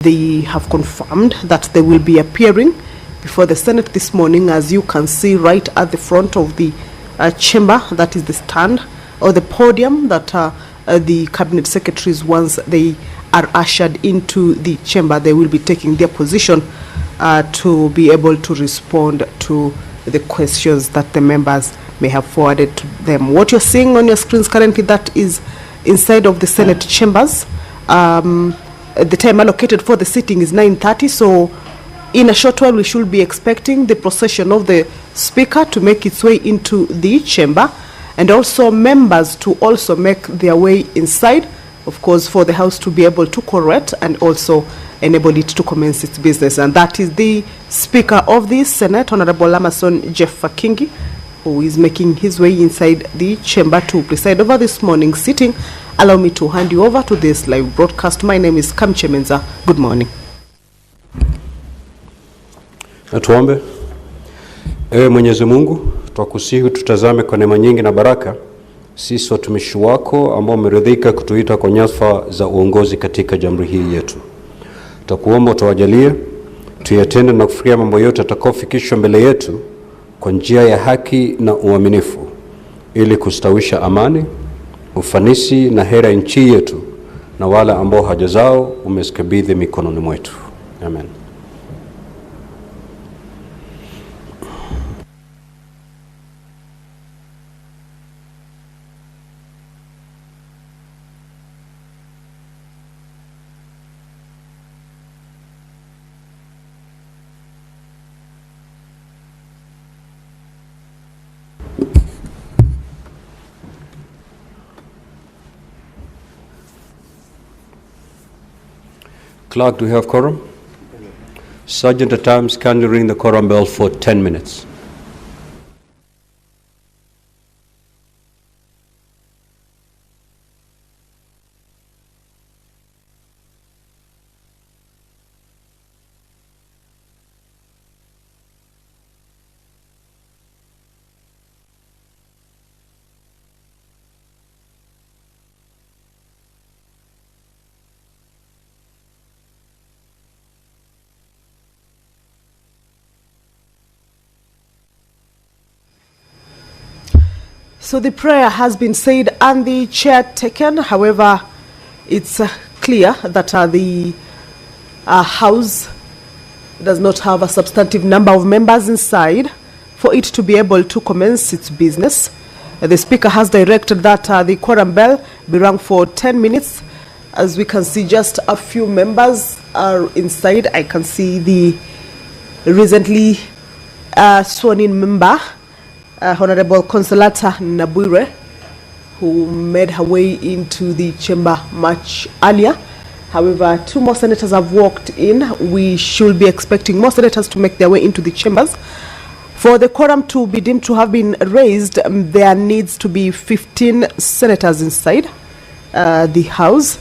They have confirmed that they will be appearing before the Senate this morning, as you can see right at the front of the chamber. That is the stand or the podium that the cabinet secretaries, once they are ushered into the chamber, they will be taking their position to be able to respond to the questions that the members may have forwarded to them. What you're seeing on your screens currently, that is inside of the Senate chambers. The time allocated for the sitting is 9:30, so in a short while we should be expecting the procession of the speaker to make its way into the chamber, and also members to also make their way inside, of course, for the House to be able to correct and also enable it to commence its business. And that is the Speaker of the Senate, Honorable Amason Jeff Kingi, who is making his way inside the chamber to preside over this morning's sitting. Allow me to hand you over to this live broadcast. My name is Kamche Menza. Good morning. Tuombe. Ewe Mwenyezi Mungu, twakusihi tutazame kwa neema nyingi na baraka sisi watumishi wako ambao umeridhika kutuita kwa nyadhifa za uongozi katika jamhuri hii yetu. Tutakuomba utawajalie tuyatende na kufikia mambo yote yatakayofikishwa mbele yetu kwa njia ya haki na uaminifu, ili kustawisha amani, ufanisi na hera nchi yetu na wale ambao haja zao umezikabidhi mikononi mwetu. Amen. Clerk, do we have quorum? Sergeant at Arms, kindly ring the quorum bell for 10 minutes. So the prayer has been said and the chair taken. However, it's clear that the House does not have a substantive number of members inside for it to be able to commence its business. The Speaker has directed that the quorum bell be rung for 10 minutes. As we can see, just a few members are inside. I can see the recently sworn-in member, Honorable Consolata Nabwire, who made her way into the chamber much earlier. However, two more senators have walked in. We should be expecting more senators to make their way into the chambers. For the quorum to be deemed to have been raised, there needs to be 15 senators inside the House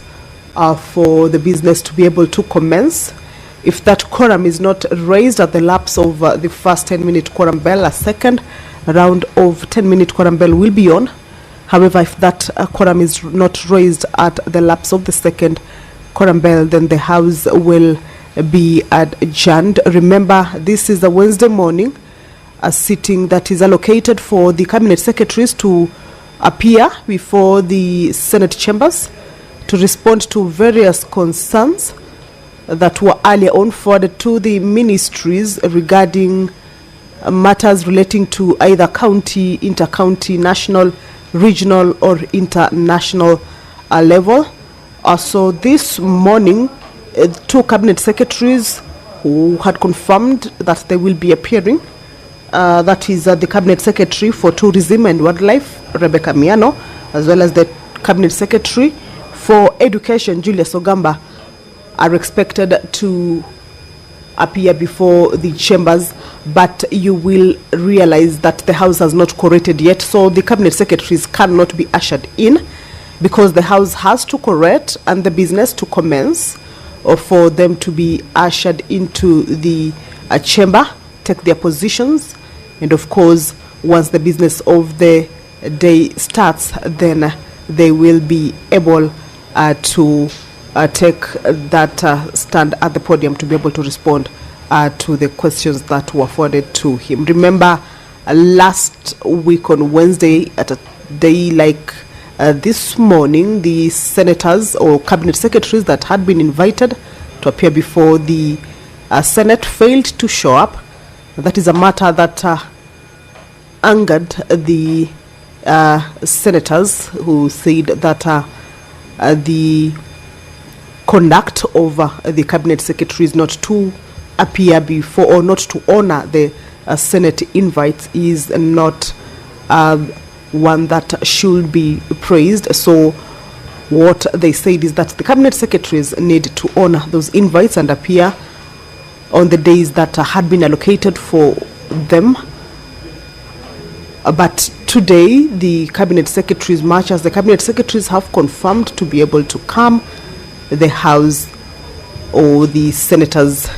for the business to be able to commence. If that quorum is not raised at the lapse of the first 10-minute quorum bell, a second round of 10-minute quorum bell will be on. However, if that quorum is not raised at the lapse of the second quorum bell, then the House will be adjourned. Remember, this is a Wednesday morning, a sitting that is allocated for the cabinet secretaries to appear before the Senate chambers to respond to various concerns that were earlier on forwarded to the ministries regarding matters relating to either county, inter-county, national, regional or international level. So this morning, two cabinet secretaries who had confirmed that they will be appearing, that is the cabinet secretary for tourism and wildlife, Rebecca Miano, as well as the cabinet secretary for education, Julius Ogamba, are expected to appear before the chambers, but you will realize that the House has not corrected yet, so the cabinet secretaries cannot be ushered in because the House has to correct and the business to commence, or for them to be ushered into the chamber, take their positions, and of course, once the business of the day starts, then they will be able to take that stand at the podium to be able to respond to the questions that were forwarded to him. Remember, last week on Wednesday, at a day like this morning, the senators or cabinet secretaries that had been invited to appear before the Senate failed to show up. That is a matter that angered the senators, who said that the conduct of the cabinet secretaries not to appear before or not to honor the Senate invites is not one that should be praised. So what they said is that the cabinet secretaries need to honor those invites and appear on the days that had been allocated for them. But today, the cabinet secretaries, much as the cabinet secretaries have confirmed to be able to come, the House or the senators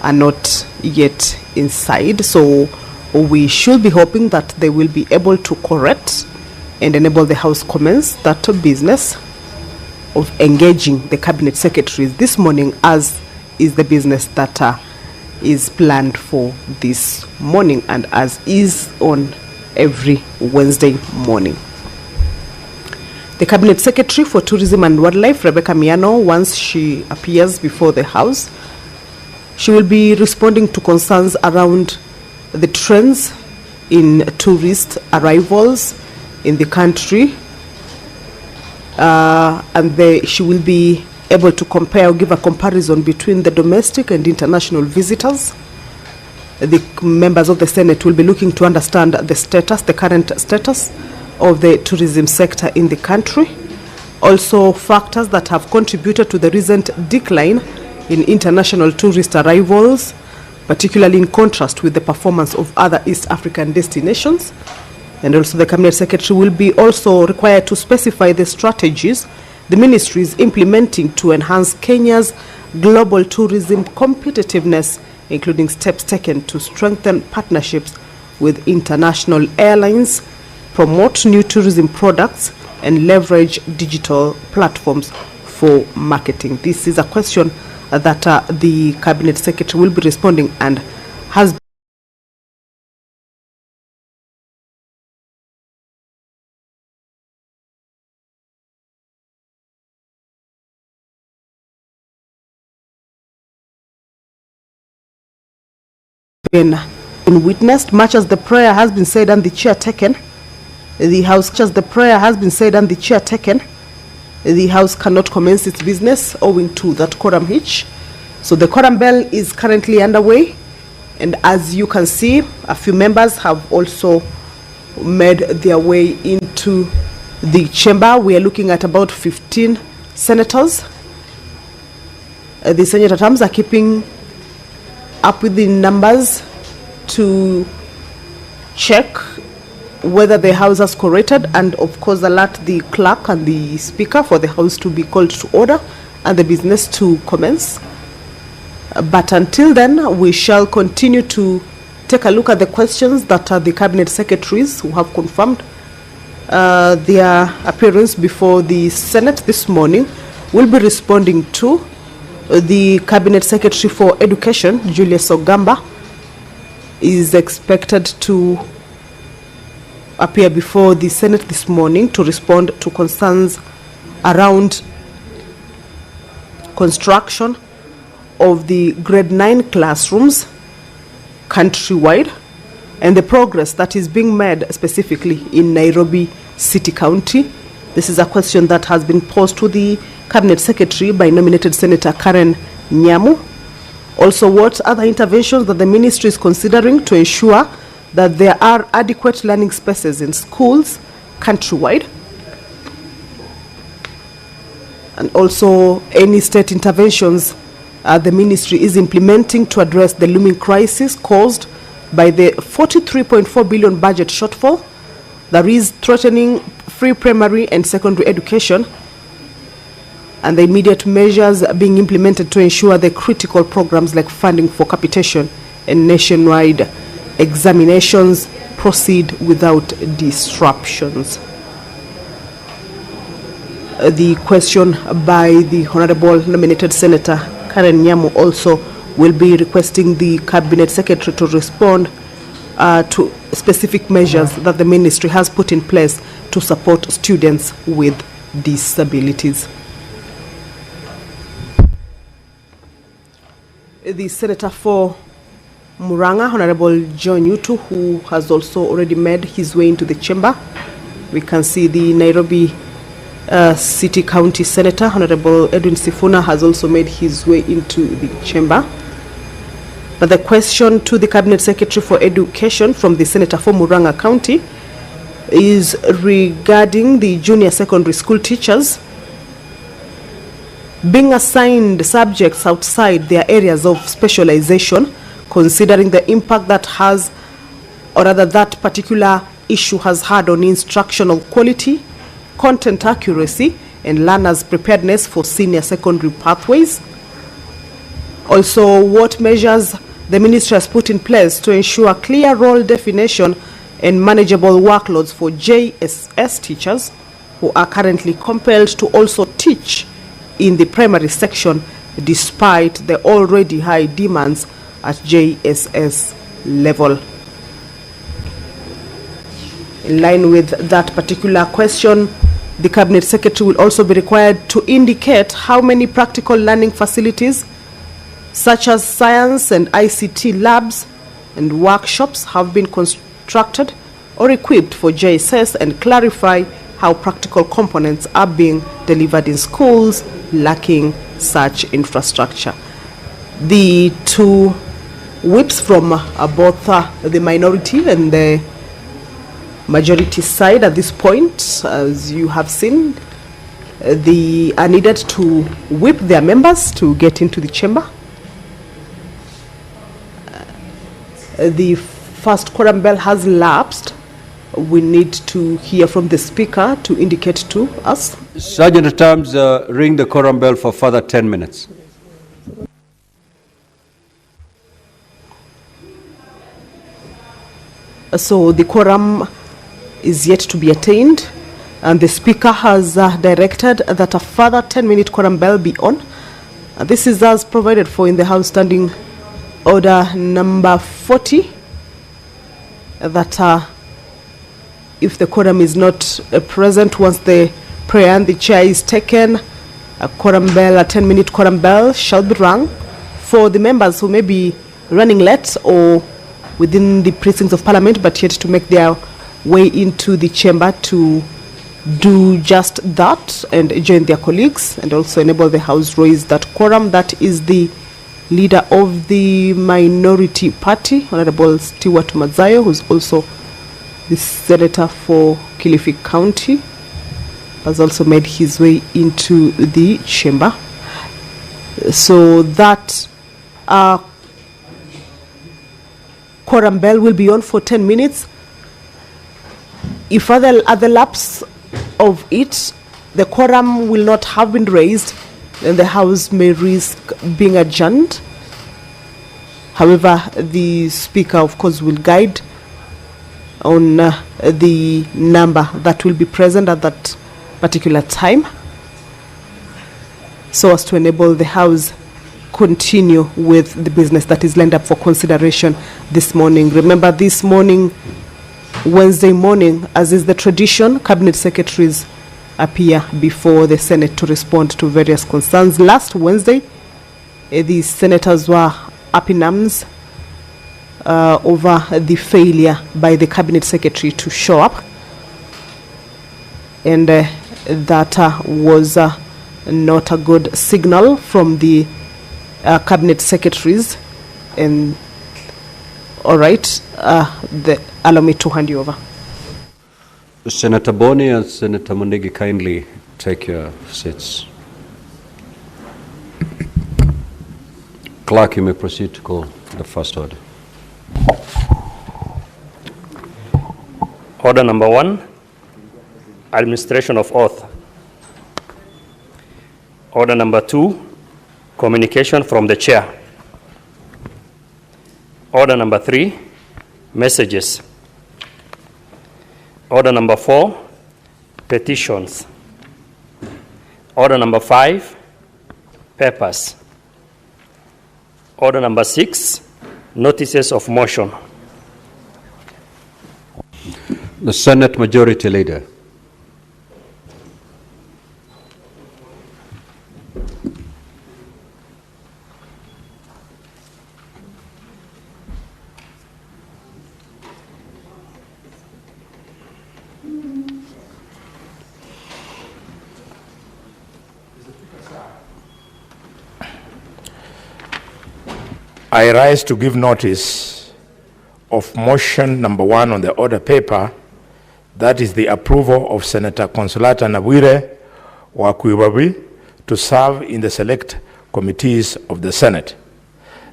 are not yet inside. So we should be hoping that they will be able to correct and enable the House commence that business of engaging the cabinet secretaries this morning, as is the business that is planned for this morning and as is on every Wednesday morning. The Cabinet Secretary for Tourism and Wildlife, Rebecca Miano, once she appears before the House, she will be responding to concerns around the trends in tourist arrivals in the country, and she will be able to compare or give a comparison between the domestic and international visitors. The members of the Senate will be looking to understand the current status of the tourism sector in the country. Also, factors that have contributed to the recent decline in international tourist arrivals, particularly in contrast with the performance of other East African destinations. And also the Cabinet Secretary will be also required to specify the strategies the ministry is implementing to enhance Kenya's global tourism competitiveness, including steps taken to strengthen partnerships with international airlines, promote new tourism products, and leverage digital platforms for marketing. This is a question that the Cabinet Secretary will be responding and has been witnessed. Much as the prayer has been said and the chair taken, the House cannot commence its business owing to that quorum hitch. So the quorum bell is currently underway, and as you can see, a few members have also made their way into the chamber. We are looking at about 15 senators. The senator terms are keeping up with the numbers to check whether the House has corrected, and of course alert the clerk and the speaker for the House to be called to order and the business to commence. But until then, we shall continue to take a look at the questions that the cabinet secretaries who have confirmed their appearance before the Senate this morning will be responding to. The Cabinet Secretary for Education, Julius Ogamba, is expected to appear before the Senate this morning to respond to concerns around construction of the grade 9 classrooms countrywide and the progress that is being made specifically in Nairobi City County. This is a question that has been posed to the Cabinet Secretary by nominated Senator Karen Nyamu. Also, what other interventions that the ministry is considering to ensure that there are adequate learning spaces in schools countrywide, and also any state interventions the ministry is implementing to address the looming crisis caused by the 43.4 billion budget shortfall that is threatening free primary and secondary education, and the immediate measures being implemented to ensure the critical programs like funding for capitation and nationwide examinations proceed without disruptions. The question by the Honorable nominated Senator Karen Nyamu also will be requesting the Cabinet Secretary to respond to specific measures that the ministry has put in place to support students with disabilities. The Senator for Muranga, Honorable John Ruto, who has also already made his way into the chamber. We can see the Nairobi City County Senator, Honorable Edwin Sifuna, has also made his way into the chamber. But the question to the Cabinet Secretary for Education from the Senator for Muranga County is regarding the junior secondary school teachers being assigned subjects outside their areas of specialization, considering the impact that has, or rather that particular issue has had on instructional quality, content accuracy, and learners' preparedness for senior secondary pathways. Also, what measures the ministry has put in place to ensure clear role definition and manageable workloads for JSS teachers who are currently compelled to also teach in the primary section despite the already high demands at JSS level. In line with that particular question, the Cabinet Secretary will also be required to indicate how many practical learning facilities, such as science and ICT labs and workshops, have been constructed or equipped for JSS, and clarify how practical components are being delivered in schools lacking such infrastructure. The two whips from both the minority and the majority side at this point, as you have seen, they are needed to whip their members to get into the chamber. The first quorum bell has lapsed. We need to hear from the speaker to indicate to us. Sergeant at Arms, ring the quorum bell for further 10 minutes. So the quorum is yet to be attained, and the speaker has directed that a further 10-minute quorum bell be on. This is as provided for in the House Standing Order number 40, that if the quorum is not present once the prayer and the chair is taken, a quorum bell, a 10-minute quorum bell shall be rung for the members who may be running late or within the precincts of Parliament but yet to make their way into the chamber to do just that and join their colleagues and also enable the House raise that quorum. That is the leader of the minority party, Honorable Stewart Mazayo, who's also the senator for Kilifi County, has also made his way into the chamber. So that quorum bell will be on for 10 minutes. If at the lapse of it, the quorum will not have been raised, then the House may risk being adjourned. However, the Speaker, of course, will guide on the number that will be present at that particular time, so as to enable the House continue with the business that is lined up for consideration this morning. Remember, this morning, Wednesday morning, as is the tradition, Cabinet Secretaries appear before the Senate to respond to various concerns. Last Wednesday, the senators were up in arms over the failure by the Cabinet Secretary to show up, and that was not a good signal from the Cabinet Secretaries. And all right, allow me to hand you over. Senator Boni and Senator Mondegi, kindly take your seats. Clerk, you may proceed to call the first order. Order number 1, administration of oath. Order number 2, communication from the chair. Order number 3, messages. Order number 4, petitions. Order number 5, papers. Order number 6, notices of motion. The Senate Majority Leader. I rise to give notice of motion number 1 on the order paper, that is the approval of Senator Consolata Nabwire wa Kwibabi to serve in the select committees of the Senate.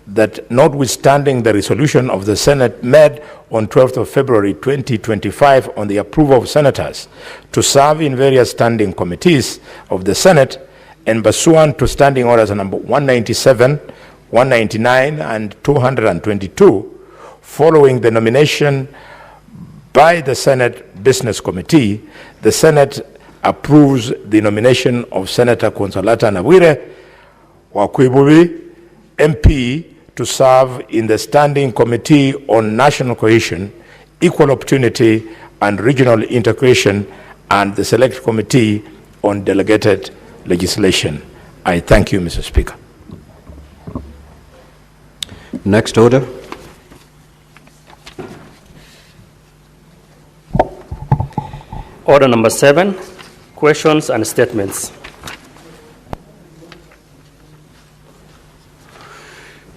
That notwithstanding the resolution of the Senate made on 12th of February 2025 on the approval of senators to serve in various standing committees of the Senate, and pursuant to standing orders number 197, 199 and 222, following the nomination by the Senate Business Committee, the Senate approves the nomination of Senator Consolata Nabwire wa Kwibabi, MP, to serve in the Standing Committee on National Cohesion, Equal Opportunity and Regional Integration, and the Select Committee on Delegated Legislation. I thank you, Mr. Speaker. Next order. Order number 7, questions and statements.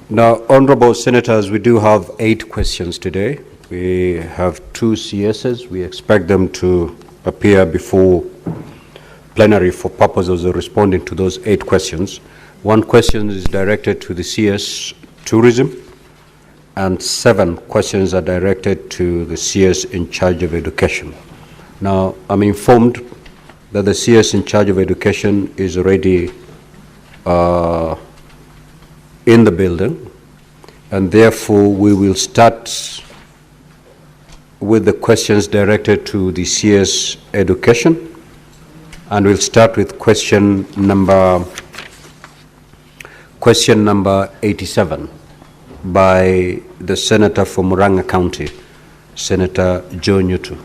Now, honorable senators, we do have 8 questions today. We have 2 CSs. We expect them to appear before plenary for purposes of responding to those 8 questions. 1 question is directed to the CS Tourism, and 7 questions are directed to the CS in charge of education. Now, I'm informed that the CS in charge of education is already in the building, and therefore we will start with the questions directed to the CS education, and we'll start with question number 87 by the Senator from Murang'a County, Senator Joe Ruto.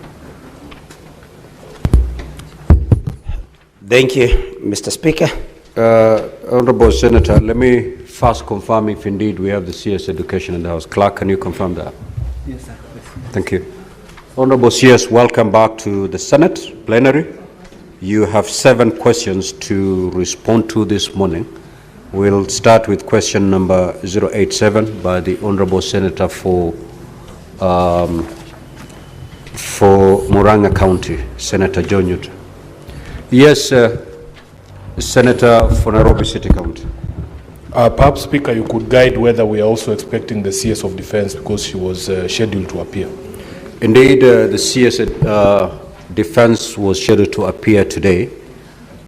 Thank you, Mr. Speaker. Honorable Senator, let me first confirm if indeed we have the CS education in the House. Clerk, can you confirm that? Yes, sir. Thank you. Honorable CS, welcome back to the Senate plenary. You have 7 questions to respond to this morning. We'll start with question number 087 by the Honorable Senator for Murang'a County, Senator Joe Ruto. Yes, Senator for Nairobi City County. Perhaps, Speaker, you could guide whether we are also expecting the CS of Defense, because she was scheduled to appear. Indeed, the CS Defense was scheduled to appear today,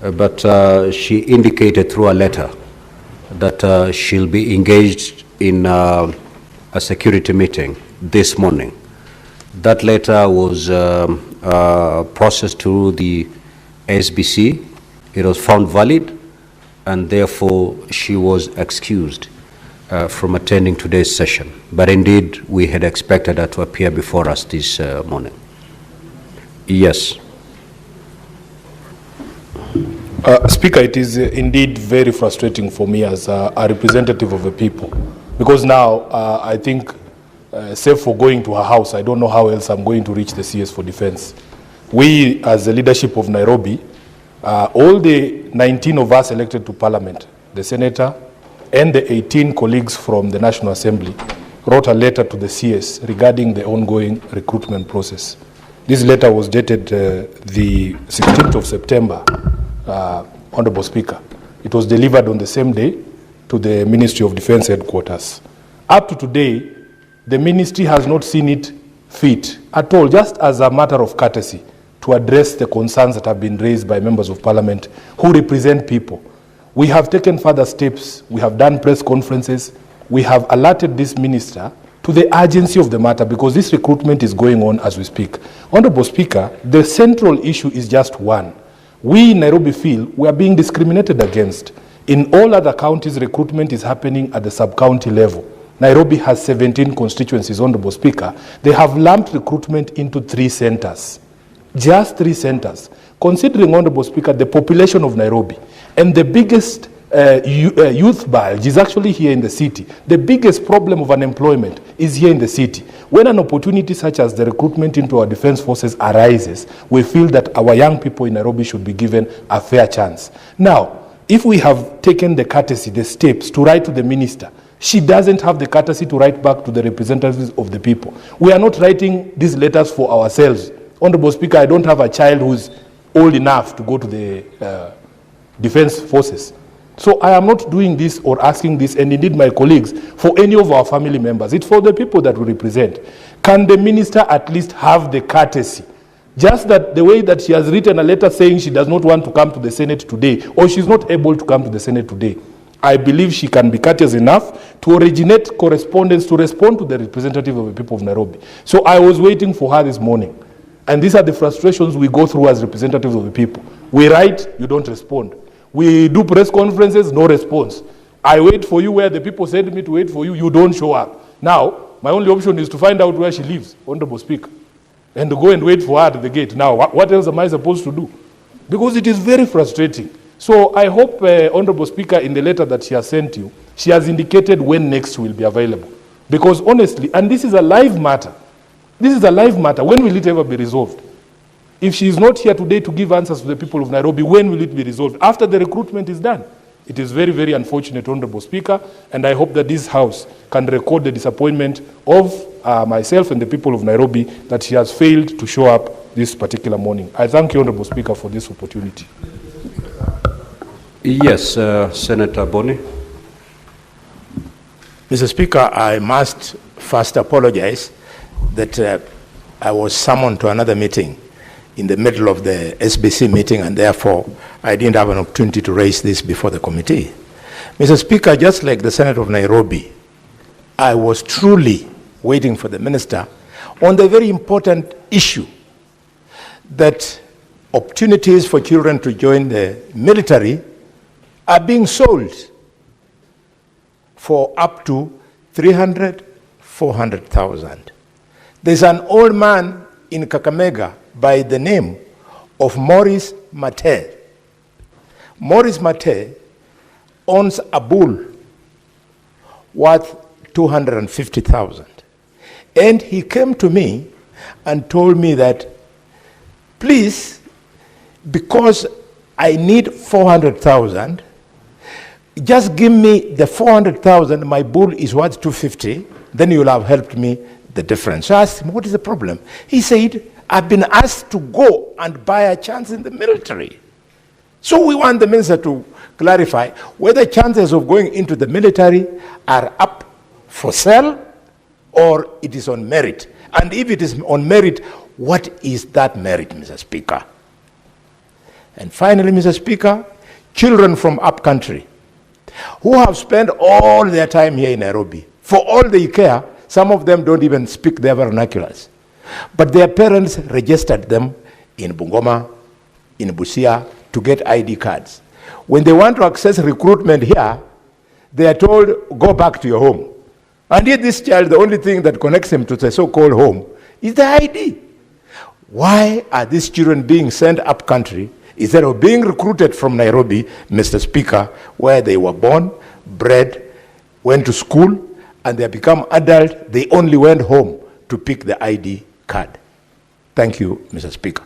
but she indicated through a letter that she'll be engaged in a security meeting this morning. That letter was processed through the SBC. It was found valid, and therefore she was excused from attending today's session. But indeed, we had expected her to appear before us this morning. Yes. Speaker, it is indeed very frustrating for me as a representative of the people, because now I think, save for going to her house, I don't know how else I'm going to reach the CS for Defense. We, as the leadership of Nairobi, all the 19 of us elected to Parliament, the Senator and the 18 colleagues from the National Assembly, wrote a letter to the CS regarding the ongoing recruitment process. This letter was dated the 16th of September, Honorable Speaker. It was delivered on the same day to the Ministry of Defense headquarters. Up to today, the ministry has not seen it fit at all, just as a matter of courtesy, to address the concerns that have been raised by members of Parliament who represent people. We have taken further steps. We have done press conferences. We have alerted this minister to the urgency of the matter, because this recruitment is going on as we speak. Honorable Speaker, the central issue is just one. We in Nairobi feel we are being discriminated against. In all other counties, recruitment is happening at the sub-county level. Nairobi has 17 constituencies, Honorable Speaker. They have lumped recruitment into 3 centers. Just 3 centers. Considering, Honorable Speaker, the population of Nairobi and the biggest youth bulge is actually here in the city. The biggest problem of unemployment is here in the city. When an opportunity such as the recruitment into our defense forces arises, we feel that our young people in Nairobi should be given a fair chance. Now, if we have taken the courtesy, the steps to write to the minister, she doesn't have the courtesy to write back to the representatives of the people. We are not writing these letters for ourselves. Honorable Speaker, I don't have a child who's old enough to go to the defense forces. So I am not doing this or asking this, and indeed my colleagues, for any of our family members. It's for the people that we represent. Can the minister at least have the courtesy? Just that the way that she has written a letter saying she does not want to come to the Senate today, or she's not able to come to the Senate today, I believe she can be courteous enough to originate correspondence to respond to the representative of the people of Nairobi. So I was waiting for her this morning. And these are the frustrations we go through as representatives of the people. We write, you don't respond. We do press conferences, no response. I wait for you where the people send me to wait for you, you don't show up. Now, my only option is to find out where she lives, Honorable Speaker, and to go and wait for her at the gate. Now, what else am I supposed to do? Because it is very frustrating. So I hope, Honorable Speaker, in the letter that she has sent you, she has indicated when next will be available. Because honestly, and this is a live matter, when will it ever be resolved? If she is not here today to give answers to the people of Nairobi, when will it be resolved? After the recruitment is done. It is very, very unfortunate, Honorable Speaker, and I hope that this House can record the disappointment of myself and the people of Nairobi that she has failed to show up this particular morning. I thank you, Honorable Speaker, for this opportunity. Yes, Senator Boni. Mr. Speaker, I must first apologize that I was summoned to another meeting in the middle of the SBC meeting, and therefore I didn't have an opportunity to raise this before the committee. Mr. Speaker, just like the Senate of Nairobi, I was truly waiting for the minister on the very important issue that opportunities for children to join the military are being sold for up to 300, 400,000. There's an old man in Kakamega by the name of Maurice Mate. Maurice Mate owns a bull worth 250,000. And he came to me and told me that, please, because I need 400,000, just give me the 400,000, my bull is worth 250, then you'll have helped me the difference. So I asked him, what is the problem? He said, I've been asked to go and buy a chance in the military. So we want the minister to clarify whether chances of going into the military are up for sale or it is on merit. And if it is on merit, what is that merit, Mr. Speaker? And finally, Mr. Speaker, children from upcountry who have spent all their time here in Nairobi, for all they care, some of them don't even speak their vernaculars. But their parents registered them in Bungoma, in Busia, to get ID cards. When they want to access recruitment here, they are told, go back to your home. And yet this child, the only thing that connects him to the so-called home is the ID. Why are these children being sent up country instead of being recruited from Nairobi, Mr. Speaker, where they were born, bred, went to school, and they become adult, they only went home to pick the ID card. Thank you, Mr. Speaker.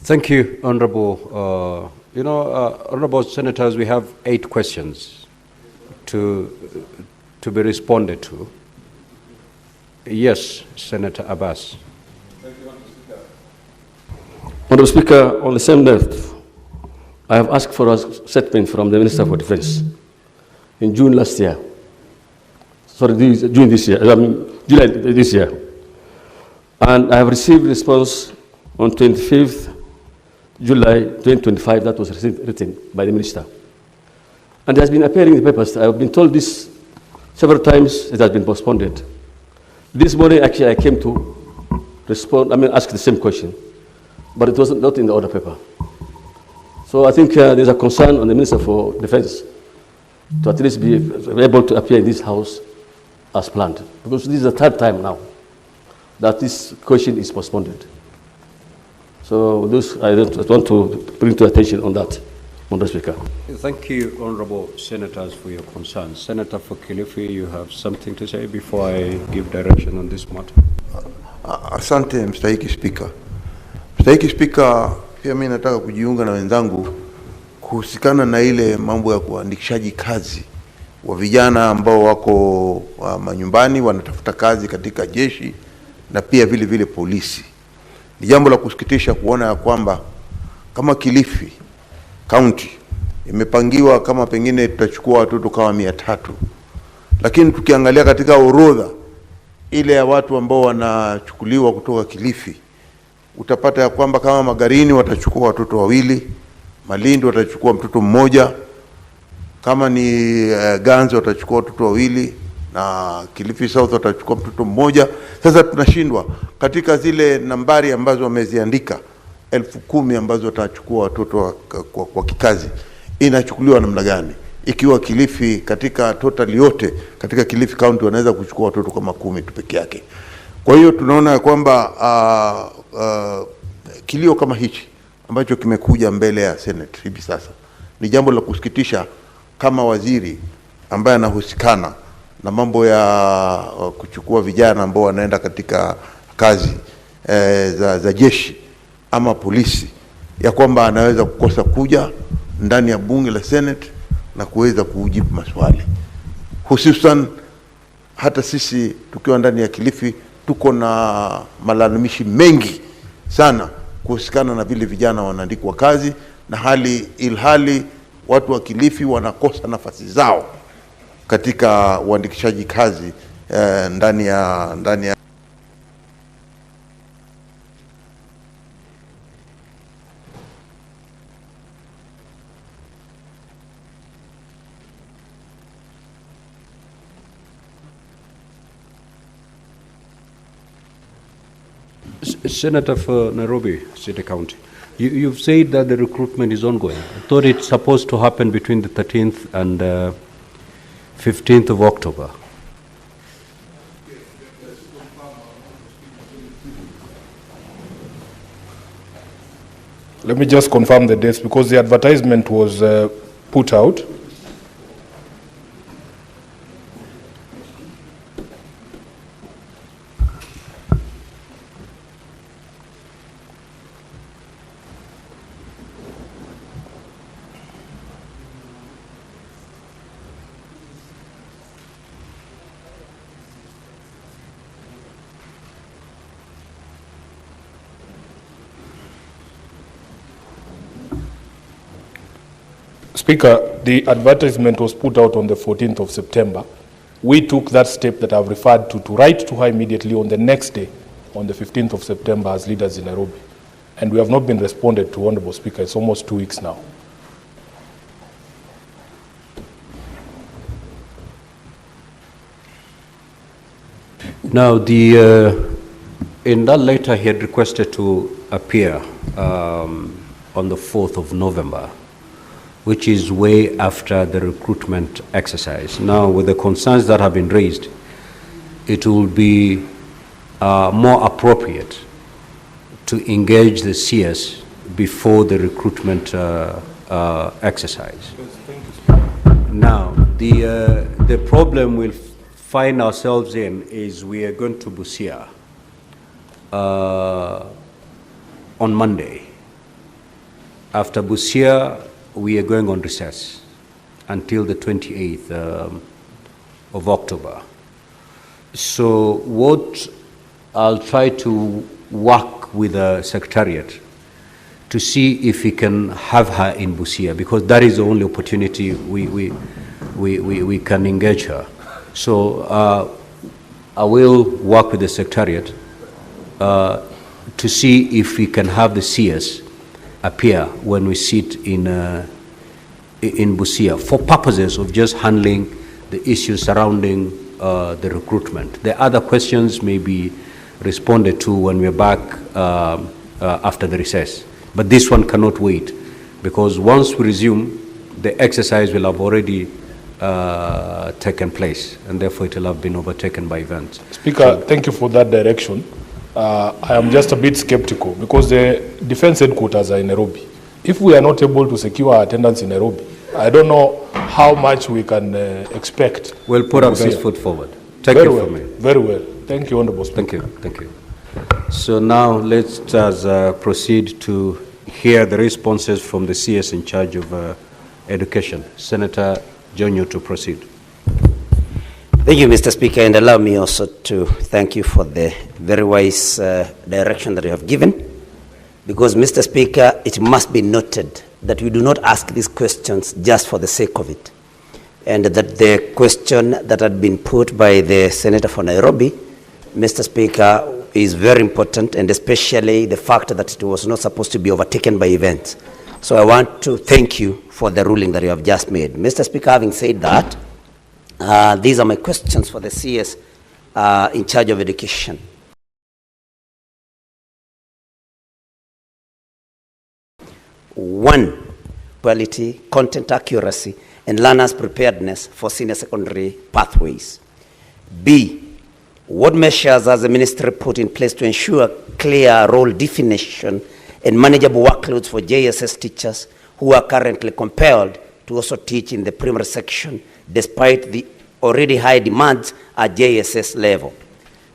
Thank you, Honorable. Honorable Senators, we have 8 questions to be responded to. Yes, Senator Abbas. Honorable Speaker, on the same note, I have asked for a statement from the Minister for Defense in June last year. Sorry, June this year, July this year. And I have received response on 25th July 2025 that was written by the Minister. And it has been appearing in the papers. I've been told this several times. It has been postponed. This morning, actually, I came to ask the same question, but it was not in the order paper. So I think there's a concern on the Minister for Defense to at least be able to appear in this House as planned, because this is the third time now that this question is postponed. So I want to bring to attention on that, Mr. Speaker. Thank you, Honorable Senators, for your concerns. Senator for Kilifi, you have something to say before I give direction on this matter? Asante mstahiki Spika. Mstahiki Spika, pia mimi nataka kujiunga na wenzangu kuhusikana na ile mambo ya kuandikishaji kazi wa vijana ambao wako manyumbani wanatafuta kazi katika jeshi na pia vile vile polisi. Ni jambo la kusikitisha kuona ya kwamba kama Kilifi County imepangiwa kama pengine tutachukua watoto kama 300, lakini tukiangalia katika orodha ile ya watu ambao wanachukuliwa kutoka Kilifi, utapata ya kwamba kama Magarini watachukua watoto 2, Malindi watachukua mtoto mmoja, kama ni Ganzo watachukua watoto 2, na Kilifi South watachukua mtoto mmoja. Sasa tunashindwa katika zile nambari ambazo wameziandika 10,000 ambazo watachukua watoto kwa kikazi, inachukuliwa namna gani? Ikiwa Kilifi katika total yote katika Kilifi County wanaweza kuchukua watoto kama 10 tu peke yake. Kwa hiyo tunaona kwamba kilio kama hichi ambacho kimekuja mbele ya Senate hivi sasa ni jambo la kusikitisha, kama waziri ambaye anahusikana na mambo ya kuchukua vijana ambao wanaenda katika kazi za jeshi ama polisi, ya kwamba anaweza kukosa kuja ndani ya bunge la Senate na kuweza kujibu maswali. Hususan hata sisi tukiwa ndani ya Kilifi tuko na malalamishi mengi sana kuhusikana na vile vijana wanaandikwa kazi, na ilhali watu wa Kilifi wanakosa nafasi zao katika uandikishaji kazi ndani ya Senator for Nairobi City County, you've said that the recruitment is ongoing. I thought it's supposed to happen between the 13th and 15th of October. Let me just confirm the dates, because the advertisement was put out. Speaker, the advertisement was put out on the 14th of September. We took that step that I've referred to write to her immediately on the next day, on the 15th of September, as leaders in Nairobi. And we have not been responded to, Honorable Speaker. It's almost 2 weeks now. Now, in that letter, he had requested to appear on the 4th of November, which is way after the recruitment exercise. Now, with the concerns that have been raised, it will be more appropriate to engage the CS before the recruitment exercise. Now, the problem we'll find ourselves in is we are going to Busia on Monday. After Busia, we are going on recess until the 28th of October. So what I'll try to work with the Secretariat to see if we can have her in Busia, because that is the only opportunity we can engage her. So I will work with the Secretariat to see if we can have the CS appear when we sit in in Busia for purposes of just handling the issues surrounding the recruitment. The other questions may be responded to when we're back after the recess. But this one cannot wait, because once we resume, the exercise will have already taken place, and therefore it will have been overtaken by events. Speaker, thank you for that direction. I am just a bit skeptical, because the defense headquarters are in Nairobi. If we are not able to secure our attendance in Nairobi, I don't know how much we can expect. We'll put our best foot forward. Take Very it well, from me. very well. Thank you, Honorable Speaker. Thank you, thank you. So now let's proceed to hear the responses from the CS in charge of education. Senator Jonyo, to proceed. Thank you, Mr. Speaker, and allow me also to thank you for the very wise direction that you have given. Because, Mr. Speaker, it must be noted that we do not ask these questions just for the sake of it. And that the question that had been put by the Senator for Nairobi, Mr. Speaker, is very important, and especially the fact that it was not supposed to be overtaken by events. So I want to thank you for the ruling that you have just made. Mr. Speaker, having said that, these are my questions for the CS in charge of education. One, quality, content accuracy, and learners' preparedness for senior secondary pathways. B, what measures has the ministry put in place to ensure clear role definition and manageable workloads for JSS teachers who are currently compelled to also teach in the primary section despite the already high demands at JSS level?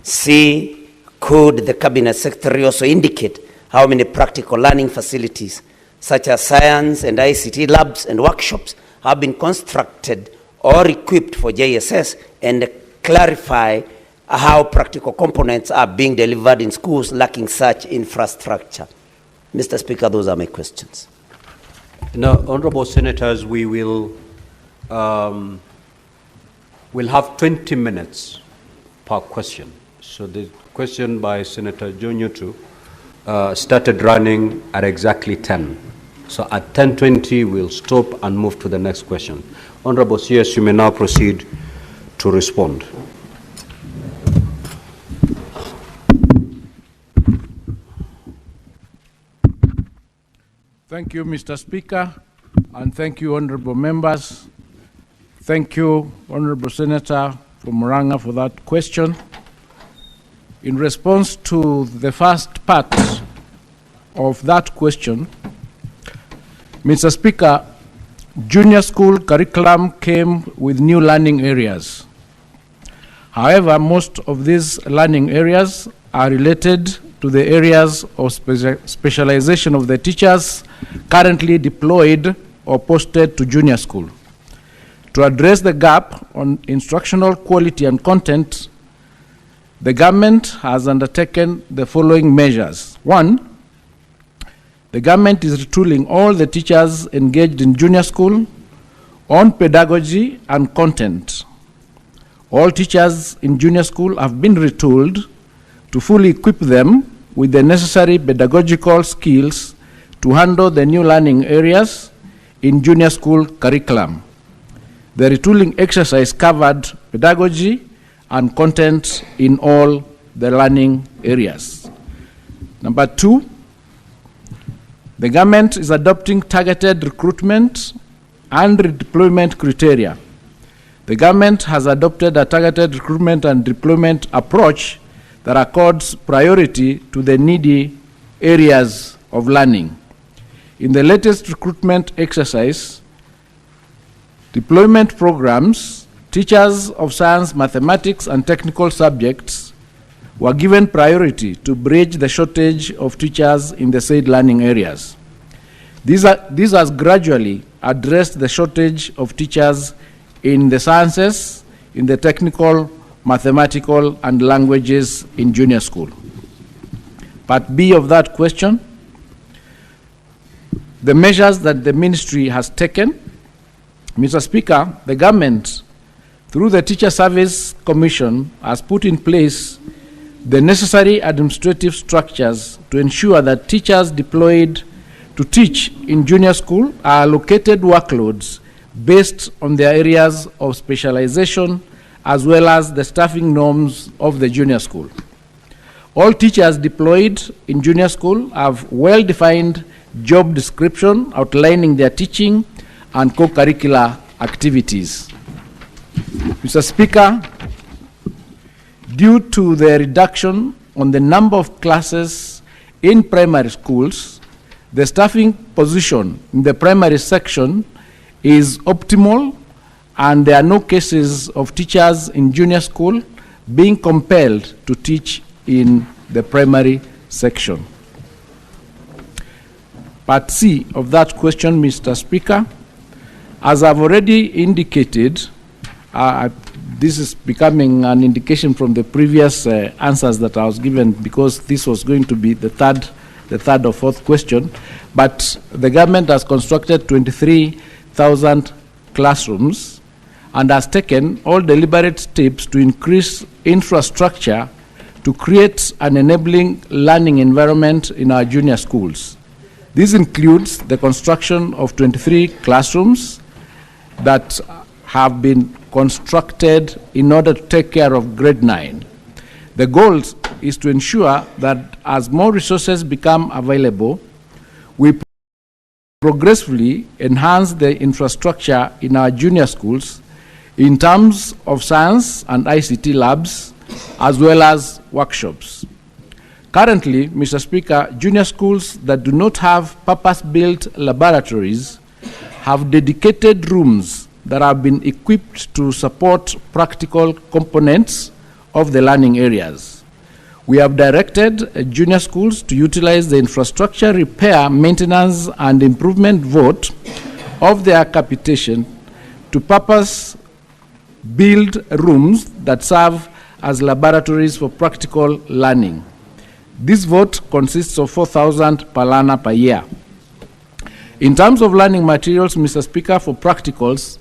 C, could the Cabinet Secretary also indicate how many practical learning facilities such as science and ICT labs and workshops have been constructed or equipped for JSS, and clarify how practical components are being delivered in schools lacking such infrastructure? Mr. Speaker, those are my questions. Now, honorable senators, we will we'll have 20 minutes per question. So the question by Senator Jonyo started running at exactly 10. So at 10:20, we'll stop and move to the next question. Honorable CS, you may now proceed to respond. Thank you, Mr. Speaker, and thank you, honorable members. Thank you, Honorable Senator from Murang'a, for that question. In response to the first part of that question, Mr. Speaker, junior school curriculum came with new learning areas. However, most of these learning areas are related to the areas of specialization of the teachers currently deployed or posted to junior school. To address the gap on instructional quality and content, the government has undertaken the following measures. One, the government is retooling all the teachers engaged in junior school on pedagogy and content. All teachers in junior school have been retooled to fully equip them with the necessary pedagogical skills to handle the new learning areas in junior school curriculum. The retooling exercise covered pedagogy and content in all the learning areas. Number two, the government is adopting targeted recruitment and redeployment criteria. The government has adopted a targeted recruitment and deployment approach that accords priority to the needy areas of learning. In the latest recruitment exercise, deployment programs, teachers of science, mathematics, and technical subjects were given priority to bridge the shortage of teachers in the said learning areas. This has gradually addressed the shortage of teachers in the sciences, in the technical, mathematical, and languages in junior school. Part B of that question, the measures that the ministry has taken. Mr. Speaker, the government, through the Teacher Service Commission, has put in place the necessary administrative structures to ensure that teachers deployed to teach in junior school are allocated workloads based on their areas of specialization as well as the staffing norms of the junior school. All teachers deployed in junior school have well-defined job description outlining their teaching and co-curricular activities. Mr. Speaker, due to the reduction on the number of classes in primary schools, the staffing position in the primary section is optimal, and there are no cases of teachers in junior school being compelled to teach in the primary section. Part C of that question, Mr. Speaker, as I've already indicated, this is becoming an indication from the previous answers that I was given, because this was going to be the third or fourth question, but the government has constructed 23,000 classrooms and has taken all deliberate steps to increase infrastructure to create an enabling learning environment in our junior schools. This includes the construction of 23 classrooms that have been constructed in order to take care of grade 9. The goal is to ensure that as more resources become available, we progressively enhance the infrastructure in our junior schools in terms of science and ICT labs, as well as workshops. Currently, Mr. Speaker, junior schools that do not have purpose-built laboratories have dedicated rooms that have been equipped to support practical components of the learning areas. We have directed junior schools to utilize the infrastructure repair, maintenance, and improvement vote of their capitation to purpose-build rooms that serve as laboratories for practical learning. This vote consists of 4,000 per learner per year. In terms of learning materials, Mr. Speaker, for practicals,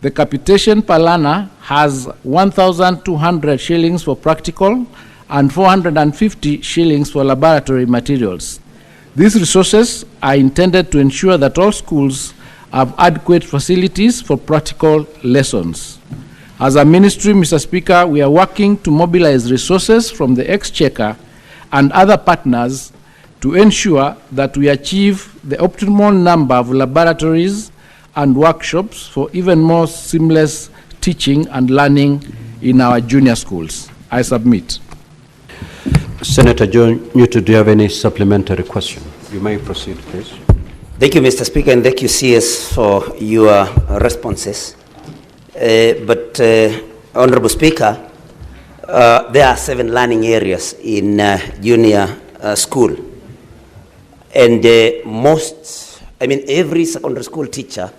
the capitation per learner has 1,200 shillings for practical and 450 shillings for laboratory materials. These resources are intended to ensure that all schools have adequate facilities for practical lessons. As a ministry, Mr. Speaker, we are working to mobilize resources from the Exchequer and other partners to ensure that we achieve the optimal number of laboratories and workshops for even more seamless teaching and learning in our junior schools. I submit. Senator John Newton, do you have any supplementary question? You may proceed, please. Thank you, Mr. Speaker, and thank you, CS, for your responses. Honorable Speaker, there are 7 learning areas in junior school. And every secondary school teacher,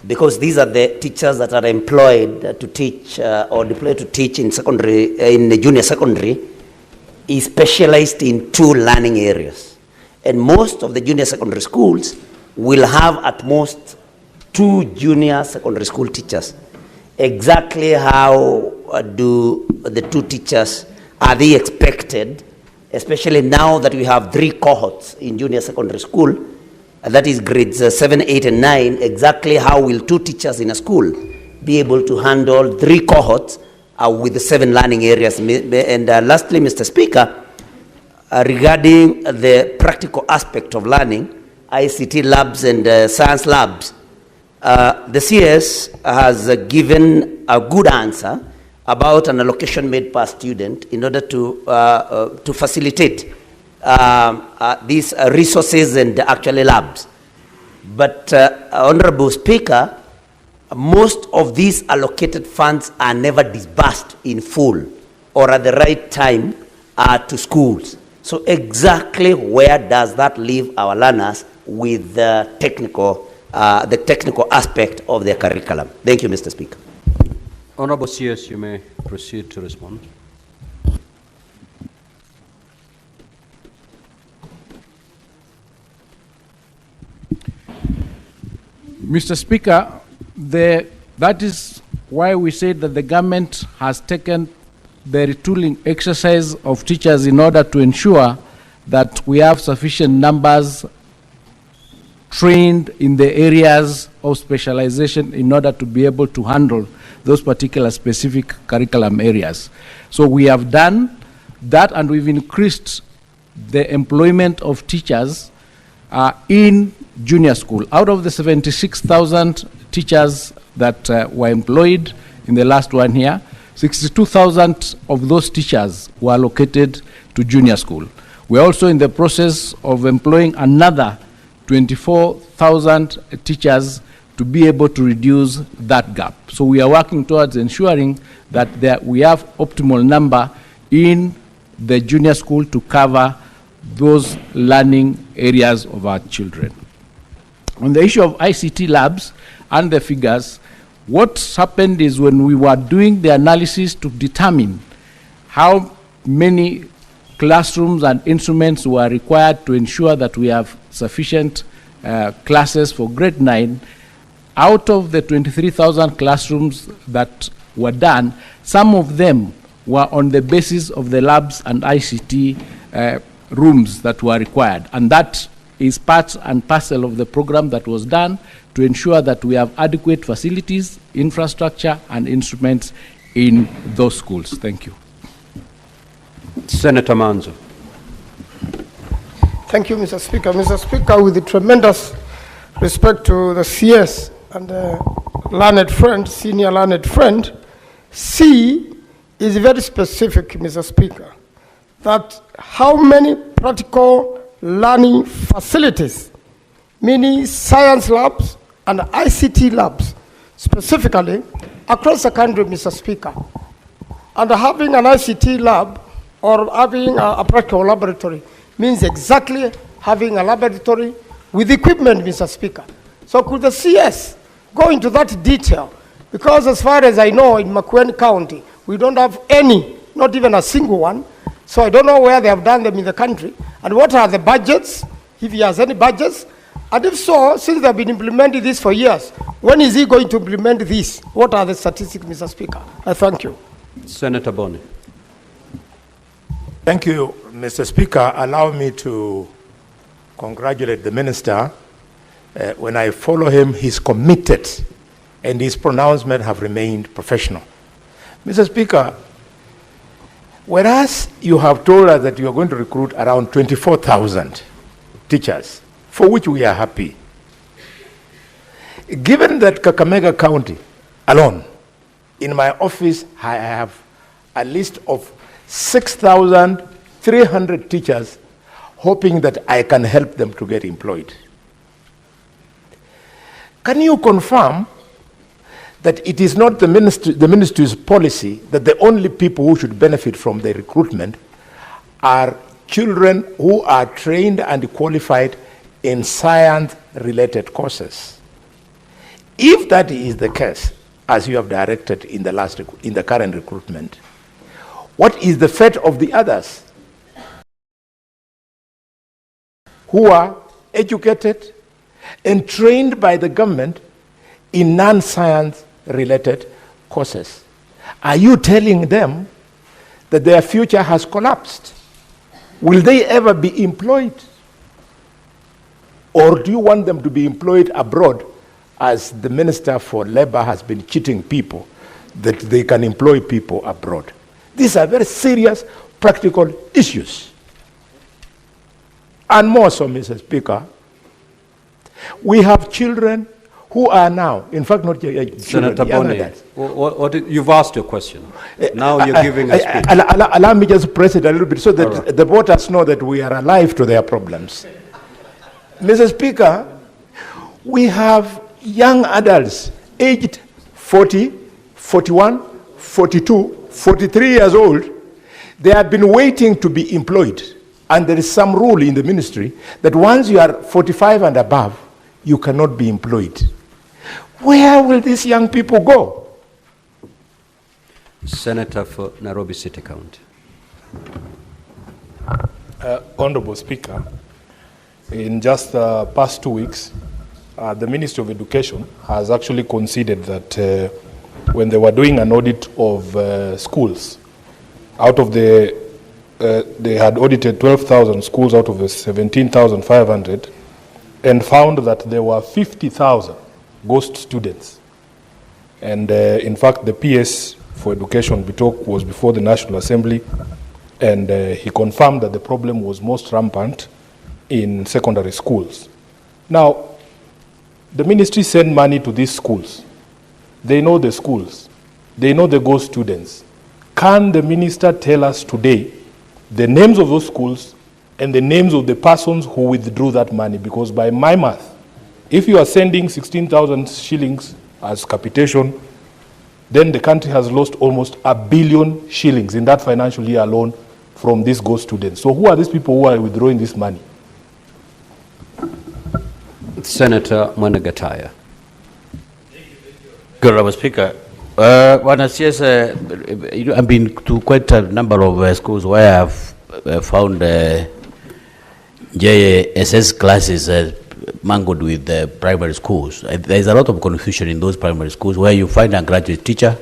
because these are the teachers that are employed to teach or deployed to teach in the junior secondary, is specialized in 2 learning areas. And most of the junior secondary schools will have at most 2 junior secondary school teachers. Exactly how do the 2 teachers, are they expected, especially now that we have 3 cohorts in junior secondary school, that is grades 7, 8, and 9, exactly how will 2 teachers in a school be able to handle 3 cohorts with the 7 learning areas? And lastly, Mr. Speaker, regarding the practical aspect of learning, ICT labs and science labs, the CS has given a good answer about an allocation made per student in order to facilitate these resources and actually labs. But Honorable Speaker, most of these allocated funds are never disbursed in full or at the right time to schools. So exactly where does that leave our learners with the technical aspect of their curriculum? Thank you, Mr. Speaker. Honorable CS, you may proceed to respond. Mr. Speaker, that is why we said that the government has taken the retooling exercise of teachers in order to ensure that we have sufficient numbers trained in the areas of specialization in order to be able to handle those particular specific curriculum areas. So we have done that, and we've increased the employment of teachers in junior school. Out of the 76,000 teachers that were employed in the last 1 year, 62,000 of those teachers were allocated to junior school. We're also in the process of employing another 24,000 teachers to be able to reduce that gap. So we are working towards ensuring that we have optimal number in the junior school to cover those learning areas of our children. On the issue of ICT labs and the figures, what's happened is when we were doing the analysis to determine how many classrooms and instruments were required to ensure that we have sufficient classes for grade 9, out of the 23,000 classrooms that were done, some of them were on the basis of the labs and ICT rooms that were required. And that is part and parcel of the program that was done to ensure that we have adequate facilities, infrastructure, and instruments in those schools. Thank you. Senator Manzo. Thank you, Mr. Speaker. Mr. Speaker, with the tremendous respect to the CS and the learned friend, senior learned friend, C is very specific, Mr. Speaker, that how many practical learning facilities, meaning science labs and ICT labs, specifically across the country, Mr. Speaker. And having an ICT lab or having a practical laboratory means exactly having a laboratory with equipment, Mr. Speaker. So could the CS go into that detail? Because as far as I know, in Makueni County, we don't have any, not even a single one. So I don't know where they have done them in the country. And what are the budgets, if he has any budgets? And if so, since they've been implementing this for years, when is he going to implement this? What are the statistics, Mr. Speaker? I thank you. Senator Boni. Thank you, Mr. Speaker. Allow me to congratulate the minister. When I follow him, he's committed, and his pronouncements have remained professional. Mr. Speaker, whereas you have told us that you are going to recruit around 24,000 teachers, for which we are happy, given that Kakamega County alone, in my office, I have a list of 6,300 teachers hoping that I can help them to get employed. Can you confirm that it is not the ministry's policy that the only people who should benefit from the recruitment are children who are trained and qualified in science-related courses? If that is the case, as you have directed in the current recruitment, what is the fate of the others who are educated and trained by the government in non-science related courses? Are you telling them that their future has collapsed? Will they ever be employed? Or do you want them to be employed abroad, as the Minister for Labor has been cheating people that they can employ people abroad? These are very serious practical issues. And more so, Mr. Speaker, we have children who are now, in fact, not children, Senator Boni, you've asked your question. Now you're giving a speech. Allow me just press it a little bit so that the voters know that we are alive to their problems. Mr. Speaker, we have young adults aged 40, 41, 42, 43 years old. They have been waiting to be employed. And there is some rule in the ministry that once you are 45 and above, you cannot be employed. Where will these young people go? Senator for Nairobi City County. Honorable Speaker, in just the past 2 weeks, the Ministry of Education has actually conceded that when they were doing an audit of schools, out of the they had audited 12,000 schools out of the 17,500, and found that there were 50,000 ghost students. And in fact, the PS for Education, Bitok, was before the National Assembly, and he confirmed that the problem was most rampant in secondary schools. Now, the ministry sent money to these schools. They know the schools. They know the ghost students. Can the minister tell us today the names of those schools and the names of the persons who withdrew that money? Because by my math, if you are sending 16,000 shillings as capitation, then the country has lost almost 1 billion shillings in that financial year alone from these ghost students. So who are these people who are withdrawing this money? Senator Mwanagataya. Honorable Speaker, I've been to quite a number of schools where I've found JSS classes mangled with primary schools. There's a lot of confusion in those primary schools where you find a graduate teacher,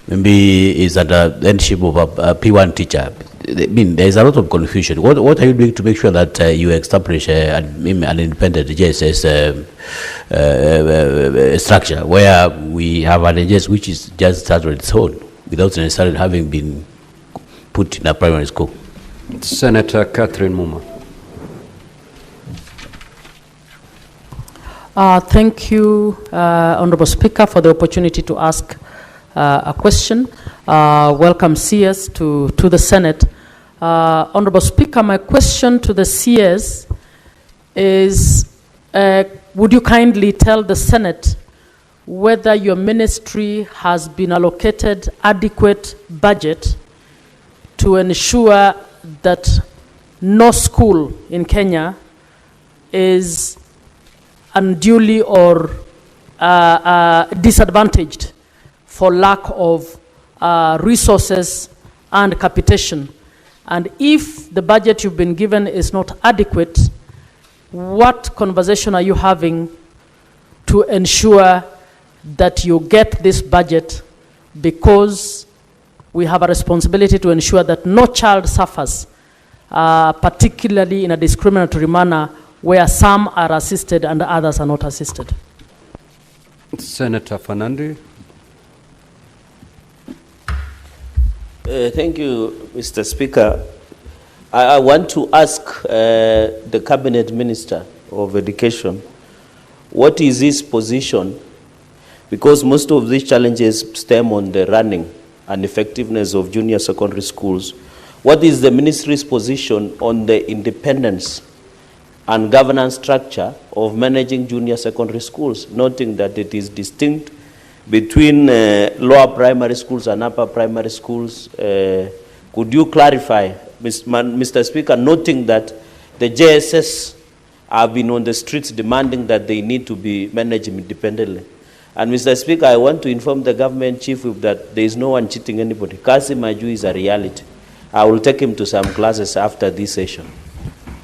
maybe is under the headship of a P1 teacher. I mean, there's a lot of confusion. What are you doing to make sure that you establish an independent JSS structure where we have an JSS which is just started on its own without necessarily having been put in a primary school? Senator Catherine Muma. Thank you, Honorable Speaker, for the opportunity to ask a question. Welcome CS to the Senate. Honorable Speaker, my question to the CS is, would you kindly tell the Senate whether your ministry has been allocated adequate budget to ensure that no school in Kenya is unduly or disadvantaged for lack of resources and capitation? And if the budget you've been given is not adequate, what conversation are you having to ensure that you get this budget? Because we have a responsibility to ensure that no child suffers, particularly in a discriminatory manner where some are assisted and others are not assisted. Senator Fernandi. Thank you, Mr. Speaker. I want to ask the Cabinet Minister of Education, what is his position? Because most of these challenges stem on the running and effectiveness of junior secondary schools. What is the ministry's position on the independence and governance structure of managing junior secondary schools, noting that it is distinct between lower primary schools and upper primary schools? Could you clarify, Mr. Speaker, noting that the JSS have been on the streets demanding that they need to be managed independently? And Mr. Speaker, I want to inform the government chief whip that there is no one cheating anybody. Kasi Maju is a reality. I will take him to some classes after this session.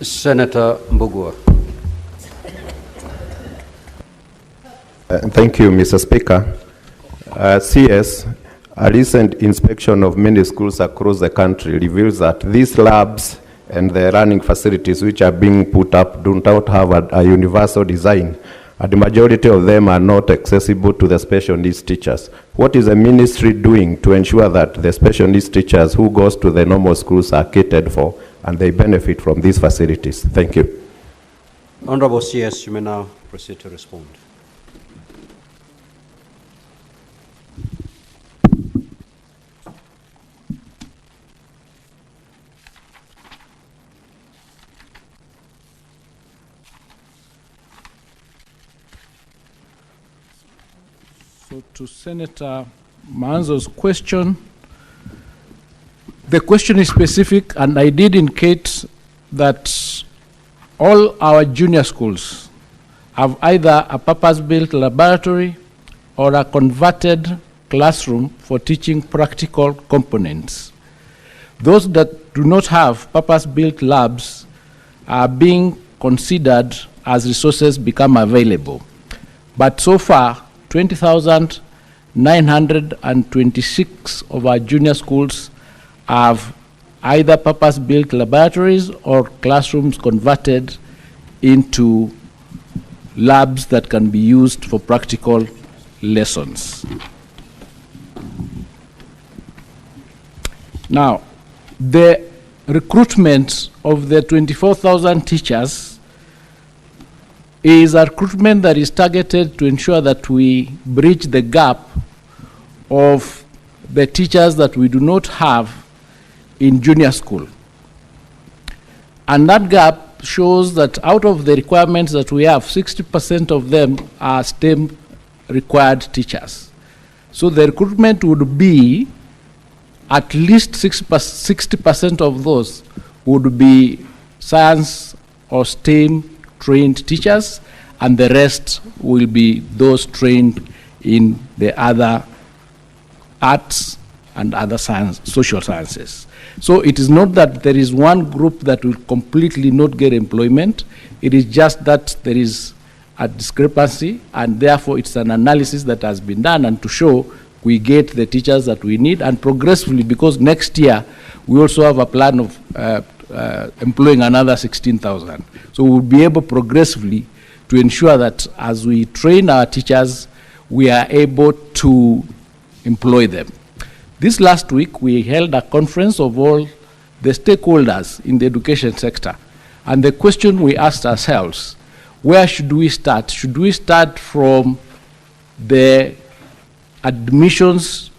Senator Mbugua. Thank you, Mr. Speaker. CS, a recent inspection of many schools across the country reveals that these labs and the running facilities which are being put up do not have a universal design, and the majority of them are not accessible to the special needs teachers. What is the ministry doing to ensure that the special needs teachers who goes to the normal schools are catered for and they benefit from these facilities? Thank you. Honorable CS, you may now proceed to respond. So to Senator Manzo's question, the question is specific, and I did indicate that all our junior schools have either a purpose-built laboratory or a converted classroom for teaching practical components. Those that do not have purpose-built labs are being considered as resources become available. But so far, 20,926 of our junior schools have either purpose-built laboratories or classrooms converted into labs that can be used for practical lessons. Now, the recruitment of the 24,000 teachers is a recruitment that is targeted to ensure that we bridge the gap of the teachers that we do not have in junior school. And that gap shows that out of the requirements that we have, 60% of them are STEM required teachers. So the recruitment would be at least 60% of those would be science or STEM trained teachers, and the rest will be those trained in the other arts and other science, social sciences. So it is not that there is one group that will completely not get employment. It is just that there is a discrepancy, and therefore it's an analysis that has been done, and to show we get the teachers that we need, and progressively, because next year we also have a plan of employing another 16,000. So we'll be able progressively to ensure that as we train our teachers, we are able to employ them. This last week, we held a conference of all the stakeholders in the education sector. And the question we asked ourselves, where should we start? Should we start from the admissions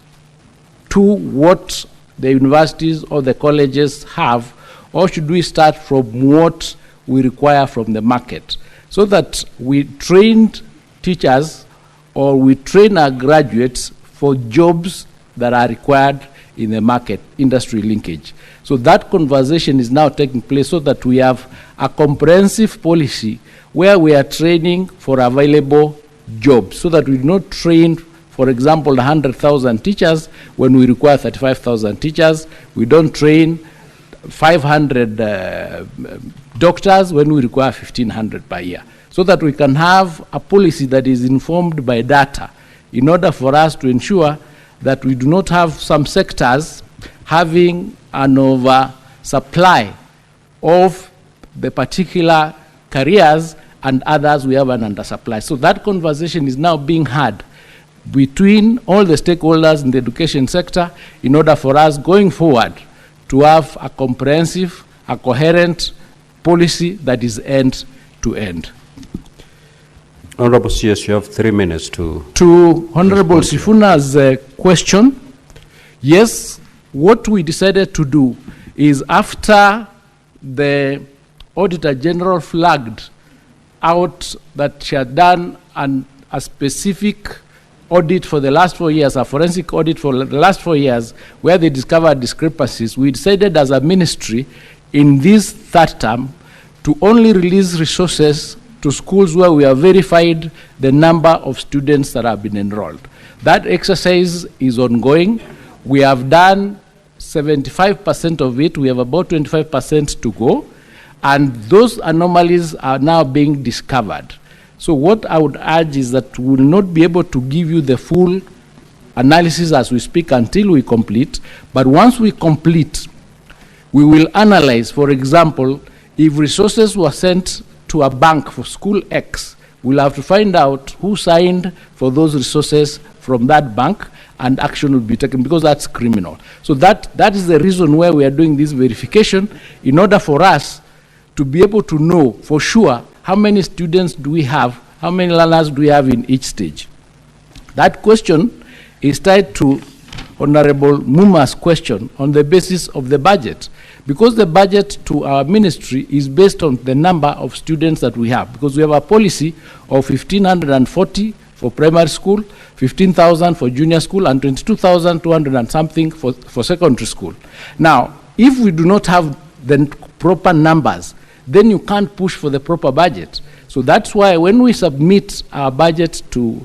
to what the universities or the colleges have, or should we start from what we require from the market? So that we trained teachers or we train our graduates for jobs that are required in the market, industry linkage. So that conversation is now taking place so that we have a comprehensive policy where we are training for available jobs, so that we do not train, for example, 100,000 teachers when we require 35,000 teachers. We don't train 500 doctors when we require 1,500 per year, so that we can have a policy that is informed by data in order for us to ensure that we do not have some sectors having an oversupply of the particular careers and others we have an undersupply. So that conversation is now being had between all the stakeholders in the education sector in order for us going forward to have a comprehensive, a coherent policy that is end to end. Honorable CS, you have 3 minutes to Honorable Sifuna's question. Yes, what we decided to do is, after the Auditor General flagged out that she had done a specific audit for the last 4 years, a forensic audit for the last 4 years, where they discovered discrepancies, we decided as a ministry in this third term to only release resources to schools where we have verified the number of students that have been enrolled. That exercise is ongoing. We have done 75% of it. We have about 25% to go. And those anomalies are now being discovered. So what I would urge is that we will not be able to give you the full analysis as we speak until we complete. But once we complete, we will analyze, for example, if resources were sent to a bank for school X, we'll have to find out who signed for those resources from that bank, and action will be taken, because that's criminal. So that is the reason why we are doing this verification, in order for us to be able to know for sure how many students do we have, how many learners do we have in each stage. That question is tied to Honorable Muma's question on the basis of the budget, because the budget to our ministry is based on the number of students that we have, because we have a policy of 1,540 for primary school, 15,000 for junior school, and 22,200 and something for secondary school. Now, if we do not have the proper numbers, then you can't push for the proper budget. So that's why when we submit our budget to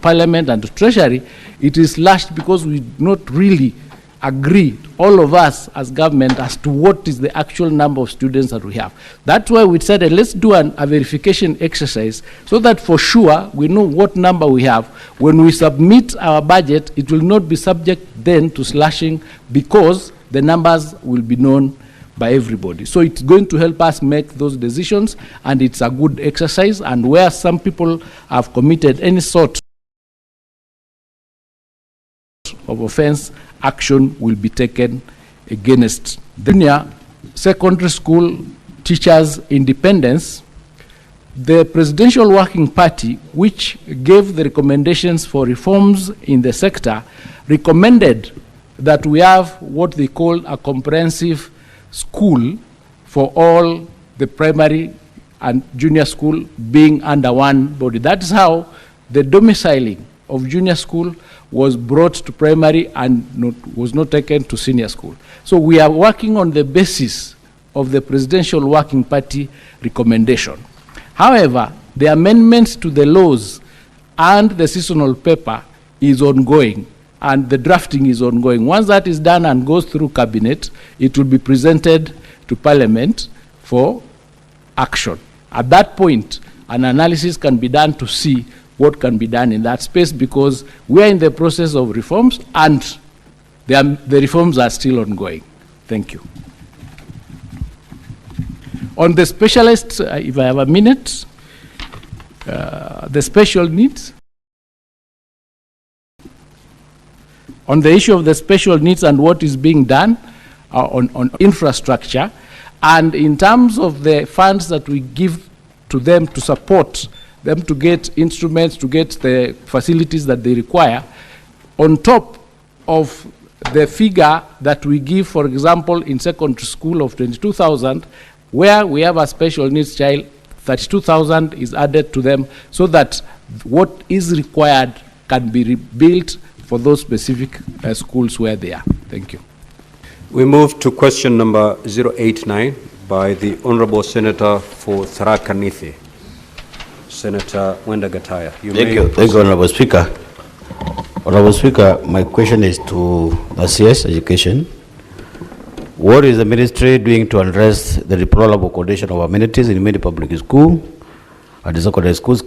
Parliament and to Treasury, it is slashed, because we do not really agree, all of us as government, as to what is the actual number of students that we have. That's why we said, let's do a verification exercise, so that for sure we know what number we have. When we submit our budget, it will not be subject then to slashing, because the numbers will be known by everybody. So it's going to help us make those decisions, and it's a good exercise. And where some people have committed any sort of offense, action will be taken against the junior secondary school teachers' independence. The Presidential Working Party, which gave the recommendations for reforms in the sector, recommended that we have what they call a comprehensive school for all the primary and junior school being under one body. That's how the domiciling of junior school was brought to primary and was not taken to senior school. So we are working on the basis of the Presidential Working Party recommendation. However, the amendments to the laws and the seasonal paper is ongoing, and the drafting is ongoing. Once that is done and goes through cabinet, it will be presented to Parliament for action. At that point, an analysis can be done to see what can be done in that space, because we are in the process of reforms, and the reforms are still ongoing. Thank you. On the specialists, if I have a minute, the special needs. On the issue of the special needs and what is being done on infrastructure, and in terms of the funds that we give to them to support them to get instruments, to get the facilities that they require, on top of the figure that we give, for example, in secondary school of 22,000, where we have a special needs child, 32,000 is added to them, so that what is required can be rebuilt for those specific schools where they are. Thank you. We move to question number 089 by the Honorable Senator for Tharaka Nithi, Senator Wenda Gataya. Thank you, Honorable Speaker. Honorable Speaker, my question is to the CS Education. What is the ministry doing to address the deplorable condition of amenities in many public schools and the secondary schools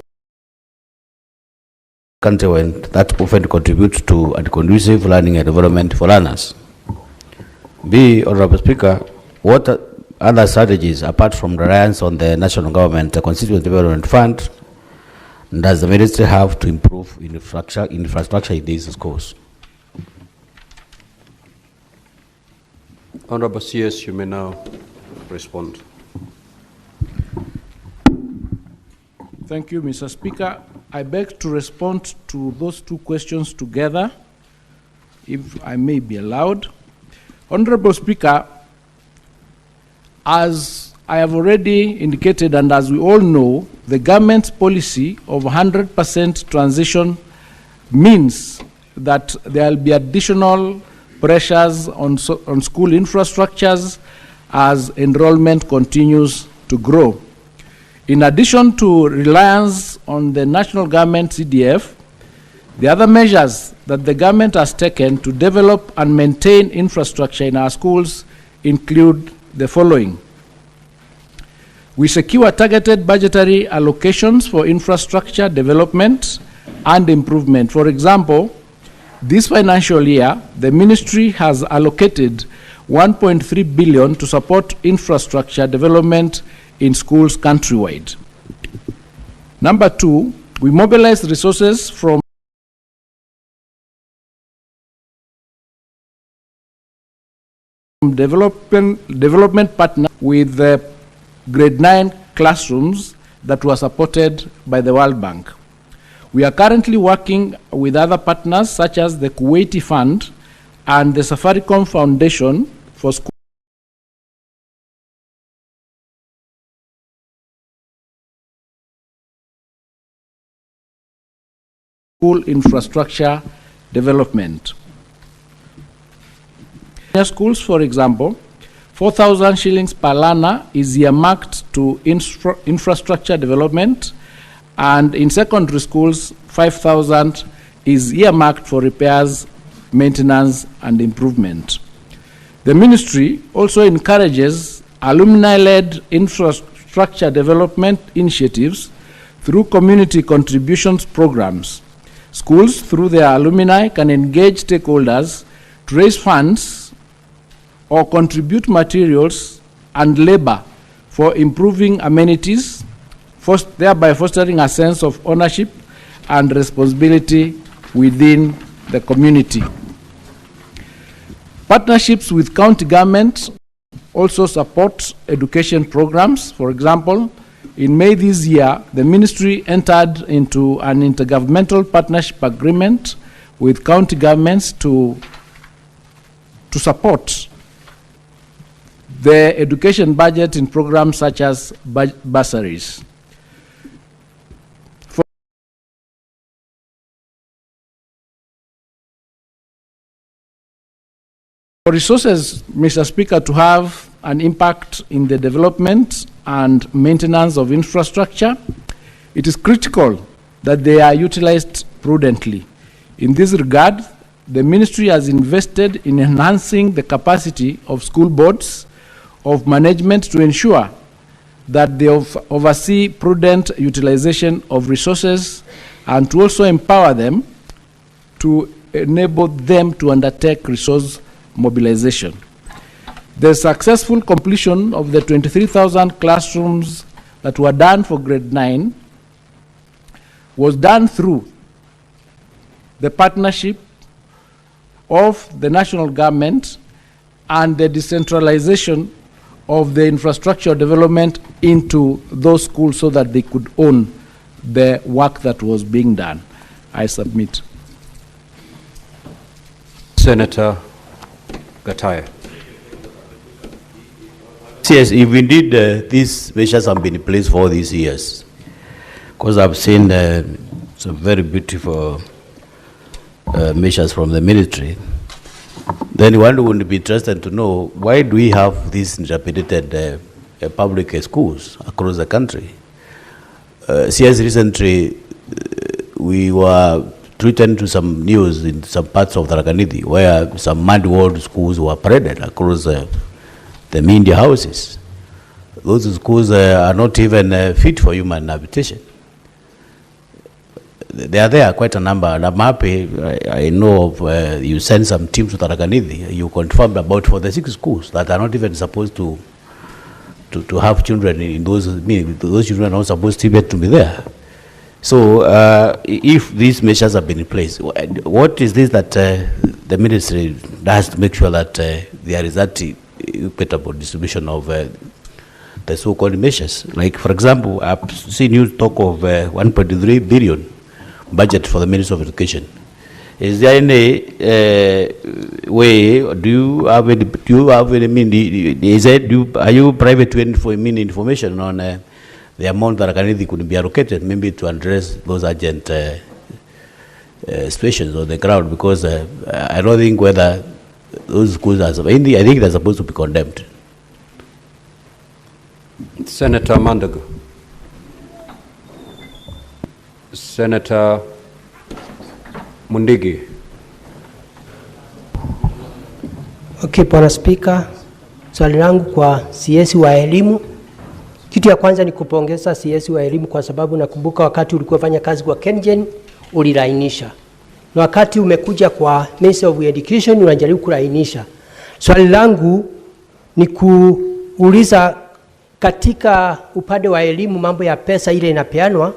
country that often contributes to a conducive learning environment for learners? B, Honorable Speaker, what other strategies, apart from reliance on the national government, the Constituent Development Fund, does the ministry have to improve infrastructure in these schools? Honorable CS, you may now respond. Thank you, Mr. Speaker. I beg to respond to those two questions together, if I may be allowed. Honorable Speaker, as I have already indicated, and as we all know, the government's policy of 100% transition means that there will be additional pressures on school infrastructures as enrollment continues to grow. In addition to reliance on the national government CDF, the other measures that the government has taken to develop and maintain infrastructure in our schools include the following. We secure targeted budgetary allocations for infrastructure development and improvement. For example, this financial year, the ministry has allocated 1.3 billion to support infrastructure development in schools countrywide. Number two, we mobilize resources from development partners with the grade 9 classrooms that were supported by the World Bank. We are currently working with other partners such as the Kuwaiti Fund and the Safaricom Foundation for school infrastructure development. In schools, for example, 4,000 shillings per learner is earmarked to infrastructure development, and in secondary schools, 5,000 is earmarked for repairs, maintenance, and improvement. The ministry also encourages alumni-led infrastructure development initiatives through community contributions programs. Schools, through their alumni, can engage stakeholders to raise funds or contribute materials and labor for improving amenities, thereby fostering a sense of ownership and responsibility within the community. Partnerships with county governments also support education programs. For example, in May this year, the ministry entered into an intergovernmental partnership agreement with county governments to support the education budget in programs such as bursaries. For resources, Mr. Speaker, to have an impact in the development and maintenance of infrastructure, it is critical that they are utilized prudently. In this regard, the ministry has invested in enhancing the capacity of school boards of management to ensure that they oversee prudent utilization of resources and to also empower them to enable them to undertake resource mobilization. The successful completion of the 23,000 classrooms that were done for grade 9 was done through the partnership of the national government and the decentralization of the infrastructure development into those schools so that they could own the work that was being done. I submit. Senator Gataya. Yes, if indeed these measures have been in place for all these years, because I've seen some very beautiful measures from the military, then one would be interested to know why do we have these dilapidated public schools across the country. CS recently, we were treated to some news in some parts of Tharaka-Nithi where some mud walled schools were paraded across the media houses. Those schools are not even fit for human habitation. There are quite a number, and I'm happy, I know of, you send some teams to Tharaka-Nithi, you confirmed about 46 schools that are not even supposed to have children in those, those children are not supposed to be there. So if these measures have been in place, what is this that the ministry does to make sure that there is that equitable distribution of the so-called measures? Like, for example, I've seen you talk of 1.3 billion budget for the Ministry of Education. Is there any way? Do you have any? Are you private to information on the amount that could be allocated, maybe to address those urgent situations on the ground? Because I don't think whether those schools are. I think they're supposed to be condemned. Senator Mandago. Senator Mundigi. Okay, Bwana Spika, swali langu kwa CS wa elimu. Kitu ya kwanza ni kupongeza CS wa elimu kwa sababu nakumbuka wakati ulikuwa fanya kazi kwa KenGen ulilainisha. Na wakati umekuja kwa Ministry of Education unajaribu kulainisha. Swali langu ni kuuliza katika upande wa elimu mambo ya pesa ile inapeanwa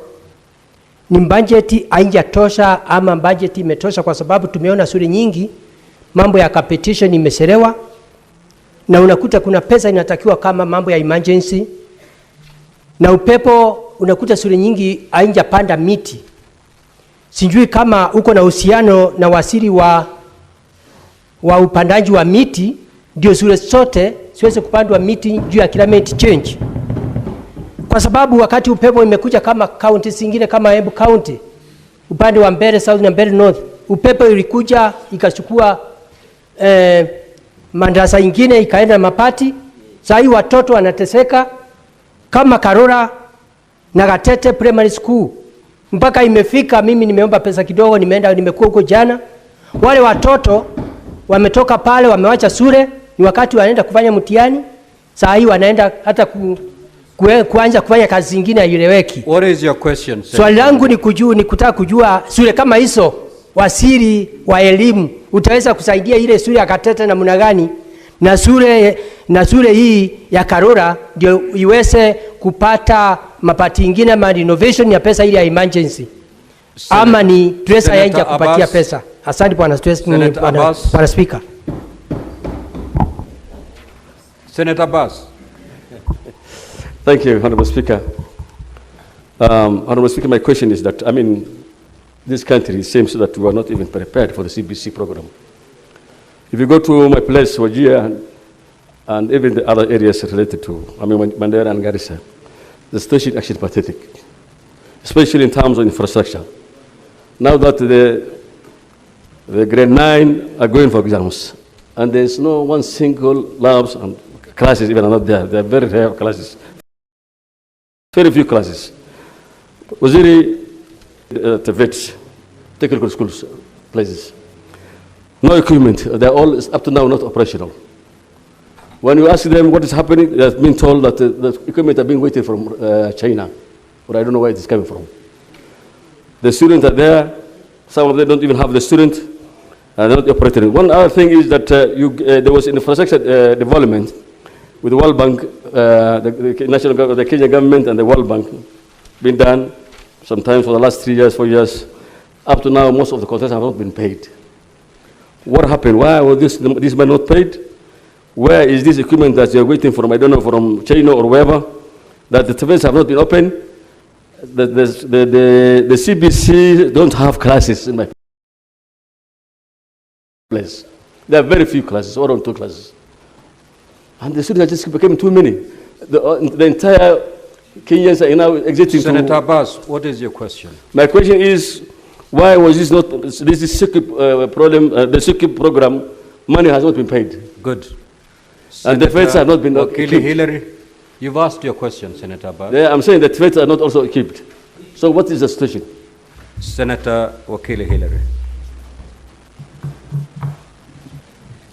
ni budget haijatosha ama budget imetosha, kwa sababu tumeona shule nyingi mambo ya competition imeselewa na unakuta kuna pesa inatakiwa kama mambo ya emergency na upepo unakuta shule nyingi haijapanda miti. Sijui kama uko na uhusiano na wasiri wa upandaji wa miti ndio shule zote siweze kupandwa miti juu ya climate change. Kwa sababu wakati upepo imekuja kama county zingine kama Embu County, upande wa Mbeere South na Mbeere North, upepo ilikuja ikachukua madrasa ingine ikaenda Mapati. Sasa hii watoto wanateseka kama Karora na Gatete Primary School. Mpaka imefika mimi nimeomba pesa kidogo, nimekuwa huko jana. Wale watoto wametoka pale wamewacha shule, ni wakati wanaenda kufanya mtihani. Sasa hii wanaenda hata kuanza kufanya kazi zingine haieleweki. What is your question? Swali langu ni kutaka kujua shule kama hizo, wasiri wa elimu utaweza kusaidia ile shule ya Gatete namna gani na shule na shule hii ya Karura ndio iweze kupata mapati ingine ama renovation ya pesa ile ya emergency. Ama ni dress ya kupatia pesa. Asante bwana bwana Speaker. Senator Abbas. Thank you, Honorable Speaker. Honorable Speaker, my question is that, I mean, this country seems that we are not even prepared for the CBC program. If you go to my place, Wajir, and even the other areas related to, I mean, Mandera and Garissa, the situation is actually pathetic, especially in terms of infrastructure. Now that the grade 9 are going for exams, and there's no one single labs and classes even are not there. They are very rare classes. Very few classes. Waziri, TVETs, technical schools, places. No equipment. They're all up to now not operational. When you ask them what is happening, they've been told that the equipment are being waited from China, but I don't know where it is coming from. The students are there. Some of them don't even have the student, and they're not operating. One other thing is that there was infrastructure development with the World Bank, the national government, the Kenya government, and the World Bank, been done sometimes for the last 3 years, 4 years. Up to now, most of the contracts have not been paid. What happened? Why were these men not paid? Where is this equipment that you're waiting from? I don't know, from China or wherever, that the TVETs have not been opened. The CBC don't have classes in my place. There are very few classes, or on 2 classes. And the students just became too many. The entire Kenyans are now exiting. Senator Abbas, what is your question? My question is, why was this not, this is problem, the SICIP program, money has not been paid. Good. And the TVETs have not been equipped. Hillary, you've asked your question, Senator Abbas. Yeah, I'm saying the TVETs are not also equipped. So what is the situation? Senator Wakili Hillary.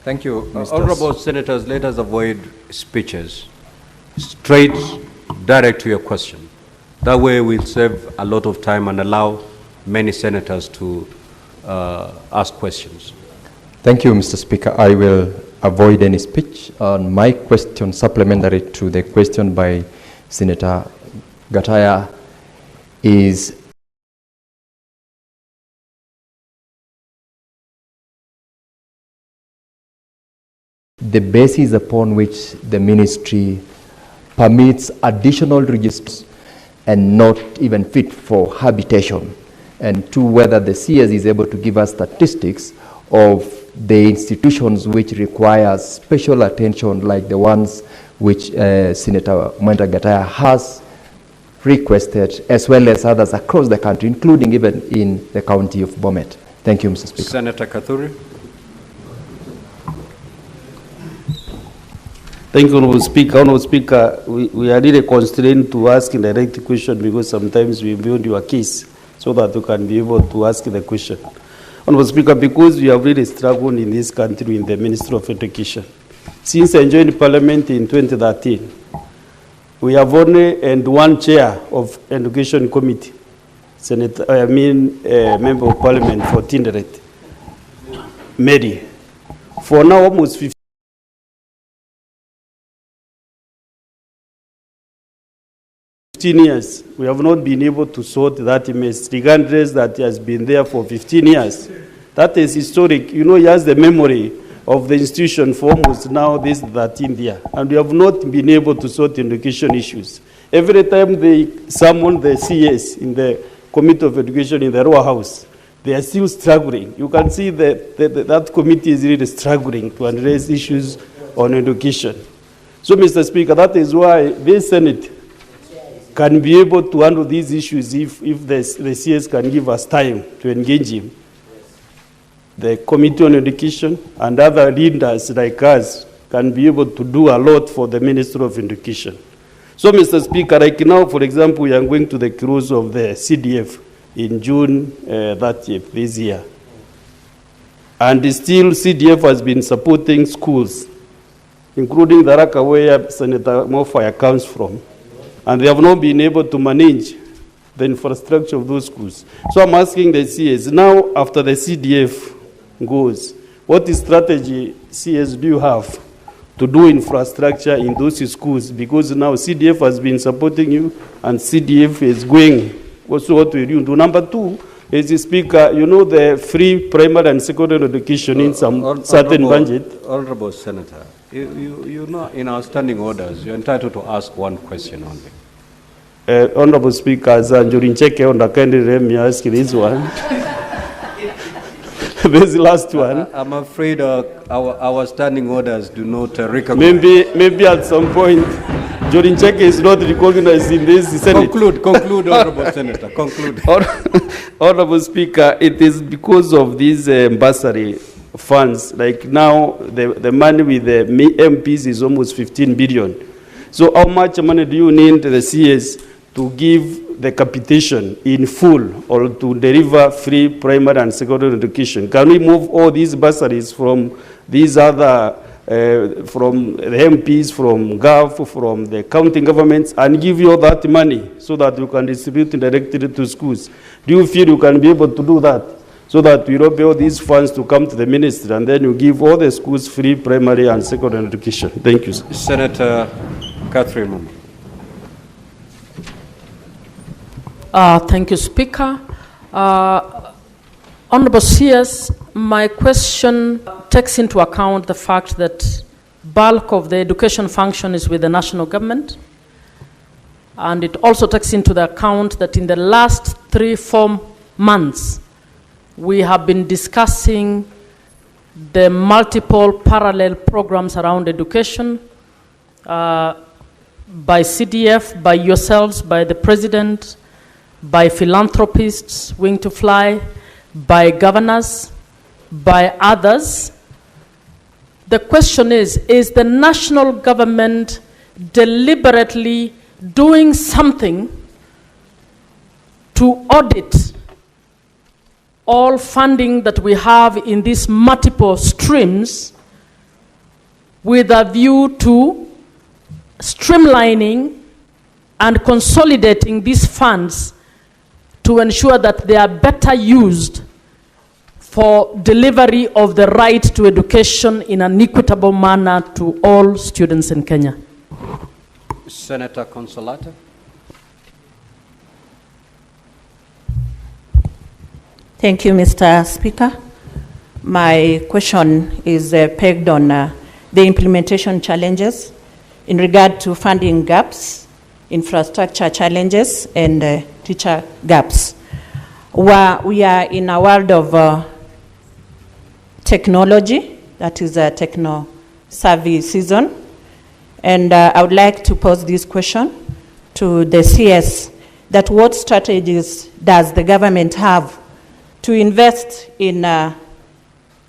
Thank you. Honorable Senators, let us avoid speeches. Straight, direct to your question. That way we'll save a lot of time and allow many senators to ask questions. Thank you, Mr. Speaker. I will avoid any speech. On my question, supplementary to the question by Senator Gataya, is the basis upon which the ministry permits additional registers and not even fit for habitation, and 2, whether the CS is able to give us statistics of the institutions which require special attention, like the ones which Senator Mwenda Gataya has requested, as well as others across the country, including even in the county of Bomet. Thank you, Mr. Speaker. Senator Kathuri. Thank you, Honorable Speaker. Honorable Speaker, we are really constrained to ask a direct question because sometimes we build your case so that you can be able to ask the question. Honorable Speaker, because we have really struggled in this country in the Ministry of Education. Since I joined Parliament in 2013, we have only and 1 chair of Education Committee, Member of Parliament for Tinderet, Mary. For now, almost 15 years, we have not been able to sort that mess, regardless that he has been there for 15 years. That is historic. You know, he has the memory of the institution for almost now this 13th year, and we have not been able to sort education issues. Every time they summon the CS in the Committee of Education in the Roa House, they are still struggling. You can see that committee is really struggling to address issues on education. So, Mr. Speaker, that is why this Senate can be able to handle these issues if the CS can give us time to engage him. The Committee on Education and other leaders like us can be able to do a lot for the Ministry of Education. So, Mr. Speaker, like now, for example, we are going to the close of the CDF in June 30th this year. And still CDF has been supporting schools, including the Raka where Senator Mofaya comes from. And they have not been able to manage the infrastructure of those schools. So I'm asking the CS, now after the CDF goes, what strategy CS do you have to do infrastructure in those schools, because now CDF has been supporting you and CDF is going also what we do. Number two, as the Speaker, you know the free primary and secondary education in some certain budget. Honorable Senator, you know in our standing orders, you're entitled to ask one question only. Honorable Speaker, during check on the candidate, let me ask this one. This last one. I'm afraid our standing orders do not recognize. Maybe at some point, during check is not recognized in this Senate. Conclude, Honorable Senator, conclude. Honorable Speaker, it is because of these bursary funds. Like now, the money with the MPs is almost 15 billion. So how much money do you need the CS to give the capitation in full or to deliver free primary and secondary education? Can we move all these bursaries from these other, from the MPs, from GAF, from the county governments, and give you all that money so that you can distribute directly to schools? Do you feel you can be able to do that so that we don't pay all these funds to come to the ministry and then you give all the schools free primary and secondary education? Thank you, sir. Senator Catherine Mumba. Thank you, Speaker. Honorable CS, my question takes into account the fact that bulk of the education function is with the national government, and it also takes into the account that in the last 3-4 months, we have been discussing the multiple parallel programs around education by CDF, by yourselves, by the President, by philanthropists, Wing to Fly, by governors, by others. The question is the national government deliberately doing something to audit all funding that we have in these multiple streams with a view to streamlining and consolidating these funds to ensure that they are better used for delivery of the right to education in an equitable manner to all students in Kenya? Senator Consolata. Thank you, Mr. Speaker. My question is pegged on the implementation challenges in regard to funding gaps, infrastructure challenges, and teacher gaps. We are in a world of technology, that is a techno-savvy season, and I would like to pose this question to the CS, that what strategies does the government have to invest in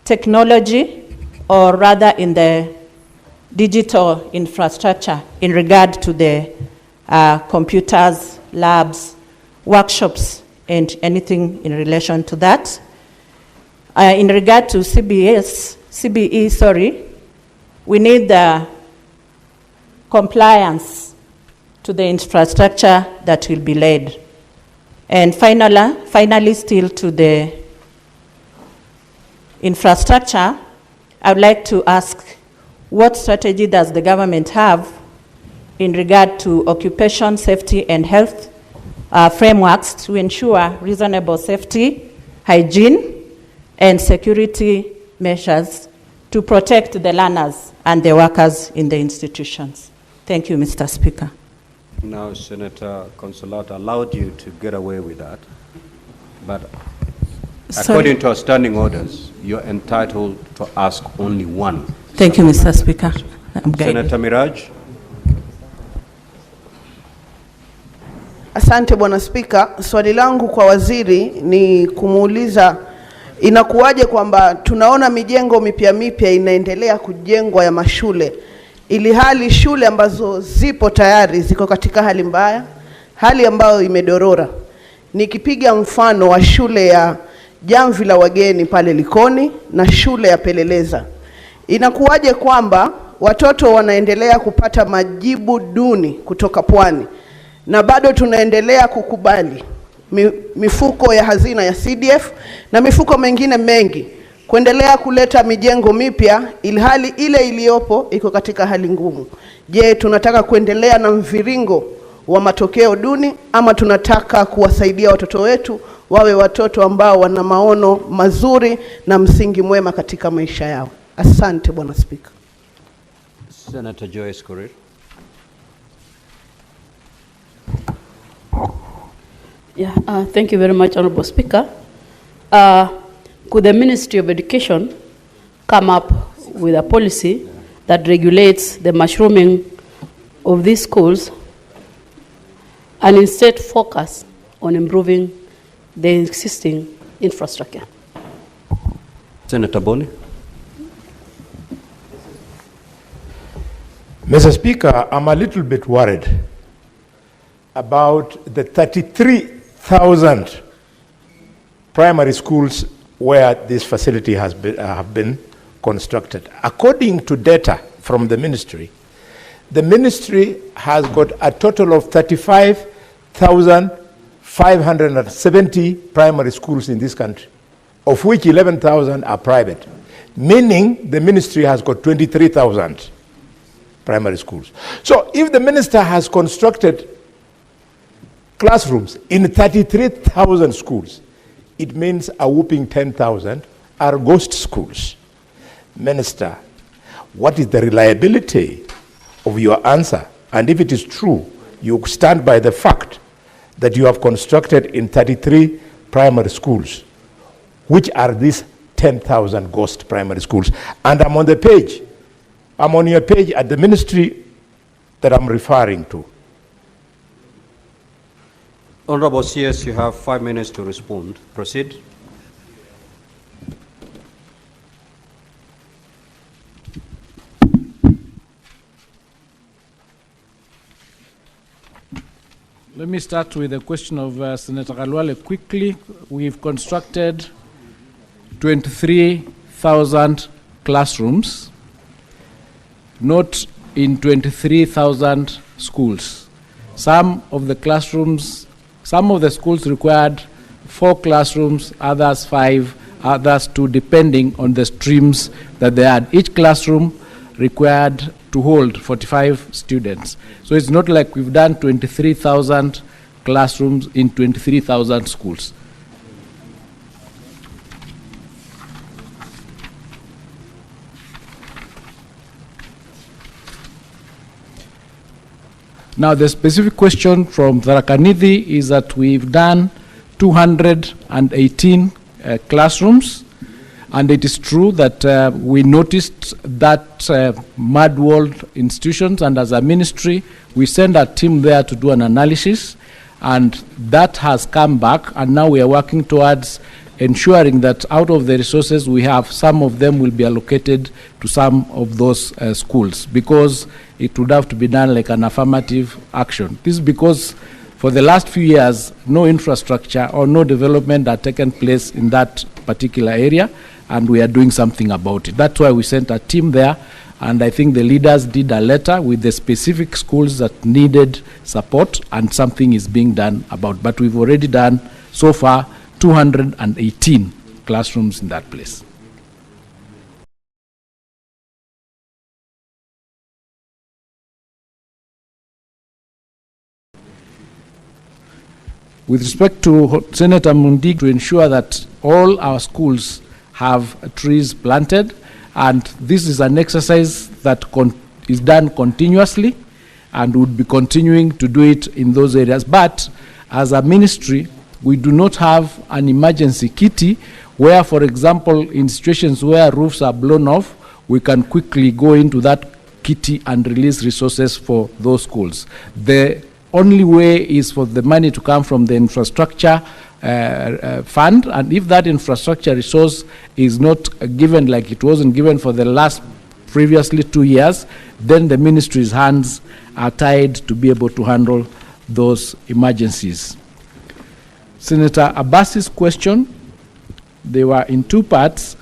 technology, or rather in the digital infrastructure in regard to the computers, labs, workshops, and anything in relation to that. In regard to CBE, we need the compliance to the infrastructure that will be laid. And finally, still to the infrastructure, I would like to ask, what strategy does the government have in regard to occupation safety and health frameworks to ensure reasonable safety, hygiene, and security measures to protect the learners and the workers in the institutions? Thank you, Mr. Speaker. Now, Senator Consolata allowed you to get away with that, but according to our standing orders, you're entitled to ask only one. Thank you, Mr. Speaker. Senator Miraj. Asante Bwana Spika. Swali langu kwa waziri ni kumuuliza inakuwaje kwamba tunaona mijengo mipya inaendelea kujengwa ya mashule, ili hali shule ambazo zipo tayari ziko katika hali mbaya, hali ambayo imedorora. Nikipiga mfano wa shule ya Jamvi la Wageni pale Likoni na shule ya Peleleza, inakuwaje kwamba watoto wanaendelea kupata majibu duni kutoka Pwani na bado tunaendelea kukubali mifuko ya hazina ya CDF na mifuko mengine mengi kuendelea kuleta mijengo mipya ilhali ile iliyopo iko katika hali ngumu. Je, tunataka kuendelea na mviringo wa matokeo duni ama tunataka kuwasaidia watoto wetu wawe watoto ambao wana maono mazuri na msingi mwema katika maisha yao? Asante Bwana Spika. Senator Joyce Korir. Yeah, thank you very much, Honorable Speaker. Could the Ministry of Education come up with a policy that regulates the mushrooming of these schools and instead focus on improving the existing infrastructure? Senator Boni. Mr. Speaker, I'm a little bit worried about the 33,000 primary schools where this facility has been, have been constructed. According to data from the ministry has got a total of 35,570 primary schools in this country, of which 11,000 are private, meaning the ministry has got 23,000 primary schools. So if the minister has constructed classrooms in 33,000 schools, it means a whooping 10,000 are ghost schools. Minister, what is the reliability of your answer? And if it is true, you stand by the fact that you have constructed in 33 primary schools, which are these 10,000 ghost primary schools? And I'm on the page. I'm on your page at the ministry that I'm referring to. Honorable CS, you have 5 minutes to respond. Proceed. Let me start with the question of Senator Kalwale quickly. We've constructed 23,000 classrooms, not in 23,000 schools. Some of the schools required 4 classrooms, others 5, others 2, depending on the streams that they had. Each classroom required to hold 45 students. So it's not like we've done 23,000 classrooms in 23,000 schools. Now, the specific question from Tharakanidhi is that we've done 218 classrooms, and it is true that we noticed that mud-walled institutions, and as a ministry, we sent a team there to do an analysis, and that has come back, and now we are working towards ensuring that out of the resources we have, some of them will be allocated to some of those schools, because it would have to be done like an affirmative action. This is because for the last few years, no infrastructure or no development had taken place in that particular area, and we are doing something about it. That's why we sent a team there, and I think the leaders did a letter with the specific schools that needed support, and something is being done about. But we've already done, so far, 218 classrooms in that place. With respect to Senator Mundi, to ensure that all our schools have trees planted, and this is an exercise that is done continuously, and would be continuing to do it in those areas. But as a ministry, we do not have an emergency kitty where, for example, in situations where roofs are blown off, we can quickly go into that kitty and release resources for those schools. The only way is for the money to come from the infrastructure fund, and if that infrastructure resource is not given, like it wasn't given for the last previously 2 years, then the ministry's hands are tied to be able to handle those emergencies. Senator Abbas's question, they were in 2 parts.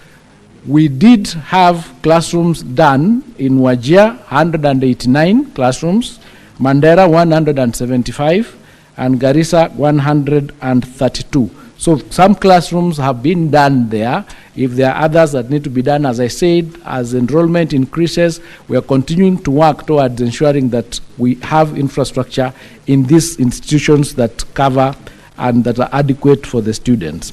We did have classrooms done in Wajir, 189 classrooms, Mandera 175, and Garissa 132. So some classrooms have been done there. If there are others that need to be done, as I said, as enrollment increases, we are continuing to work towards ensuring that we have infrastructure in these institutions that cover and that are adequate for the students.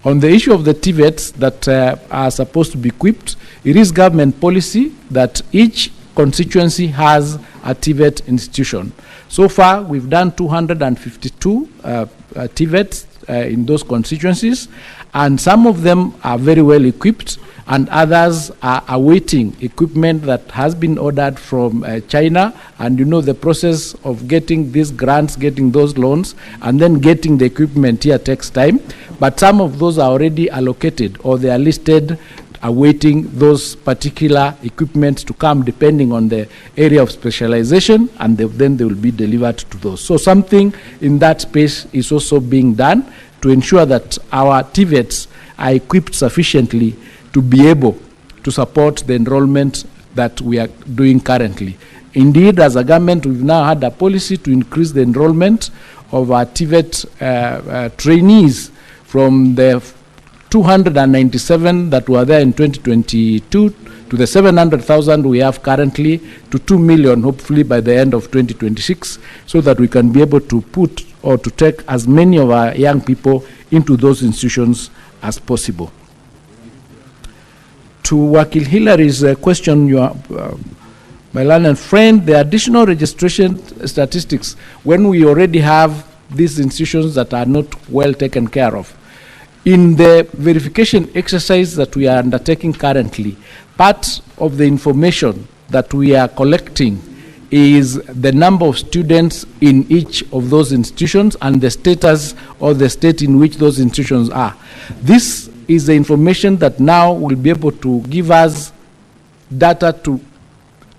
On the issue of the TVETs that are supposed to be equipped, it is government policy that each constituency has a TVET institution. So far, we've done 252 TVETs in those constituencies, and some of them are very well equipped, and others are awaiting equipment that has been ordered from China. And you know the process of getting these grants, getting those loans, and then getting the equipment here takes time. But some of those are already allocated, or they are listed awaiting those particular equipment to come depending on the area of specialization, and then they will be delivered to those. So something in that space is also being done to ensure that our TVETs are equipped sufficiently to be able to support the enrollment that we are doing currently. Indeed, as a government, we've now had a policy to increase the enrollment of our TVET trainees from the 297 that were there in 2022 to the 700,000 we have currently, to 2 million hopefully by the end of 2026, so that we can be able to put or to take as many of our young people into those institutions as possible. To Wakil Hillary's question, my learned friend, the additional registration statistics, when we already have these institutions that are not well taken care of, in the verification exercise that we are undertaking currently, part of the information that we are collecting is the number of students in each of those institutions and the status or the state in which those institutions are. This is the information that now will be able to give us data to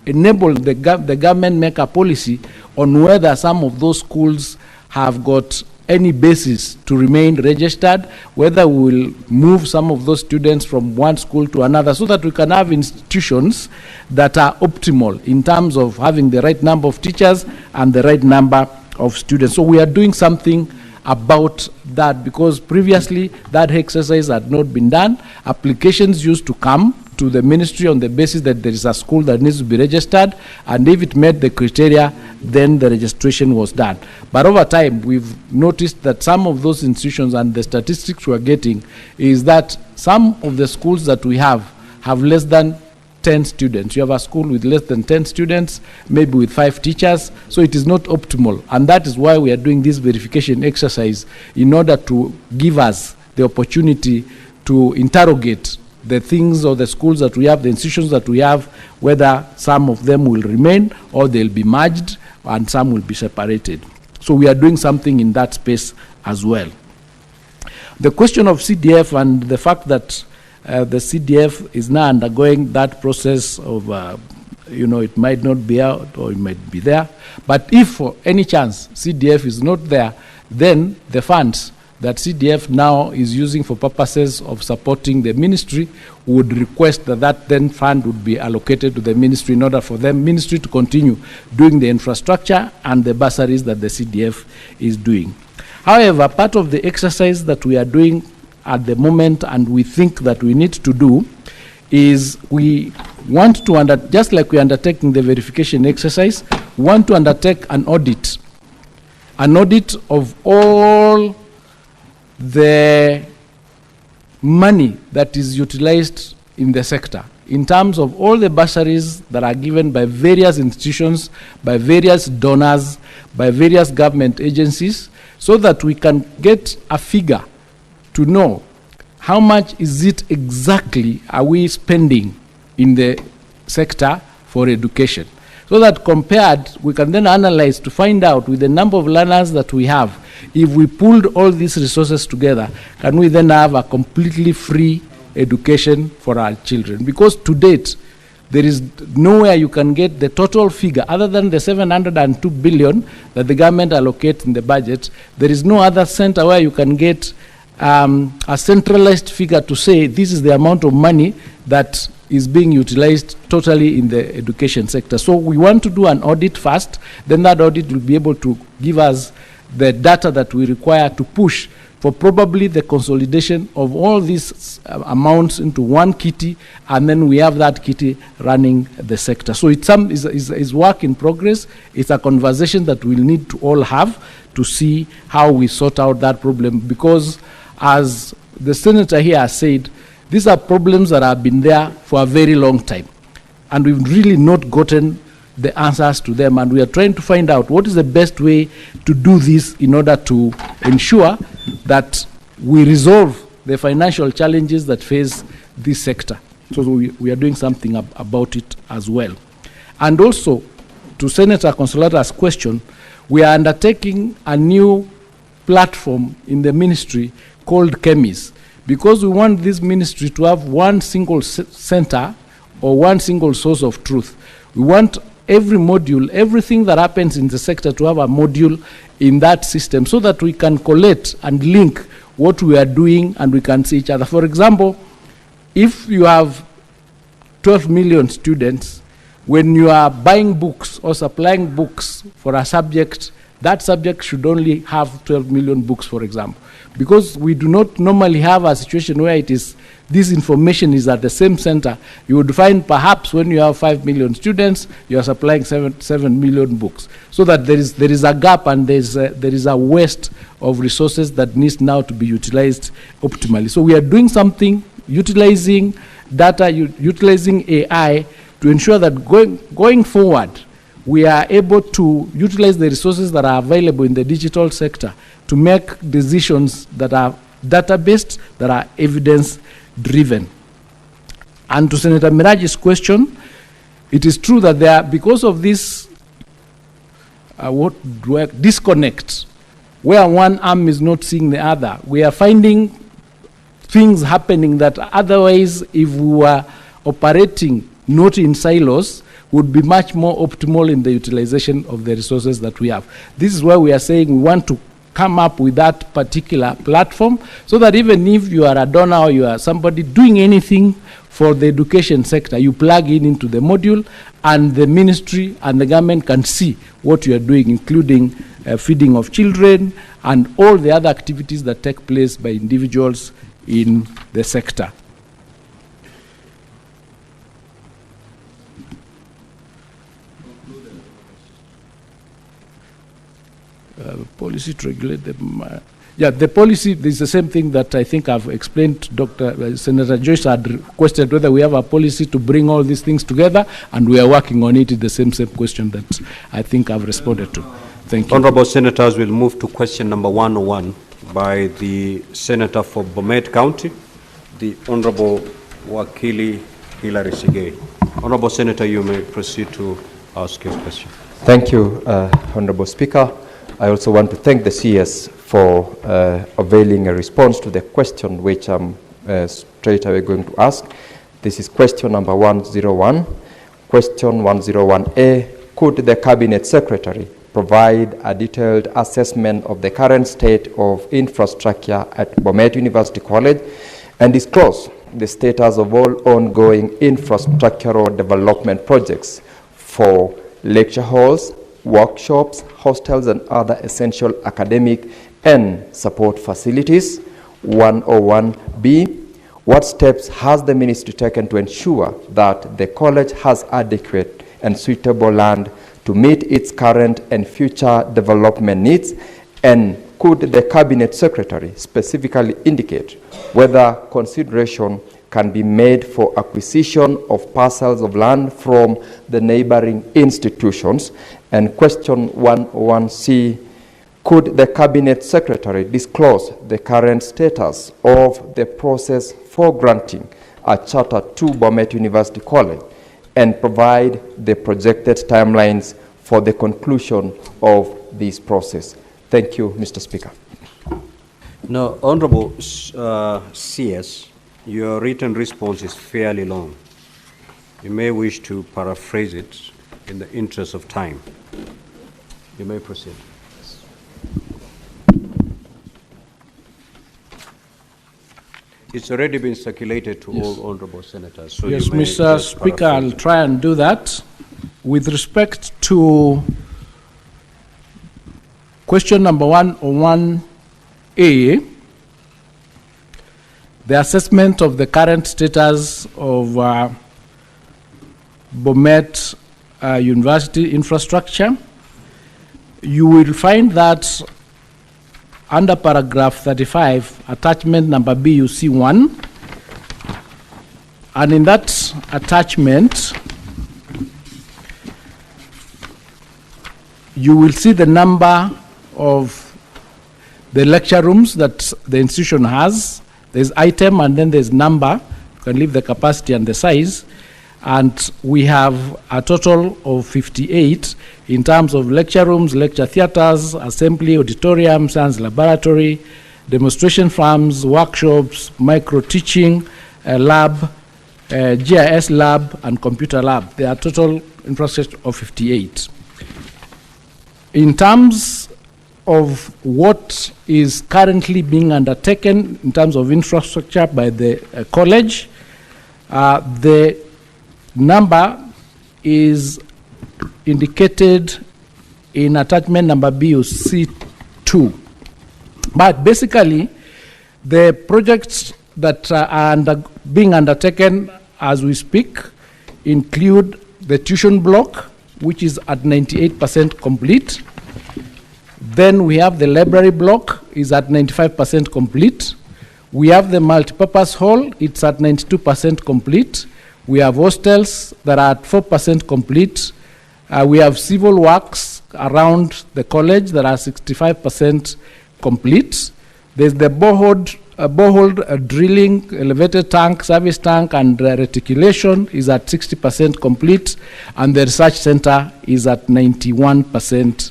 enable the government make a policy on whether some of those schools have got any basis to remain registered, whether we will move some of those students from one school to another, so that we can have institutions that are optimal in terms of having the right number of teachers and the right number of students. So we are doing something about that, because previously that exercise had not been done. Applications used to come to the ministry on the basis that there is a school that needs to be registered, and if it met the criteria, then the registration was done. But over time, we've noticed that some of those institutions, and the statistics we're getting is that some of the schools that we have less than 10 students. You have a school with less than 10 students, maybe with 5 teachers, so it is not optimal. And that is why we are doing this verification exercise, in order to give us the opportunity to interrogate the things or the schools that we have, the institutions that we have, whether some of them will remain or they'll be merged and some will be separated. So we are doing something in that space as well. The question of CDF and the fact that the CDF is now undergoing that process of, it might not be out or it might be there. But if for any chance CDF is not there, then the funds that CDF now is using for purposes of supporting the ministry would request that then fund would be allocated to the ministry in order for the ministry to continue doing the infrastructure and the bursaries that the CDF is doing. However, part of the exercise that we are doing at the moment, and we think that we need to do, is we want to, just like we're undertaking the verification exercise, we want to undertake an audit of all the money that is utilized in the sector, in terms of all the bursaries that are given by various institutions, by various donors, by various government agencies, so that we can get a figure to know how much is it exactly are we spending in the sector for education. So that compared, we can then analyze to find out, with the number of learners that we have, if we pulled all these resources together, can we then have a completely free education for our children? Because to date, there is nowhere you can get the total figure, other than the 702 billion that the government allocates in the budget. There is no other center where you can get a centralized figure to say this is the amount of money that is being utilized totally in the education sector. So we want to do an audit first, then that audit will be able to give us the data that we require to push for probably the consolidation of all these amounts into one kitty, and then we have that kitty running the sector. So it's is work in progress. It's a conversation that we'll need to all have to see how we sort out that problem, because as the senator here has said, these are problems that have been there for a very long time, and we've really not gotten the answers to them, and we are trying to find out what is the best way to do this in order to ensure that we resolve the financial challenges that face this sector. So we are doing something about it as well. And also, to Senator Consolata's question, we are undertaking a new platform in the ministry called Chemis, because we want this ministry to have one single center or one single source of truth. We want every module, everything that happens in the sector, to have a module in that system, so that we can collect and link what we are doing and we can see each other. For example, if you have 12 million students, when you are buying books or supplying books for a subject, that subject should only have 12 million books, for example. Because we do not normally have a situation where it is this information is at the same center. You would find perhaps when you have 5 million students, you are supplying 7 million books. So that there is a gap, and there is a waste of resources that needs now to be utilized optimally. So we are doing something, utilizing data, utilizing AI to ensure that going forward, we are able to utilize the resources that are available in the digital sector to make decisions that are data-based, that are evidence-driven. And to Senator Miraji's question, it is true that because of this disconnect, where one arm is not seeing the other, we are finding things happening that otherwise, if we were operating not in silos, would be much more optimal in the utilization of the resources that we have. This is why we are saying we want to come up with that particular platform, so that even if you are a donor or you are somebody doing anything for the education sector, you plug in into the module, and the ministry and the government can see what you are doing, including feeding of children and all the other activities that take place by individuals in the sector. Policy to regulate the... the policy is the same thing that I think I've explained. Senator Joyce had requested whether we have a policy to bring all these things together, and we are working on it. It's the same question that I think I've responded to. Thank you. Honorable Senators, will move to question number 101 by the Senator for Bomet County, the Honorable Wakili Hilary Sigei. Honorable Senator, you may proceed to ask your question. Thank you, Honorable Speaker. I also want to thank the CS for availing a response to the question which I'm straight away going to ask. This is question number 101. Question 101A, could the Cabinet Secretary provide a detailed assessment of the current state of infrastructure at Bomet University College and disclose the status of all ongoing infrastructural development projects for lecture halls, workshops, hostels, and other essential academic and support facilities? 101B, what steps has the ministry taken to ensure that the college has adequate and suitable land to meet its current and future development needs? And could the Cabinet Secretary specifically indicate whether consideration can be made for acquisition of parcels of land from the neighboring institutions? And question 101C, could the Cabinet Secretary disclose the current status of the process for granting a charter to Bomet University College and provide the projected timelines for the conclusion of this process? Thank you, Mr. Speaker. Now, Honorable CS, your written response is fairly long. You may wish to paraphrase it in the interest of time. You may proceed. It's already been circulated to all honorable senators. So Yes, you may Mr. just Speaker, I'll paraphrase it. try and do that. With respect to question number 101A, the assessment of the current status of Bomet University infrastructure, you will find that under paragraph 35, attachment number B, you see 1. And in that attachment, you will see the number of the lecture rooms that the institution has. There's item and then there's number. You can leave the capacity and the size. And we have a total of 58 in terms of lecture rooms, lecture theaters, assembly, auditorium, science laboratory, demonstration farms, workshops, micro-teaching, lab, GIS lab, and computer lab. There are total infrastructure of 58. In terms of what is currently being undertaken in terms of infrastructure by the college, the number is indicated in attachment number B, you see 2. But basically, the projects that are being undertaken as we speak include the tuition block, which is at 98% complete. Then we have the library block, is at 95% complete. We have the multipurpose hall, it's at 92% complete. We have hostels that are at 4% complete. We have civil works around the college that are 65% complete. There's the borehole drilling, elevated tank, service tank, and reticulation is at 60% complete, and the research center is at 91%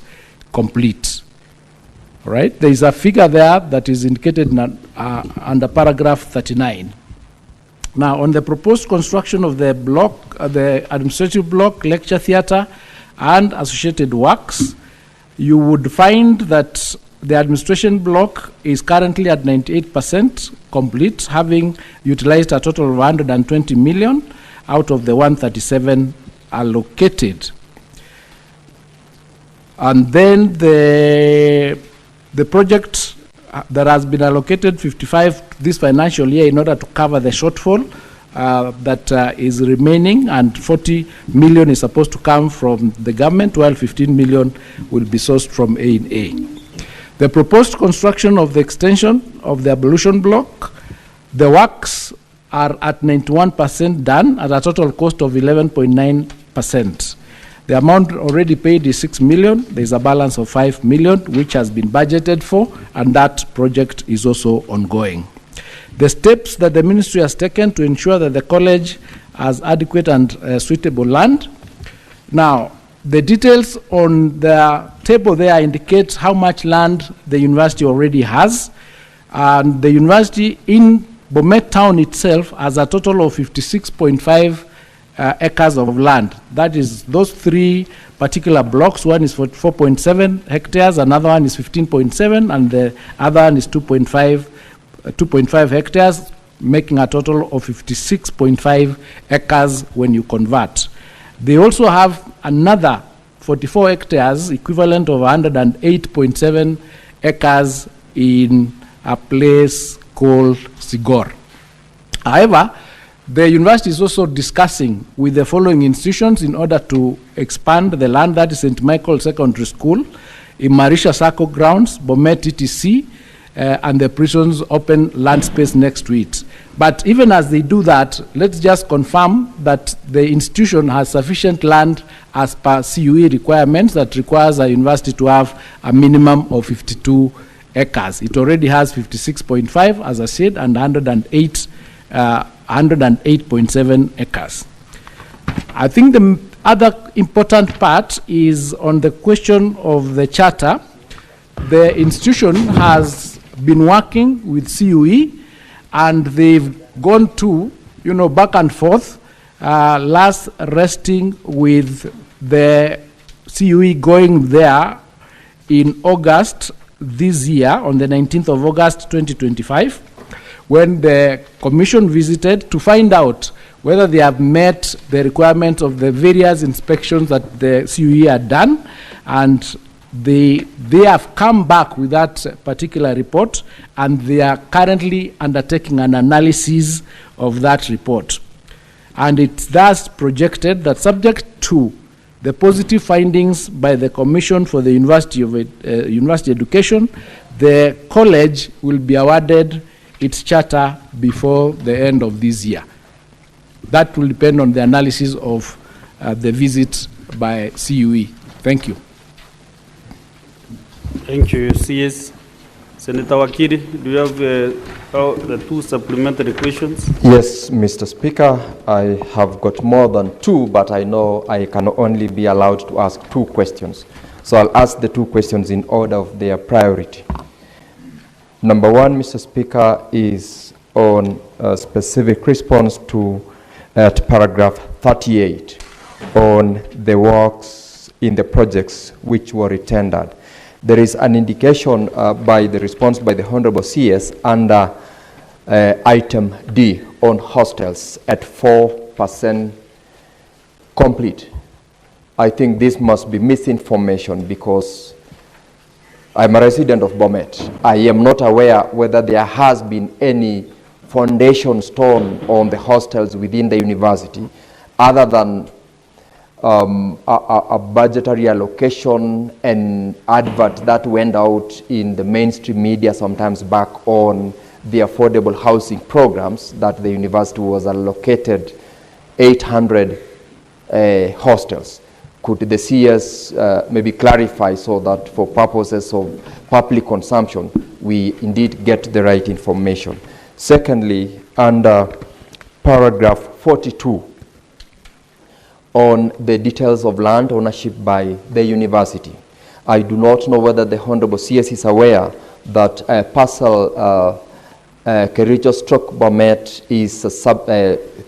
complete. All right? There is a figure there that is indicated under paragraph 39. Now, on the proposed construction of the block, the administrative block, lecture theater, and associated works, you would find that the administration block is currently at 98% complete, having utilized a total of 120 million out of the 137 allocated. And then the project that has been allocated 55 this financial year in order to cover the shortfall that is remaining, and 40 million is supposed to come from the government, while 15 million will be sourced from A&A. The proposed construction of the extension of the ablution block, the works are at 91% done at a total cost of 11.9%. The amount already paid is 6 million. There's a balance of 5 million, which has been budgeted for, and that project is also ongoing. The steps that the ministry has taken to ensure that the college has adequate and suitable land. Now, the details on the table there indicate how much land the university already has. And the university in Bomet town itself has a total of 56.5 acres of land. That is those 3 particular blocks. One is for 4.7 hectares, another one is 15.7, and the other one is 2.5 hectares, making a total of 56.5 acres when you convert. They also have another 44 hectares, equivalent of 108.7 acres in a place called Sigor. However, the university is also discussing with the following institutions in order to expand the land, that is St. Michael Secondary School, Imarisha Sacco Grounds, Bomet TTC, and the prison's open land space next to it. But even as they do that, let's just confirm that the institution has sufficient land as per CUE requirements that requires a university to have a minimum of 52 acres. It already has 56.5, as I said, and 108.7 acres. I think the other important part is on the question of the charter. The institution has been working with CUE, and they've gone to, back and forth, last resting with the CUE going there in August this year, on the 19th of August 2025, when the commission visited to find out whether they have met the requirements of the various inspections that the CUE had done, and They have come back with that particular report, and they are currently undertaking an analysis of that report. And it's thus projected that, subject to the positive findings by the Commission for the University Education, the college will be awarded its charter before the end of this year. That will depend on the analysis of the visit by CUE. Thank you. Thank you, CS. Senator Wakili, do you have the two supplementary questions? Yes, Mr. Speaker, I have got more than two, but I know I can only be allowed to ask two questions. So I'll ask the two questions in order of their priority. Number one, Mr. Speaker, is on a specific response to paragraph 38 on the works in the projects which were retendered. There is an indication by the response by the Honorable CS under item D on hostels at 4% complete. I think this must be misinformation because I'm a resident of Bomet. I am not aware whether there has been any foundation stone on the hostels within the university other than a budgetary allocation and advert that went out in the mainstream media sometimes back on the affordable housing programs that the university was allocated 800 hostels. Could the CS maybe clarify so that for purposes of public consumption, we indeed get the right information? Secondly, under paragraph 42, on the details of land ownership by the university. I do not know whether the Honorable CS is aware that parcel Kericho-Bomet is a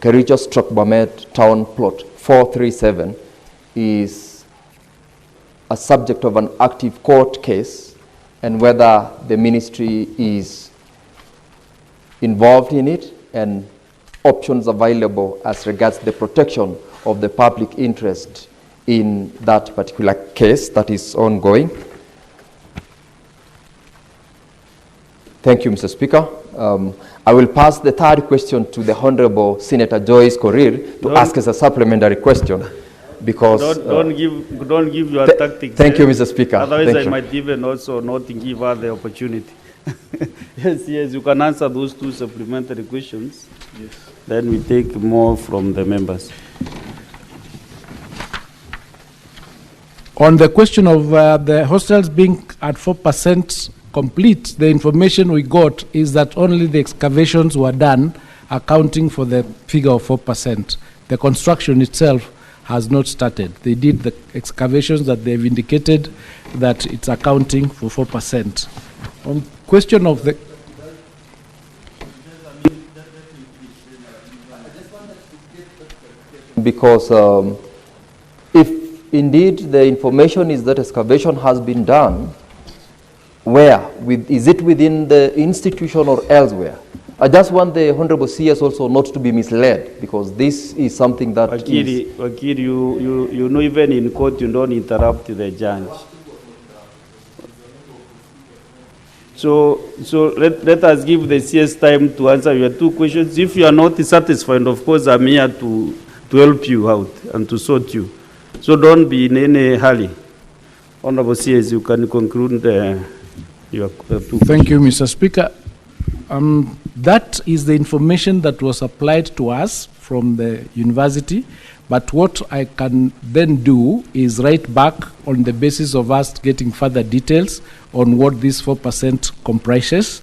Kericho-Bomet town plot 437 is a subject of an active court case, and whether the ministry is involved in it and options available as regards the protection of the public interest in that particular case that is ongoing. Thank you, Mr. Speaker. I will pass the third question to the Honorable Senator Joyce Korir to ask as a supplementary question, because don't give your tactics. Thank you, Mr. Speaker. Otherwise, I might even also not give her the opportunity. Yes, you can answer those two supplementary questions. Yes. Then we take more from the members. On the question of the hostels being at 4% complete, the information we got is that only the excavations were done, accounting for the figure of 4%. The construction itself has not started. They did the excavations that they've indicated that it's accounting for 4%. On question of the... Because if indeed the information is that excavation has been done, where? Is it within the institution or elsewhere? I just want the Honorable CS also not to be misled, because this is something that Wakili, you know, even in court you don't interrupt the judge. So let us give the CS time to answer your two questions. If you are not satisfied, of course, I'm here to help you out and to sort you. So don't be in any hurry. Honorable CS, you can conclude your two Thank you, Mr. Speaker. That is the information that was applied to us from the university, but what I can then do is write back on the basis of us getting further details on what this 4% comprises.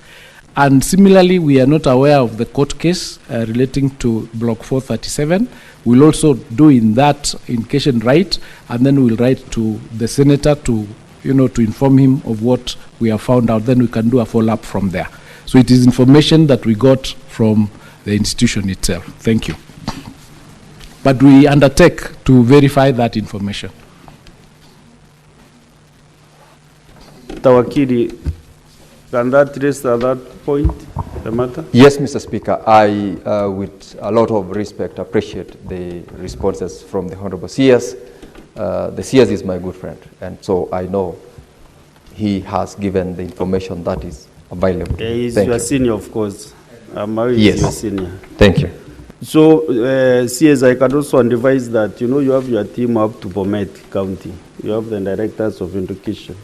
And similarly, we are not aware of the court case relating to Block 437. We'll also do in that indication write, and then we'll write to the senator to inform him of what we have found out. Then we can do a follow-up from there. So it is information that we got from the institution itself. Thank you. But we undertake to verify that information. Tawakili, can that raise that point, the matter? Yes, Mr. Speaker. I, with a lot of respect, appreciate the responses from the Honorable CS. The CS is my good friend, and so I know he has given the information that is available. He's Thank your you. senior, of course. Amari Yes. is your senior. Thank you. So, CS, I can also advise that, you have your team up to Bomet County. You have the directors of education.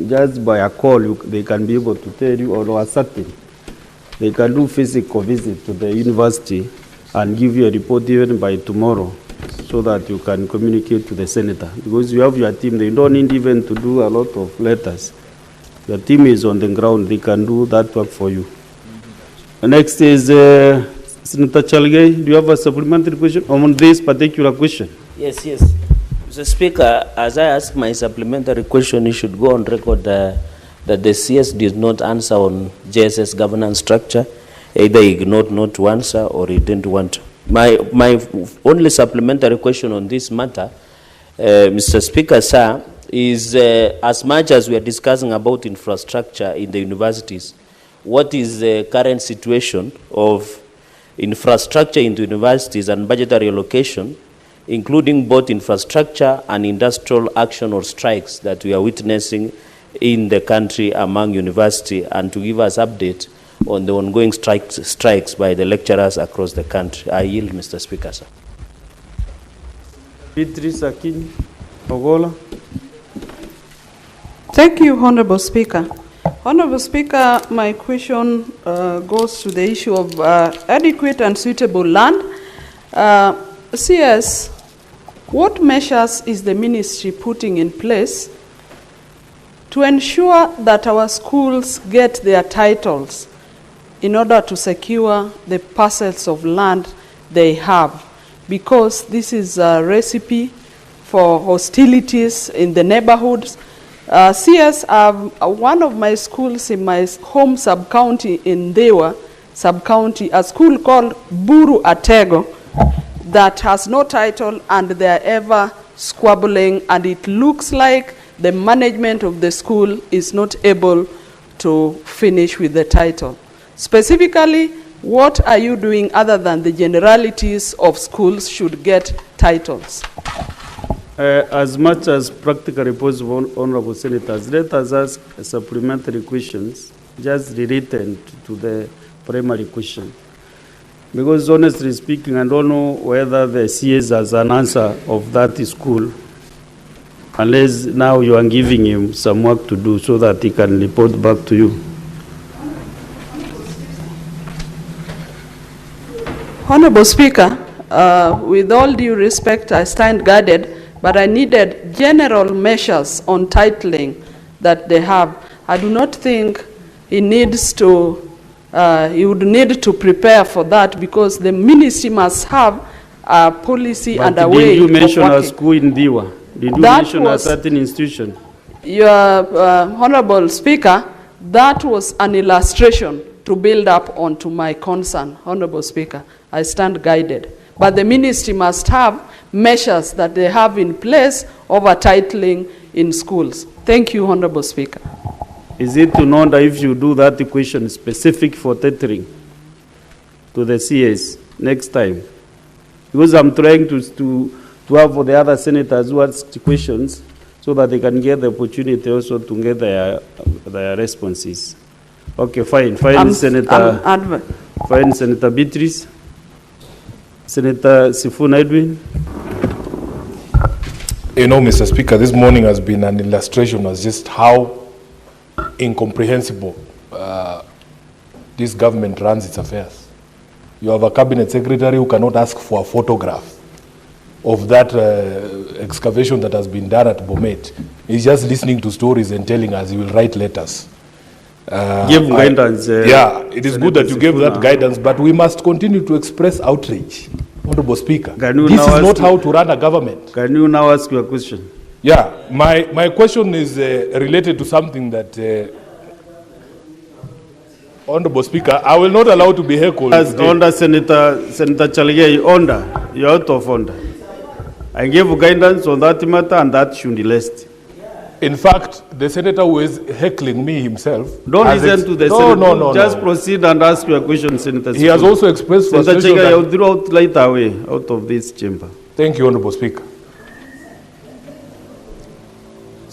Just by a call, they can be able to tell you, or certain, they can do physical visit to the university and give you a report even by tomorrow, so that you can communicate to the senator. Because you have your team, they don't need even to do a lot of letters. Your team is on the ground, they can do that work for you. Next is Senator Chalgay. Do you have a supplementary question on this particular question? Yes. Mr. Speaker, as I ask my supplementary question, you should go on record that the CS did not answer on JSS governance structure. Either he ignored not to answer or he didn't want to. My only supplementary question on this matter, Mr. Speaker, sir, is as much as we are discussing about infrastructure in the universities, what is the current situation of infrastructure into universities and budgetary allocation, including both infrastructure and industrial action or strikes that we are witnessing in the country among university, and to give us update on the ongoing strikes by the lecturers across the country. I yield, Mr. Speaker, sir. Beatrice Akin Ogola. Thank you, Honorable Speaker. Honorable Speaker, my question goes to the issue of adequate and suitable land. CS, what measures is the ministry putting in place to ensure that our schools get their titles in order to secure the parcels of land they have? Because this is a recipe for hostilities in the neighborhoods. CS, one of my schools in my home sub-county in Dewa sub-county, a school called Buru Atego, that has no title, and they are ever squabbling, and it looks like the management of the school is not able to finish with the title. Specifically, what are you doing other than the generalities of schools should get titles? As much as practically possible, Honorable Senators, let us ask supplementary questions just related to the primary question. Because honestly speaking, I don't know whether the CS has an answer of that school, unless now you are giving him some work to do so that he can report back to you. Honorable Speaker, with all due respect, I stand guarded, but I needed general measures on titling that they have. I do not think he needs to, he would need to prepare for that, because the ministry must have a policy But and a way did you of mention a working. school in Diwa? Did you That mention was- a certain institution? Your Honorable Speaker, that was an illustration to build up onto my concern, Honorable Speaker. I stand guided. But the ministry must have measures that they have in place over titling in schools. Thank you, Honorable Speaker. Is it to know that if you do that question specific for tethering to the CS next time? Because I'm trying to have for the other senators who ask questions so that they can get the opportunity also to get their responses. Okay, fine. Fine, Senator Beatrice. Senator Sifuna Edwin. You know, Mr. Speaker, this morning has been an illustration of just how incomprehensible this government runs its affairs. You have a cabinet secretary who cannot ask for a photograph of that excavation that has been done at Bomet. He's just listening to stories and telling us he will write letters. Give guidance. Yeah, it is good that you gave that guidance, but we must continue to express outrage. Honorable Speaker, this is not how to run a government. Can you now ask your question? Yeah, my question is related to something that, Honorable Speaker, I will not allow to be heckled. As under Senator Chalgay, under, you're out of order. I gave guidance on that matter, and that should be list. In fact, the senator who is heckling me himself. Don't listen to the senator. No. Just proceed and ask your question, Senator. He has also expressed frustration. Senator Chega, you'll draw out later away out of this chamber. Thank you, Honorable Speaker.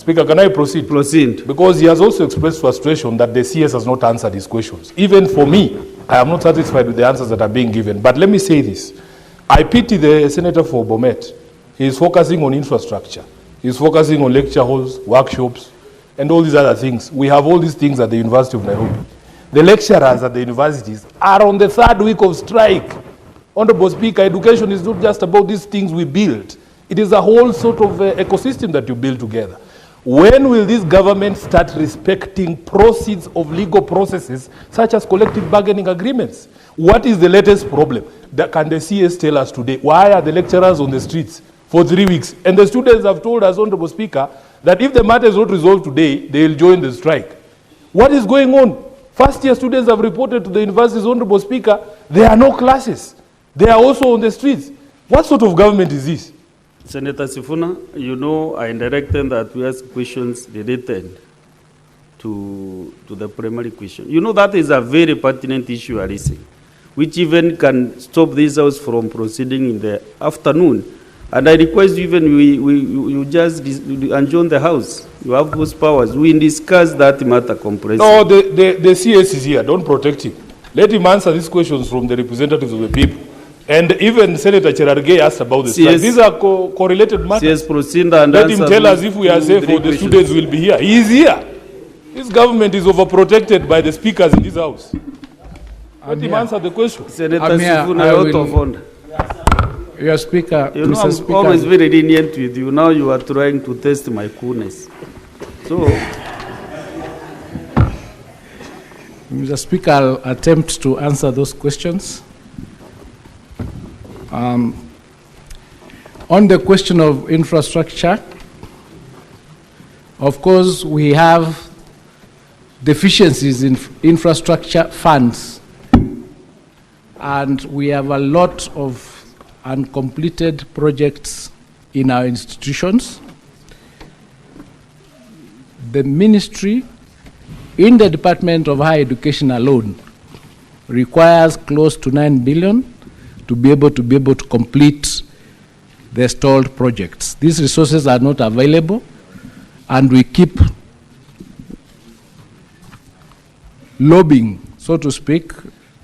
Speaker, can I proceed? Proceed. Because he has also expressed frustration that the CS has not answered his questions. Even for me, I am not satisfied with the answers that are being given. But let me say this. I pity the Senator for Bomet. He is focusing on infrastructure. He is focusing on lecture halls, workshops, and all these other things. We have all these things at the University of Nairobi. The lecturers at the universities are on the 3rd week of strike. Honorable Speaker, education is not just about these things we build. It is a whole sort of ecosystem that you build together. When will this government start respecting proceeds of legal processes such as collective bargaining agreements? What is the latest problem? Can the CS tell us today? Why are the lecturers on the streets for 3 weeks? And the students have told us, Honorable Speaker, that if the matter is not resolved today, they will join the strike. What is going on? First year students have reported to the universities, Honorable Speaker, there are no classes. They are also on the streets. What sort of government is this? Senator Sifuna, you know, I directed that we ask questions related to the primary question. You know, that is a very pertinent issue you are raising, which even can stop this House from proceeding in the afternoon. And I request even you just adjourn the House. You have those powers. We discuss that matter comprehensively. No, the CS is here. Don't protect him. Let him answer these questions from the representatives of the people. And even Senator Cherargei asked about this. These are correlated matters. CS, proceed and let him tell us if we are safe or the students will be here. He is here. This government is overprotected by the speakers in this House. Let him answer the question. Senator Sifuna, out of order. Your Speaker, you know, Mr. I'm Speaker, always very lenient with you. Now you are trying to test my coolness. So, Mr. Speaker, I'll attempt to answer those questions. On the question of infrastructure, of course, we have deficiencies in infrastructure funds, and we have a lot of uncompleted projects in our institutions. The ministry, in the Department of Higher Education alone, requires close to 9 billion to be able to complete the stalled projects. These resources are not available, and we keep lobbying, so to speak,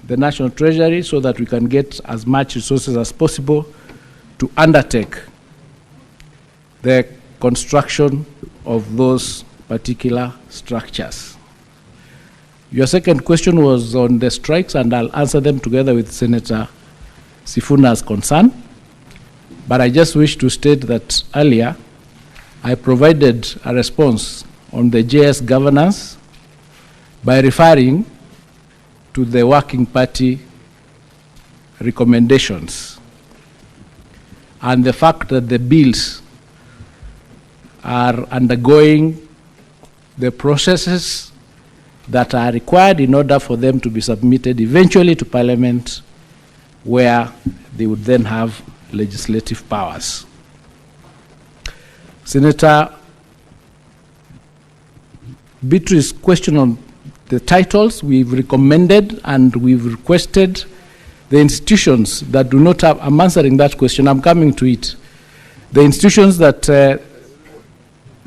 the National Treasury so that we can get as much resources as possible to undertake the construction of those particular structures. Your second question was on the strikes, and I'll answer them together with Senator Sifuna's concern. But I just wish to state that earlier I provided a response on the JS governance by referring to the Working Party recommendations and the fact that the bills are undergoing the processes that are required in order for them to be submitted eventually to Parliament, where they would then have legislative powers. Senator Beatrice's question on the titles, we've recommended and we've requested the institutions that do not have, I'm answering that question, I'm coming to it. The institutions that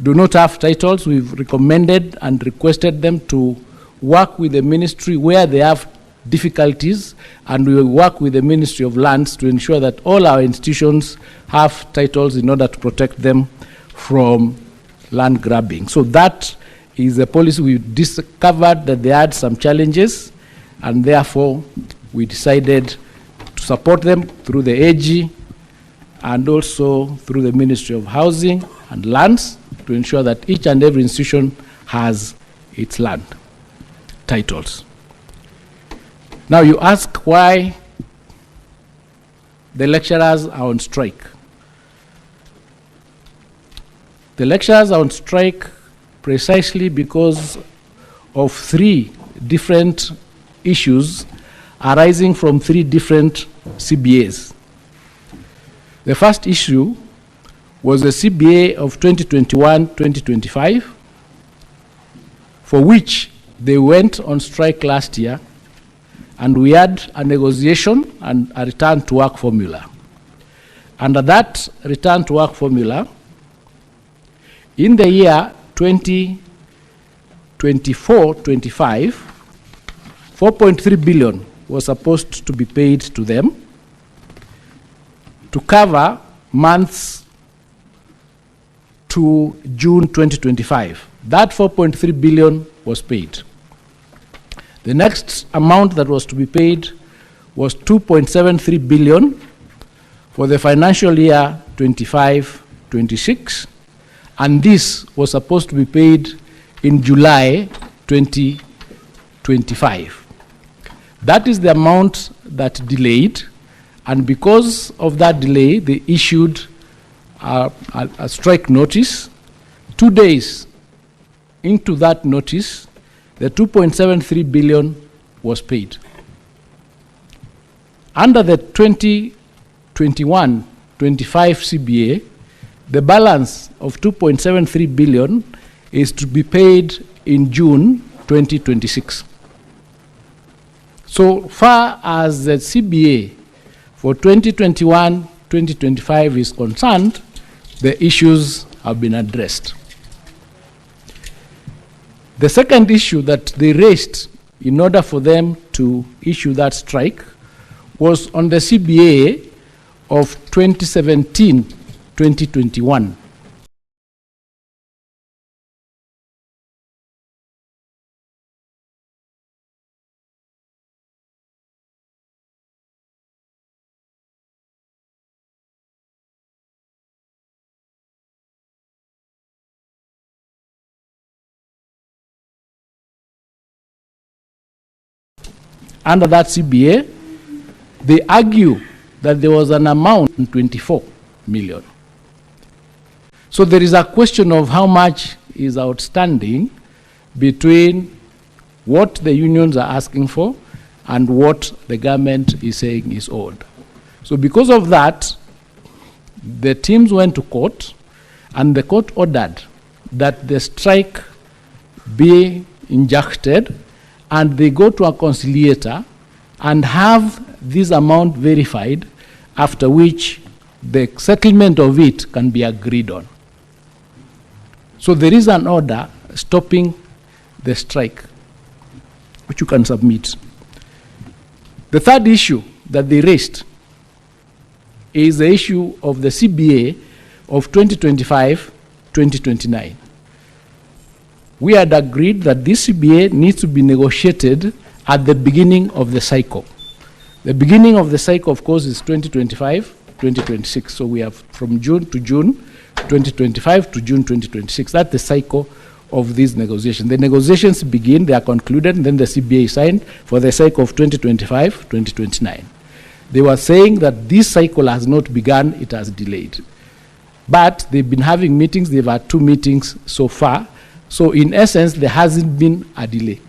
do not have titles, we've recommended and requested them to work with the ministry where they have difficulties, and we will work with the Ministry of Lands to ensure that all our institutions have titles in order to protect them from land grabbing. So that is a policy. We discovered that they had some challenges, and therefore we decided to support them through the AG and also through the Ministry of Housing and Lands to ensure that each and every institution has its land titles. Now you ask why the lecturers are on strike. The lecturers are on strike precisely because of 3 different issues arising from 3 different CBAs. The first issue was the CBA of 2021-2025, for which they went on strike last year, and we had a negotiation and a return to work formula. Under that return to work formula, in the year 2024-25, 4.3 billion was supposed to be paid to them to cover months to June 2025. That 4.3 billion was paid. The next amount that was to be paid was 2.73 billion for the financial year 25-26, and this was supposed to be paid in July 2025. That is the amount that delayed, and because of that delay, they issued a strike notice. 2 days into that notice, the 2.73 billion was paid. Under the 2021-25 CBA, the balance of 2.73 billion is to be paid in June 2026. So far as the CBA for 2021-2025 is concerned, the issues have been addressed. The second issue that they raised in order for them to issue that strike was on the CBA of 2017-2021. Under that CBA, they argue that there was an amount of 24 million. So there is a question of how much is outstanding between what the unions are asking for and what the government is saying is owed. So because of that, the teams went to court, and the court ordered that the strike be injected, and they go to a conciliator and have this amount verified, after which the settlement of it can be agreed on. So there is an order stopping the strike, which you can submit. The third issue that they raised is the issue of the CBA of 2025-2029. We had agreed that this CBA needs to be negotiated at the beginning of the cycle. The beginning of the cycle, of course, is 2025-2026. So we have from June to June 2025 to June 2026. That's the cycle of these negotiations. The negotiations begin, they are concluded, and then the CBA is signed for the cycle of 2025-2029. They were saying that this cycle has not begun, it has delayed. But they've been having meetings, they've had 2 meetings so far. So in essence, there hasn't been a delay.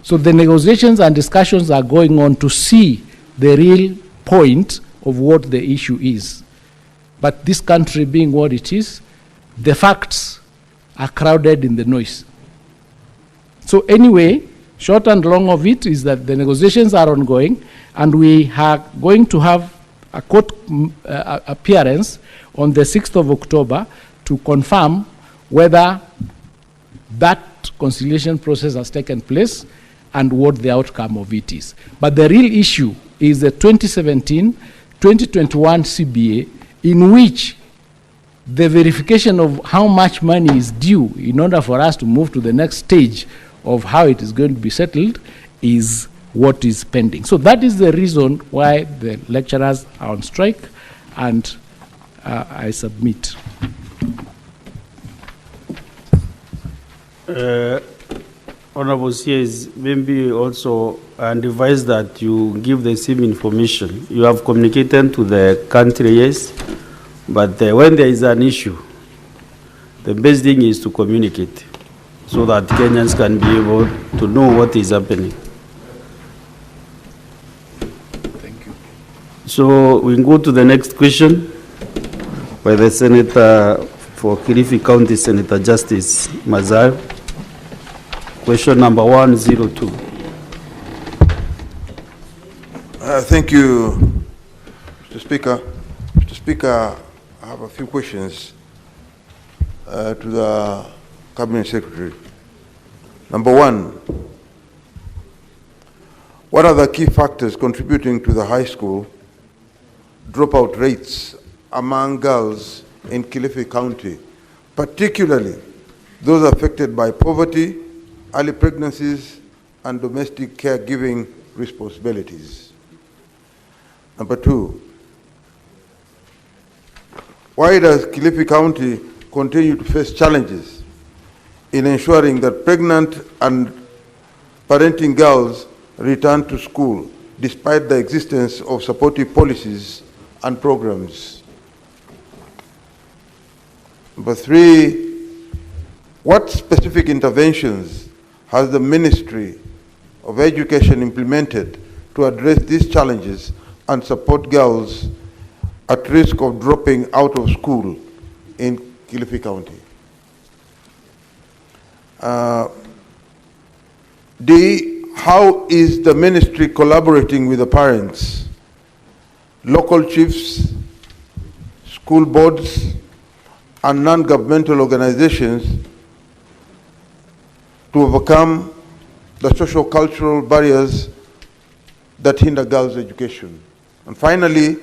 So the negotiations and discussions are going on to see the real point of what the issue is. But this country being what it is, the facts are crowded in the noise. So anyway, short and long of it is that the negotiations are ongoing, and we are going to have a court appearance on the 6th of October to confirm whether that conciliation process has taken place and what the outcome of it is. But the real issue is the 2017-2021 CBA, in which the verification of how much money is due in order for us to move to the next stage of how it is going to be settled is what is pending. So that is the reason why the lecturers are on strike, and I submit. Honorable CS, maybe also advise that you give the same information. You have communicated to the country, yes, but when there is an issue, the best thing is to communicate so that Kenyans can be able to know what is happening. Thank you. So we go to the next question by the Senator for Kilifi County, Senator Justice Mazar. Question number 102. Thank you, Mr. Speaker. Mr. Speaker, I have a few questions to the Cabinet Secretary. Number one, what are the key factors contributing to the high school dropout rates among girls in Kilifi County, particularly those affected by poverty, early pregnancies, and domestic caregiving responsibilities? Number two, why does Kilifi County continue to face challenges in ensuring that pregnant and parenting girls return to school despite the existence of supportive policies and programs? Number three, what specific interventions has the Ministry of Education implemented to address these challenges and support girls at risk of dropping out of school in Kilifi County? D, how is the ministry collaborating with the parents, local chiefs, school boards, and non-governmental organizations to overcome the socio-cultural barriers that hinder girls' education? And finally,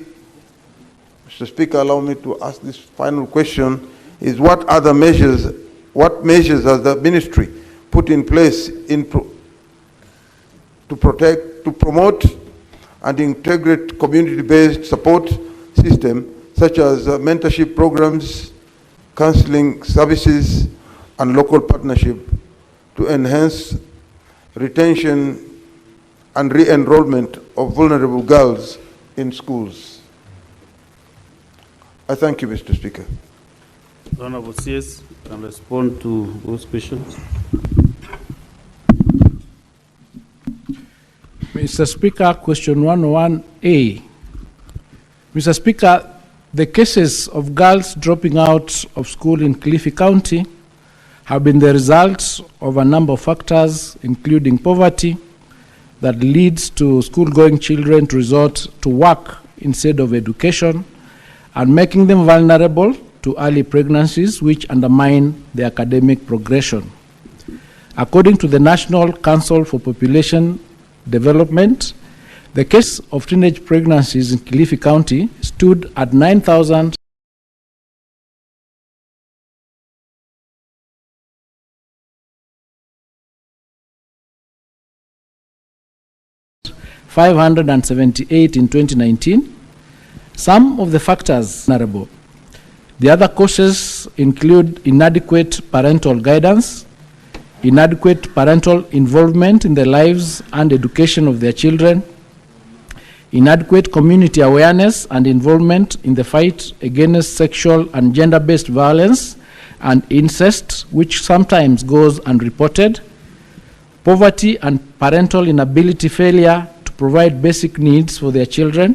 Mr. Speaker, allow me to ask this final question, is what measures has the ministry put in place to promote and integrate community-based support system such as mentorship programs, counseling services, and local partnership to enhance retention and re-enrollment of vulnerable girls in schools? I thank you, Mr. Speaker. Honorable CS can respond to those questions. Mr. Speaker, question 101A. Mr. Speaker, the cases of girls dropping out of school in Kilifi County have been the result of a number of factors, including poverty, that leads to school-going children to resort to work instead of education, and making them vulnerable to early pregnancies, which undermine their academic progression. According to the National Council for Population Development, the case of teenage pregnancies in Kilifi County stood at 9,000. $578 in 2019. Some of the factors are vulnerable. The other causes include inadequate parental guidance, inadequate parental involvement in the lives and education of their children, inadequate community awareness and involvement in the fight against sexual and gender-based violence and incest, which sometimes goes unreported, poverty and parental inability failure to provide basic needs for their children,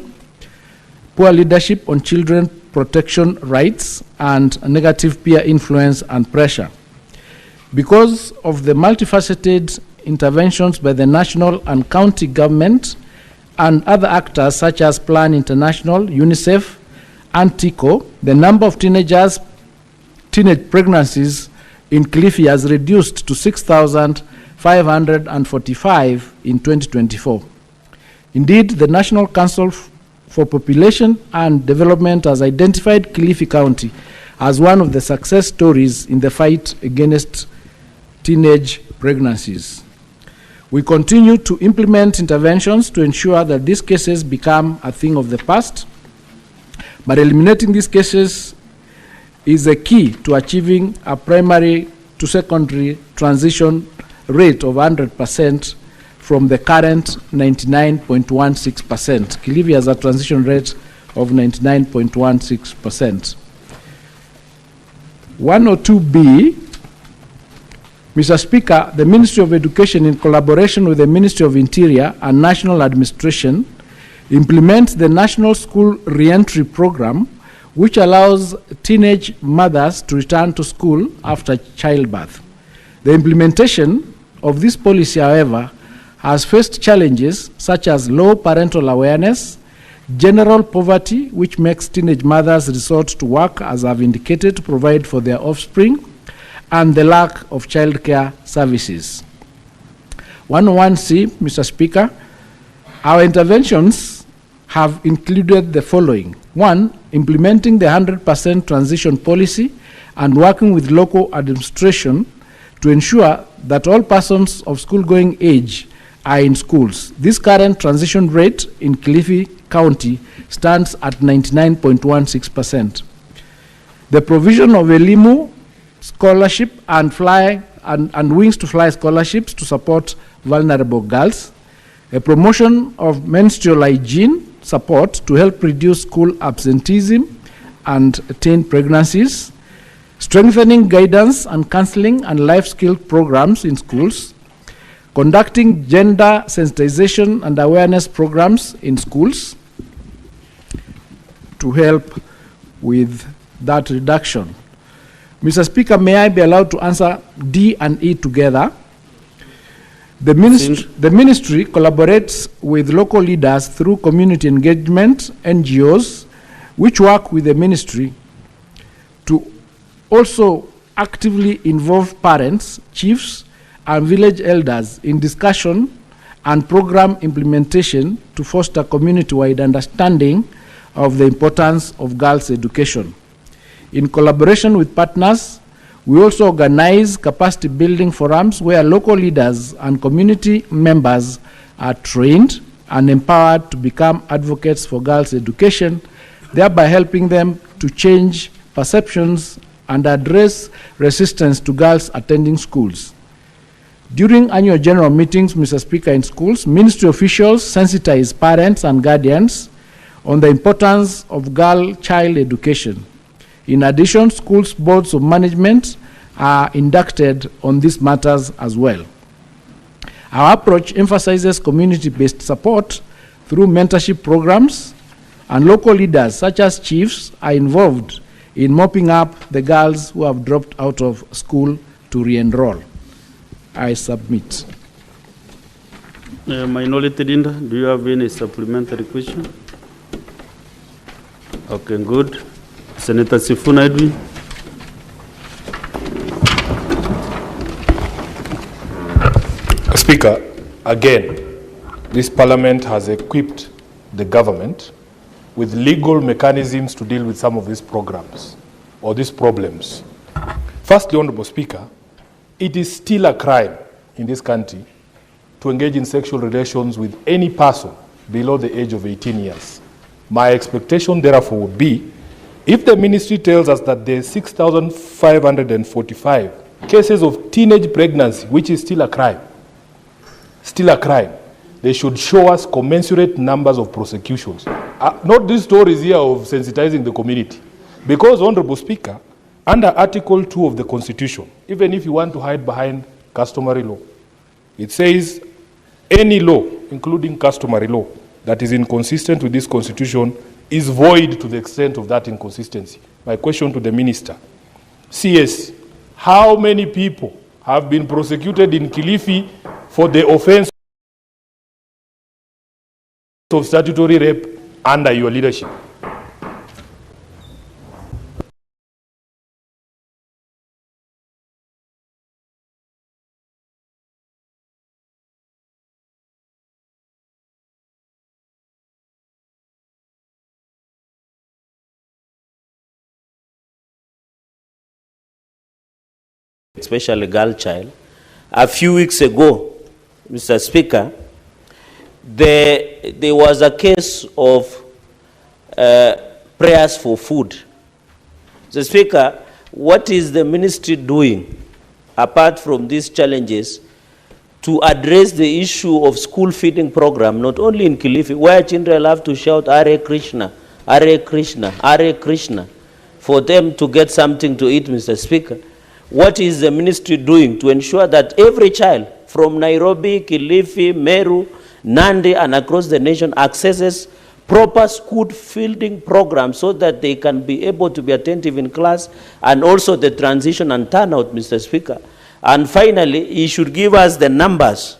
poor leadership on children protection rights, and negative peer influence and pressure. Because of the multifaceted interventions by the national and county government and other actors such as Plan International, UNICEF, and TICO, the number of teenage pregnancies in Kilifi has reduced to 6,545 in 2024. Indeed, the National Council for Population and Development has identified Kilifi County as one of the success stories in the fight against teenage pregnancies. We continue to implement interventions to ensure that these cases become a thing of the past, but eliminating these cases is a key to achieving a primary to secondary transition rate of 100% from the current 99.16%. Kilifi has a transition rate of 99.16%. 102B, Mr. Speaker, the Ministry of Education, in collaboration with the Ministry of Interior and National Administration, implements the National School Reentry Program, which allows teenage mothers to return to school after childbirth. The implementation of this policy, however, has faced challenges such as low parental awareness, general poverty, which makes teenage mothers resort to work, as I've indicated, to provide for their offspring, and the lack of childcare services. 101C, Mr. Speaker, our interventions have included the following. 1, implementing the 100% transition policy and working with local administration to ensure that all persons of school-going age are in schools. This current transition rate in Kilifi County stands at 99.16%. The provision of Elimu scholarship and Wings to Fly scholarships to support vulnerable girls. A promotion of menstrual hygiene support to help reduce school absenteeism and teen pregnancies. Strengthening guidance and counseling and life skill programs in schools. Conducting gender sensitization and awareness programs in schools to help with that reduction. Mr. Speaker, may I be allowed to answer D and E together? The ministry collaborates with local leaders through community engagement, NGOs, which work with the ministry to also actively involve parents, chiefs, and village elders in discussion and program implementation to foster community-wide understanding of the importance of girls' education. In collaboration with partners, we also organize capacity building forums where local leaders and community members are trained and empowered to become advocates for girls' education, thereby helping them to change perceptions and address resistance to girls attending schools. During annual general meetings, Mr. Speaker, in schools, ministry officials sensitize parents and guardians on the importance of girl-child education. In addition, schools' boards of management are inducted on these matters as well. Our approach emphasizes community-based support through mentorship programs, and local leaders such as chiefs are involved in mopping up the girls who have dropped out of school to re-enroll. I submit. Minority Leader, do you have any supplementary question? Okay, good. Senator Sifuna Edwin. Speaker, again, this parliament has equipped the government with legal mechanisms to deal with some of these programs or these problems. Firstly, Honorable Speaker, it is still a crime in this country to engage in sexual relations with any person below the age of 18 years. My expectation, therefore, would be if the ministry tells us that there are 6,545 cases of teenage pregnancy, which is still a crime, they should show us commensurate numbers of prosecutions. Not these stories here of sensitizing the community. Because, Honorable Speaker, under Article 2 of the Constitution, even if you want to hide behind customary law, it says any law, including customary law, that is inconsistent with this Constitution is void to the extent of that inconsistency. My question to the Minister, CS, how many people have been prosecuted in Kilifi for the offense of statutory rape under your leadership? Especially girl child. A few weeks ago, Mr. Speaker, there was a case of prayers for food. Mr. Speaker, what is the ministry doing, apart from these challenges, to address the issue of school feeding program, not only in Kilifi, where children have to shout, Hare Krishna, Hare Krishna, Hare Krishna, for them to get something to eat, Mr. Speaker? What is the ministry doing to ensure that every child from Nairobi, Kilifi, Meru, Nandi, and across the nation accesses proper school feeding programs so that they can be able to be attentive in class, and also the transition and turnout, Mr. Speaker? And finally, he should give us the numbers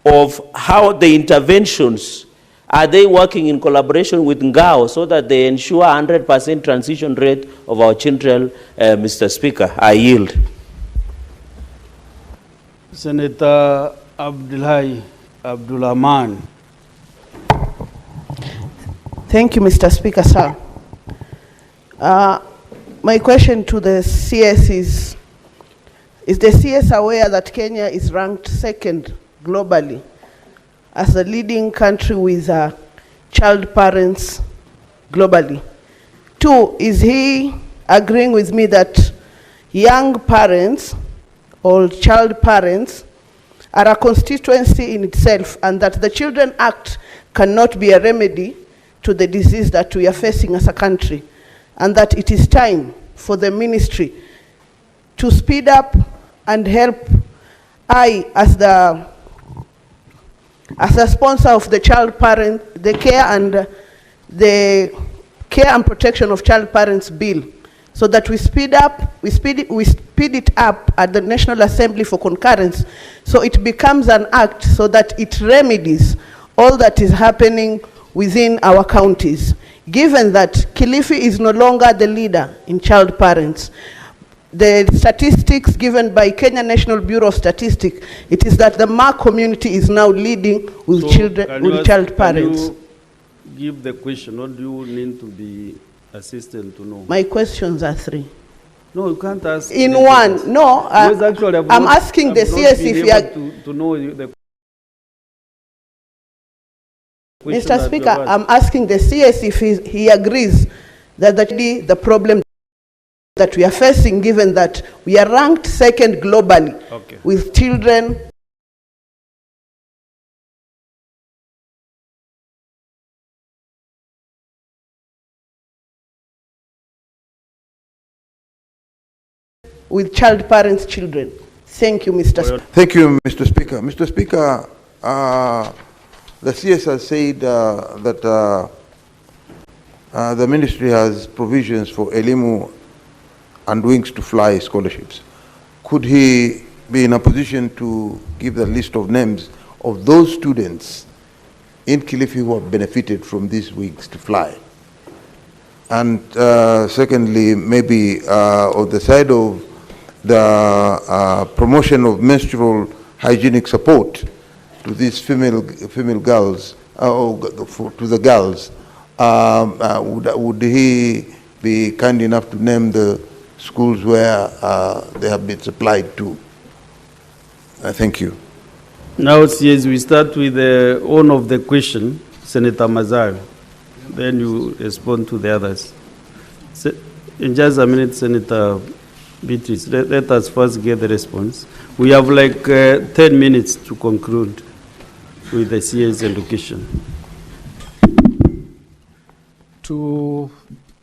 of how the interventions, are they working in collaboration with Ngao so that they ensure 100% transition rate of our children, Mr. Speaker? I yield. Senator Abdulrahman. Thank you, Mr. Speaker, sir. My question to the CS is the CS aware that Kenya is ranked second globally as the leading country with child parents globally? 2, is he agreeing with me that young parents or child parents are a constituency in itself, and that the Children Act cannot be a remedy to the disease that we are facing as a country, and that it is time for the ministry to speed up and help I, as the sponsor of the child parent, the care and protection of child parents bill, so that we speed it up at the National Assembly for concurrence, so it becomes an act, so that it remedies all that is happening within our counties. Given that Kilifi is no longer the leader in child parents, the statistics given by Kenya National Bureau of Statistics, it is that the Ma community is now leading with child parents. Can you give the question, or do you need to be assistant to know? My questions are 3. No, you can't ask. In one, no. I'm asking the CS if you are to know the Mr. Speaker, I'm asking the CS if he agrees that the problem that we are facing, given that we are ranked second globally with children with child parents' children. Thank you, Mr. Speaker. Thank you, Mr. Speaker. Mr. Speaker, the CS has said that the ministry has provisions for Elimu and Wings to Fly scholarships. Could he be in a position to give the list of names of those students in Kilifi who have benefited from these Wings to Fly? And secondly, maybe on the side of the promotion of menstrual hygienic support to these female girls, to the girls, would he be kind enough to name the schools where they have been supplied to? Thank you. Now, yes, we start with the owner of the question, Senator Mazar. Then you respond to the others. In just a minute, Senator Beatrice, let us first get the response. We have like 10 minutes to conclude with the CS education. To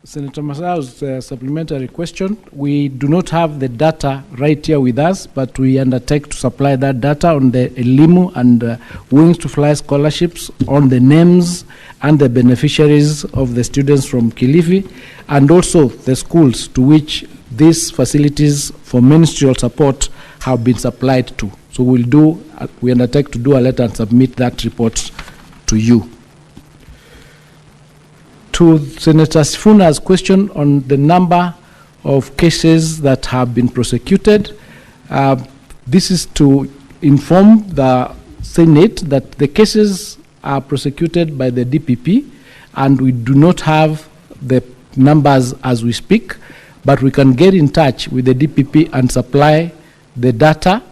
Senator Masao's supplementary question, we do not have the data right here with us, but we undertake to supply that data on the Elimu and Wings to Fly scholarships, on the names and the beneficiaries of the students from Kilifi, and also the schools to which these facilities for menstrual support have been supplied to. So we undertake to do a letter and submit that report to you. To Senator Sifuna's question on the number of cases that have been prosecuted, this is to inform the Senate that the cases are prosecuted by the DPP, and we do not have the numbers as we speak, but we can get in touch with the DPP and supply the data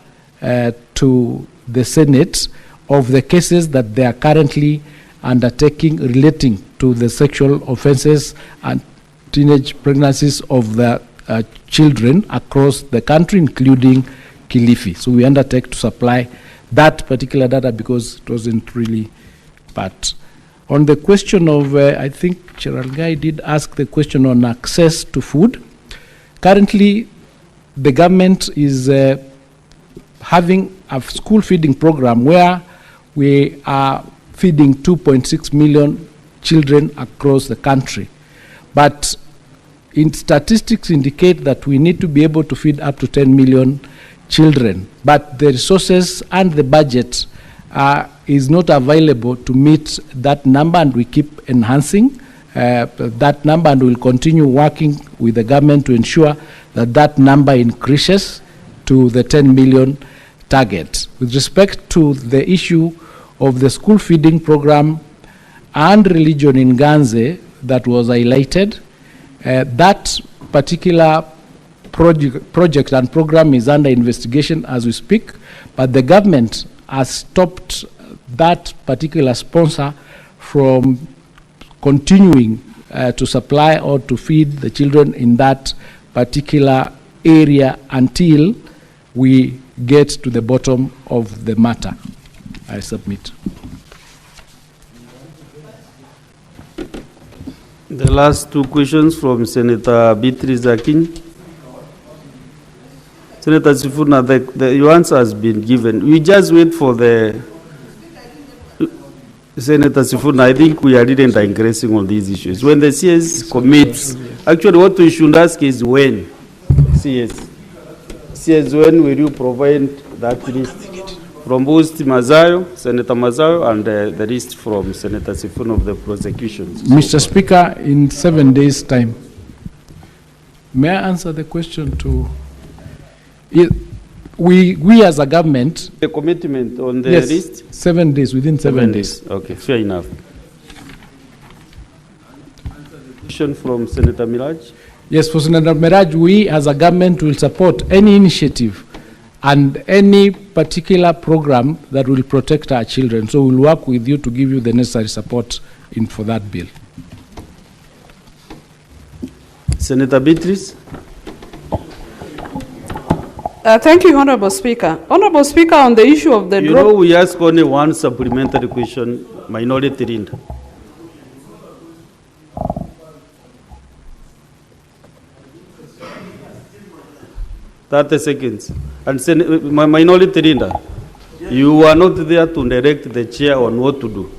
to the Senate of the cases that they are currently undertaking relating to the sexual offenses and teenage pregnancies of the children across the country, including Kilifi. So we undertake to supply that particular data because it wasn't really part. On the question of, I think Cheralgai did ask the question on access to food. Currently, the government is having a school feeding program where we are feeding 2.6 million children across the country. But in statistics indicate that we need to be able to feed up to 10 million children. But the resources and the budget is not available to meet that number, and we keep enhancing that number, and we'll continue working with the government to ensure that that number increases to the 10 million target. With respect to the issue of the school feeding program and religion in Ganze that was highlighted, that particular project and program is under investigation as we speak, but the government has stopped that particular sponsor from continuing to supply or to feed the children in that particular area until we get to the bottom of the matter. I submit. The last two questions from Senator Beatrice Akin. Senator Sifuna, your answer has been given. We just wait for the... Senator Sifuna, I think we are really digressing on these issues. When the CS commits, actually what we should ask is when. CS, when will you provide that list? From both Mazayo, Senator Mazayo, and the list from Senator Sifuna of the prosecutions. Mr. Speaker, in 7 days' time. May I answer the question to... We as a government... The commitment on the yes, list? 7 days, within 7 days. Okay, fair enough. Question from Senator Miraj. Yes, for Senator Miraj, we as a government will support any initiative and any particular program that will protect our children. So we'll work with you to give you the necessary support for that bill. Senator Beatrice. Thank you, Honorable Speaker. Honorable Speaker, on the issue of the... You know, we ask only one supplementary question, Minority Leader. Seconds. And Minority Leader, you are not there to direct the chair on what to do.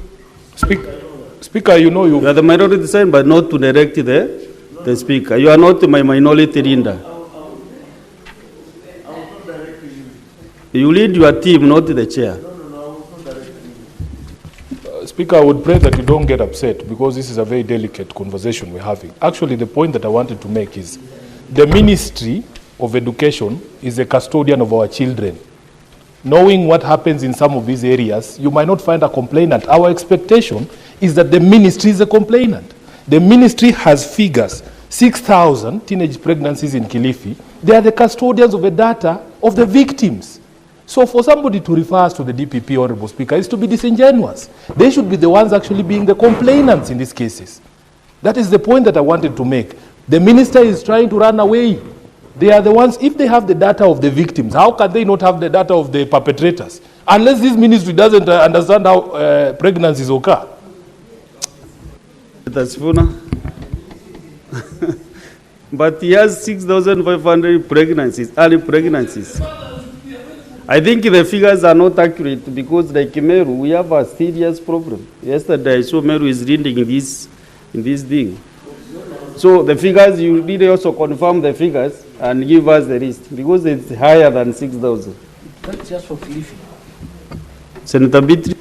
Speaker, you know you... You are the minority side, but not to direct the Speaker. You are not my Minority Leader. You lead your team, not the chair. Speaker, I would pray that you don't get upset because this is a very delicate conversation we're having. Actually, the point that I wanted to make is the Ministry of Education is a custodian of our children. Knowing what happens in some of these areas, you might not find a complainant. Our expectation is that the ministry is a complainant. The ministry has figures, 6,000 teenage pregnancies in Kilifi. They are the custodians of the data of the victims. So for somebody to refer us to the DPP, Honorable Speaker, is to be disingenuous. They should be the ones actually being the complainants in these cases. That is the point that I wanted to make. The minister is trying to run away. They are the ones, if they have the data of the victims, how can they not have the data of the perpetrators? Unless this ministry doesn't understand how pregnancies occur. That's but he has 6,500 pregnancies, early pregnancies. I think the figures are not accurate because like Meru, we have a serious problem. Yesterday I saw Meru is reading in this thing. So the figures, you need also confirm the figures and give us the list because it's higher than 6,000. That's just for Kilifi. Senator Beatrice.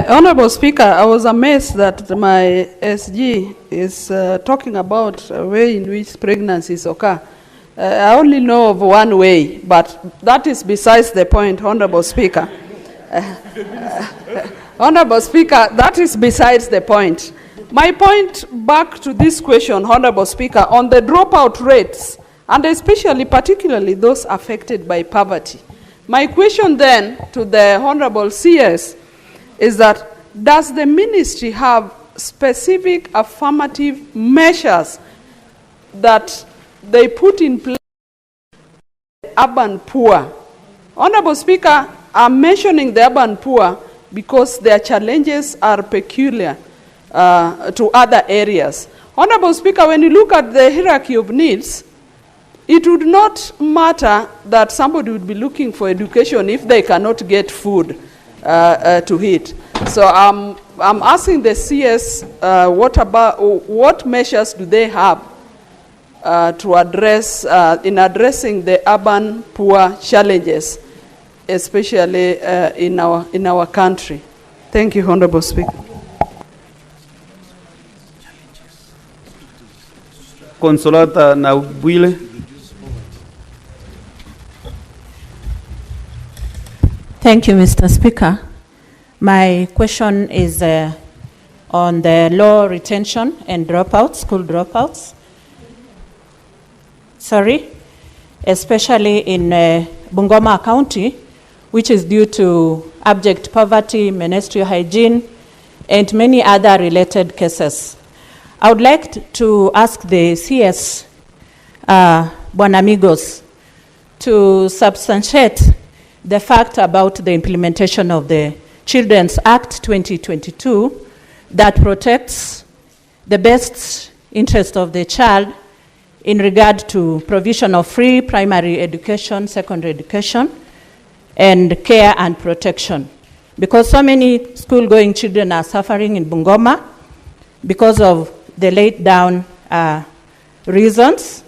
Honorable Speaker, I was amazed that my SG is talking about a way in which pregnancies occur. I only know of one way, but that is besides the point, Honorable Speaker. Honorable Speaker, that is besides the point. My point back to this question, Honorable Speaker, on the dropout rates, and especially, particularly those affected by poverty. My question then to the Honorable CS is that, does the ministry have specific affirmative measures that they put in place for the urban poor? Honorable Speaker, I'm mentioning the urban poor because their challenges are peculiar to other areas. Honorable Speaker, when you look at the hierarchy of needs, it would not matter that somebody would be looking for education if they cannot get food to eat. So I'm asking the CS, what measures do they have to address, in addressing the urban poor challenges, especially in our country? Thank you, Honorable Speaker. Consolata Naubwile. Thank you, Mr. Speaker. My question is on the low retention and dropouts, school dropouts. Especially in Bungoma County, which is due to abject poverty, menstrual hygiene, and many other related cases. I would like to ask the CS, Buonamigos, to substantiate the fact about the implementation of the Children's Act 2022 that protects the best interest of the child in regard to provision of free primary education, secondary education, and care and protection. Because so many school-going children are suffering in Bungoma because of the laid down reasons.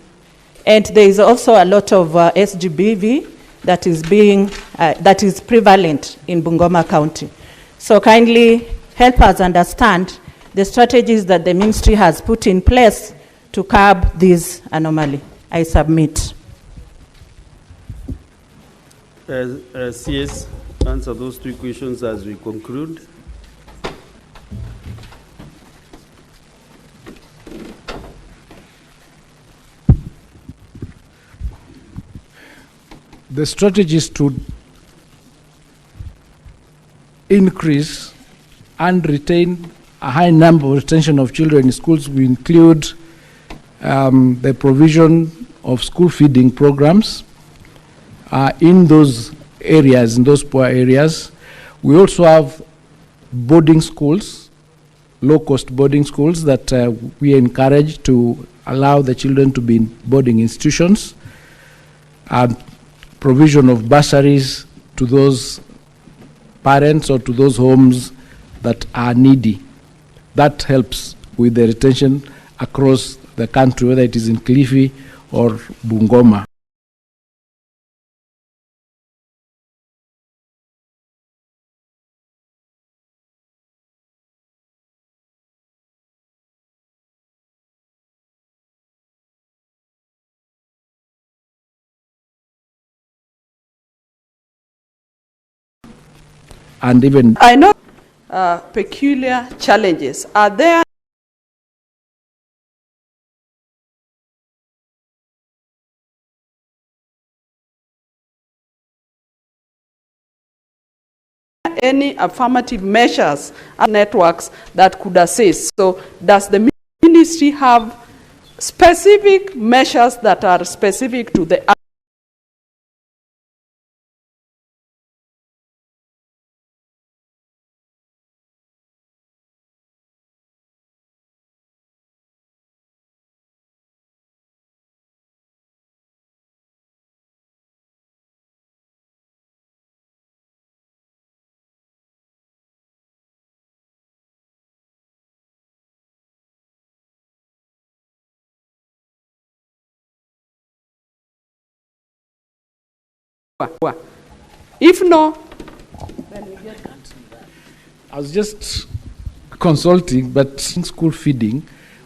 And there is also a lot of SGBV that is prevalent in Bungoma County. So kindly help us understand the strategies that the ministry has put in place to curb this anomaly. I submit. CS, answer those two questions as we conclude. The strategies to increase and retain a high number of retention of children in schools will include the provision of school feeding programs in those areas, in those poor areas. We also have boarding schools, low-cost boarding schools that we encourage to allow the children to be in boarding institutions, and provision of bursaries to those parents or to those homes that are needy. That helps with the retention across the country, whether it is in Kilifi or Bungoma. And even I know peculiar challenges. Are there any affirmative measures and networks that could assist? So does the ministry have specific measures that are specific to the if no, I was just consulting, but in school feeding,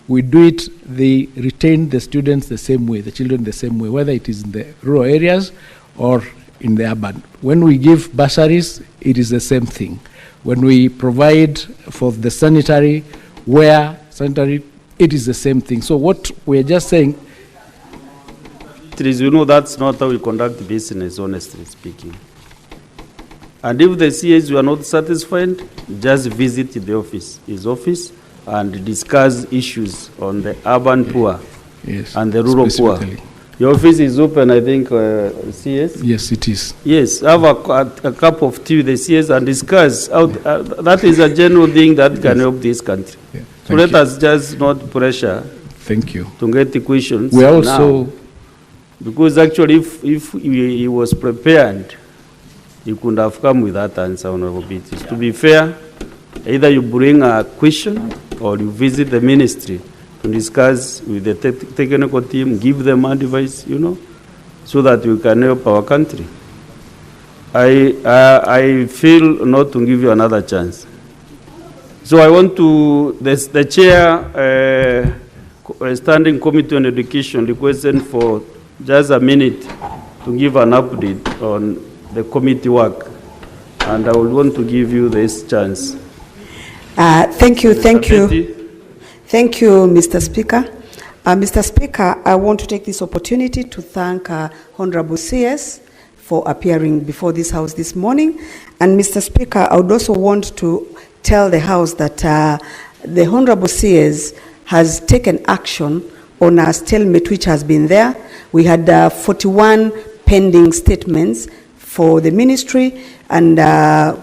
we do it, they retain the students the same way, the children the same way, whether it is in the rural areas or in the urban. When we give bursaries, it is the same thing. When we provide for the sanitary, it is the same thing. So what we're just saying, you know, that's not how we conduct business, honestly speaking. And if the CS you are not satisfied, just visit his office, and discuss issues on the urban poor and the rural poor. Your office is open, I think, CS? Yes, it is. Yes, have a cup of tea with the CS and discuss. That is a general thing that can help this country. Yeah. So let us just not pressure. Thank you. To get the questions. We also now. Because actually, if he was prepared, he could have come with that answer, Honorable Beatties. To be fair, either you bring a question or you visit the ministry to discuss with the technical team, give them advice, you know, so that we can help our country. I feel not to give you another chance. So I want to, the chair, Standing Committee on Education, requested for just a minute to give an update on the committee work. and I would want to give you this chance. Thank you, thank you. Betty. Thank you, Mr. Speaker. Mr. Speaker, I want to take this opportunity to thank Honorable CS for appearing before this House this morning. And Mr. Speaker, I would also want to tell the House that the Honorable CS has taken action on a stalemate which has been there. We had 41 pending statements for the ministry, and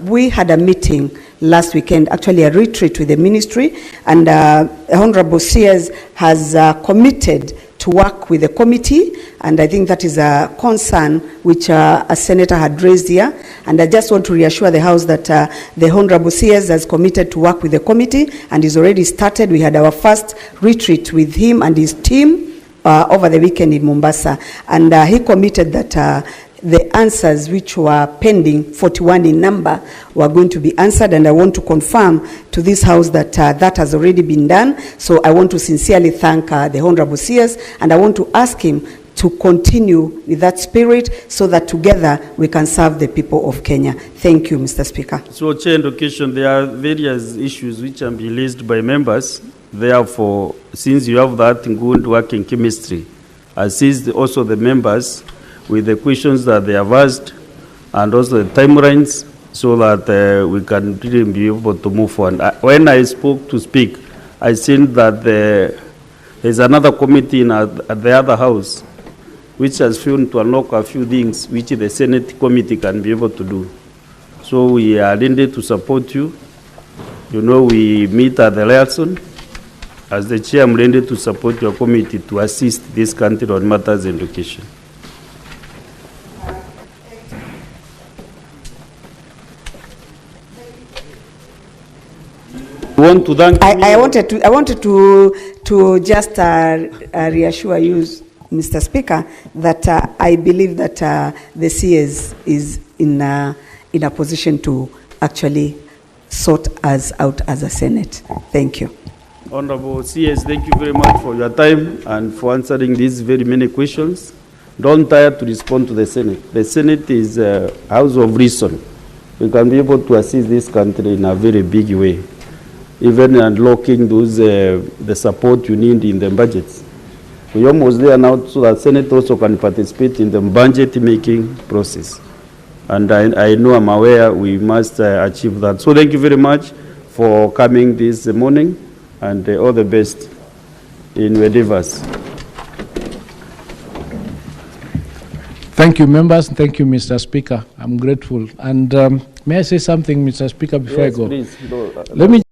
we had a meeting last weekend, actually a retreat with the ministry, and Honorable CS has committed to work with the committee, and I think that is a concern which a senator had raised here, and I just want to reassure the House that the Honorable CS has committed to work with the committee and is already started. We had our first retreat with him and his team over the weekend in Mombasa, and he committed that the answers which were pending, 41 in number, were going to be answered, and I want to confirm to this House that that has already been done. So I want to sincerely thank the Honorable CS, and I want to ask him to continue with that spirit so that together we can serve the people of Kenya. Thank you, Mr. Speaker. So, Chair, in occasion, there are various issues which have been raised by members. Therefore, since you have that good working chemistry, assist also the members with the questions that they have asked and also the timelines so that we can really be able to move on. When I spoke to speak, I said that there's another committee at the other house which has failed to unlock a few things which the Senate committee can be able to do. So we are ready to support you. You know, we meet at the liaison. As the chair, I'm ready to support your committee to assist this country on matters of education. Want to thank I wanted to just reassure you, Mr. Speaker, that I believe that the CS is in a position to actually sort us out as a Senate. Thank you. Honorable CS, thank you very much for your time and for answering these very many questions. Don't tire to respond to the Senate. The Senate is a house of reason. We can be able to assist this country in a very big way, even unlocking those the support you need in the budgets. We're almost there now, so that Senate also can participate in the budget making process. And I know, I'm aware we must achieve that. So thank you very much for coming this morning, and all the best in your endeavors. Thank you, members. Thank you, Mr. Speaker. I'm grateful. And may I say something, Mr. Speaker, before Yes, I go? please. Let me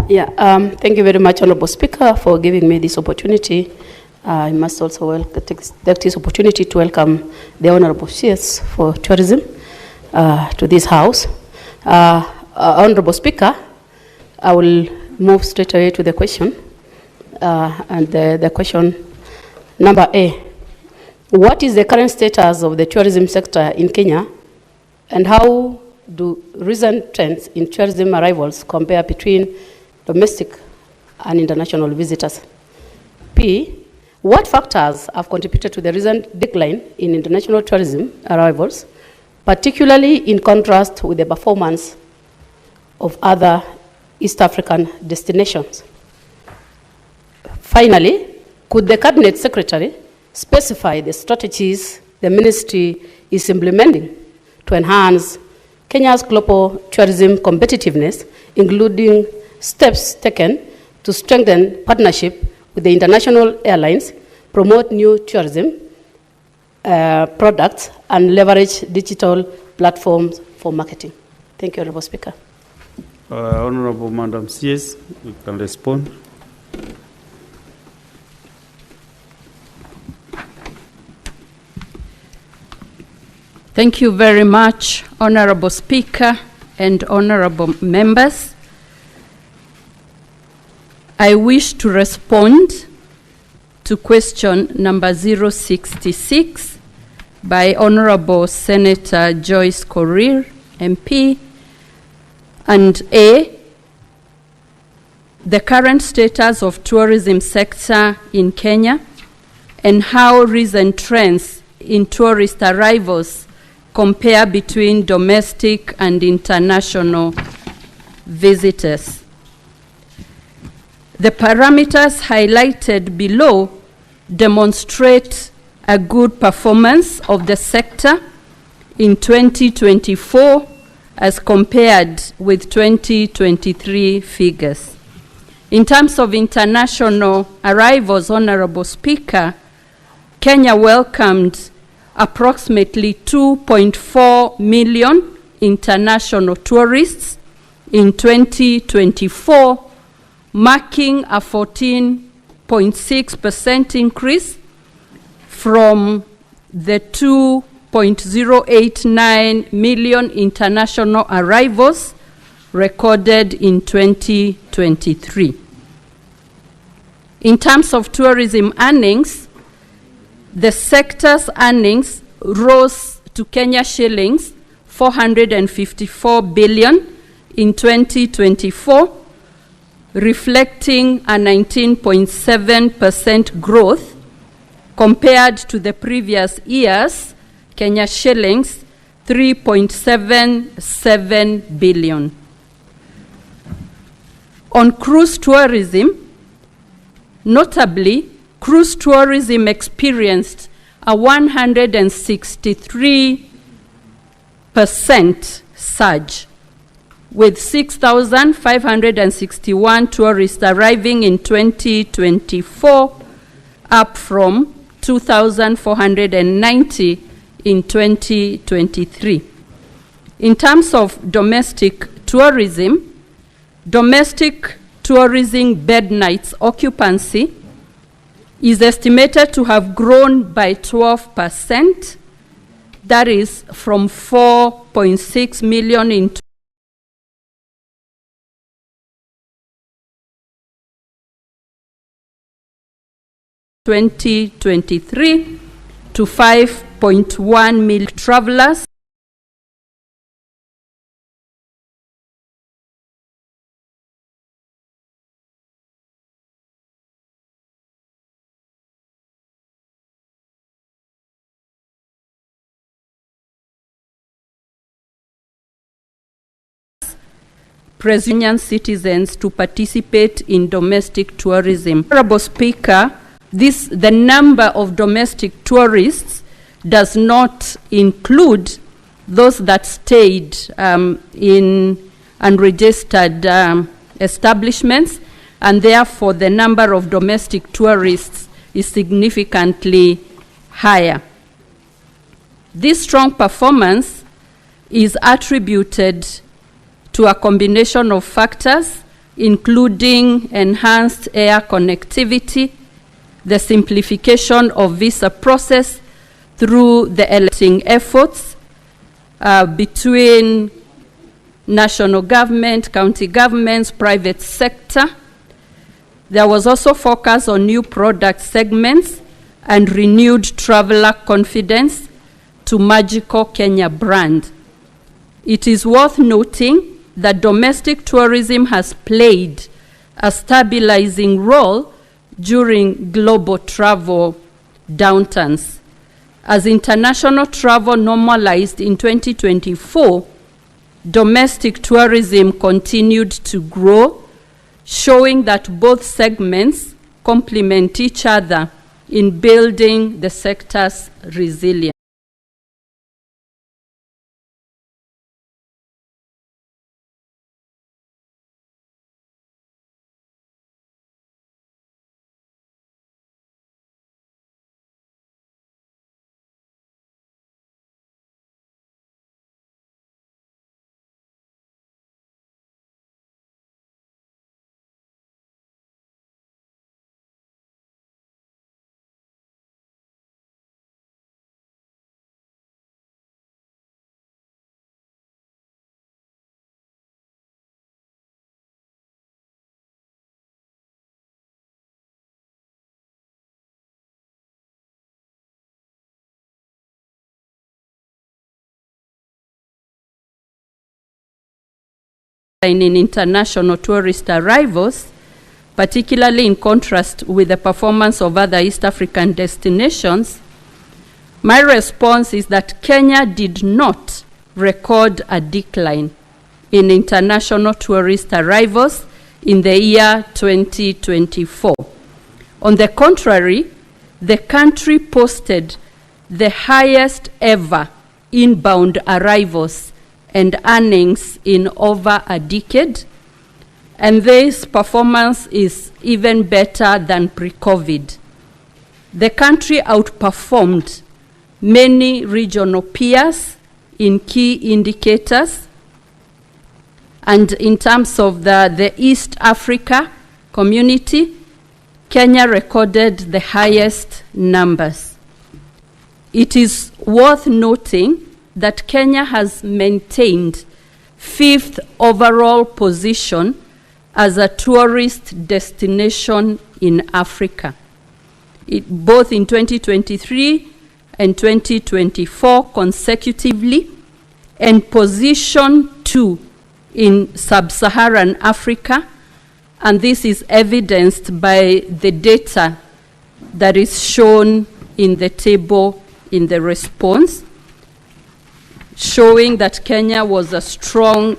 Thank you very much, Honorable Speaker, for giving me this opportunity. I must also take this opportunity to welcome the Honorable CS for Tourism to this House. Honorable Speaker, I will move straight away to the question. And the question number A. What is the current status of the tourism sector in Kenya, and how do recent trends in tourism arrivals compare between domestic and international visitors? P. What factors have contributed to the recent decline in international tourism arrivals, particularly in contrast with the performance of other East African destinations? Finally, could the Cabinet Secretary specify the strategies the Ministry is implementing to enhance Kenya's global tourism competitiveness, including steps taken to strengthen partnership with the international airlines, promote new tourism products, and leverage digital platforms for marketing? Thank you, Honorable Speaker. Honorable Madam CS, you can respond. Thank you very much, Honorable Speaker and honorable members. I wish to respond to question number 066 by Honorable Senator Joyce Korir, MP, and A, the current status of tourism sector in Kenya and how recent trends in tourist arrivals compare between domestic and international visitors. The parameters highlighted below demonstrate a good performance of the sector in 2024 as compared with 2023 figures. In terms of international arrivals, Honorable Speaker, Kenya welcomed approximately 2.4 million international tourists in 2024, marking a 14.6% increase from the 2.089 million international arrivals recorded in 2023. In terms of tourism earnings, the sector's earnings rose to Kenya shillings 454 billion in 2024, reflecting a 19.7% growth compared to the previous year's Kenya shillings 3.77 billion. On cruise tourism, notably, cruise tourism experienced a 163% surge, with 6,561 tourists arriving in 2024, up from 2,490 in 2023. In terms of domestic tourism bed nights occupancy is estimated to have grown by 12%, that is from 4.6 million in 2023 to 5.1 million travelers Brazilian citizens to participate in domestic tourism. Honorable Speaker, the number of domestic tourists does not include those that stayed in unregistered establishments, and therefore the number of domestic tourists is significantly higher. This strong performance is attributed to a combination of factors, including enhanced air connectivity, the simplification of visa process through the electing efforts between national government, county governments, private sector. There was also focus on new product segments and renewed traveler confidence to Magical Kenya brand. It is worth noting that domestic tourism has played a stabilizing role during global travel downturns. As international travel normalized in 2024, domestic tourism continued to grow, showing that both segments complement each other in building the sector's resilience. In international tourist arrivals, particularly in contrast with the performance of other East African destinations, my response is that Kenya did not record a decline in international tourist arrivals in the year 2024. On the contrary, the country posted the highest ever inbound arrivals and earnings in over a decade, and this performance is even better than pre-COVID. The country outperformed many regional peers in key indicators, and in terms of the East Africa community, Kenya recorded the highest numbers. It is worth noting that Kenya has maintained 5th overall position as a tourist destination in Africa, both in 2023 and 2024 consecutively, and position 2 in sub-Saharan Africa, and this is evidenced by the data that is shown in the table in the response, showing that Kenya was a strong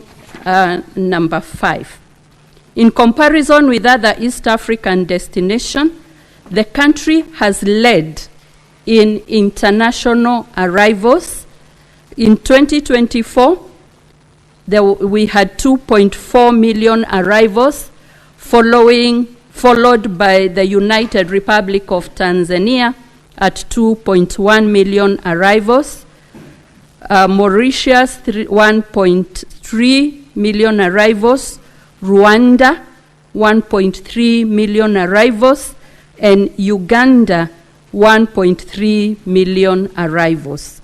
number 5. In comparison with other East African destinations, the country has led in international arrivals. In 2024, we had 2.4 million arrivals, followed by the United Republic of Tanzania at 2.1 million arrivals, Mauritius 1.3 million arrivals, Rwanda 1.3 million arrivals, and Uganda 1.3 million arrivals.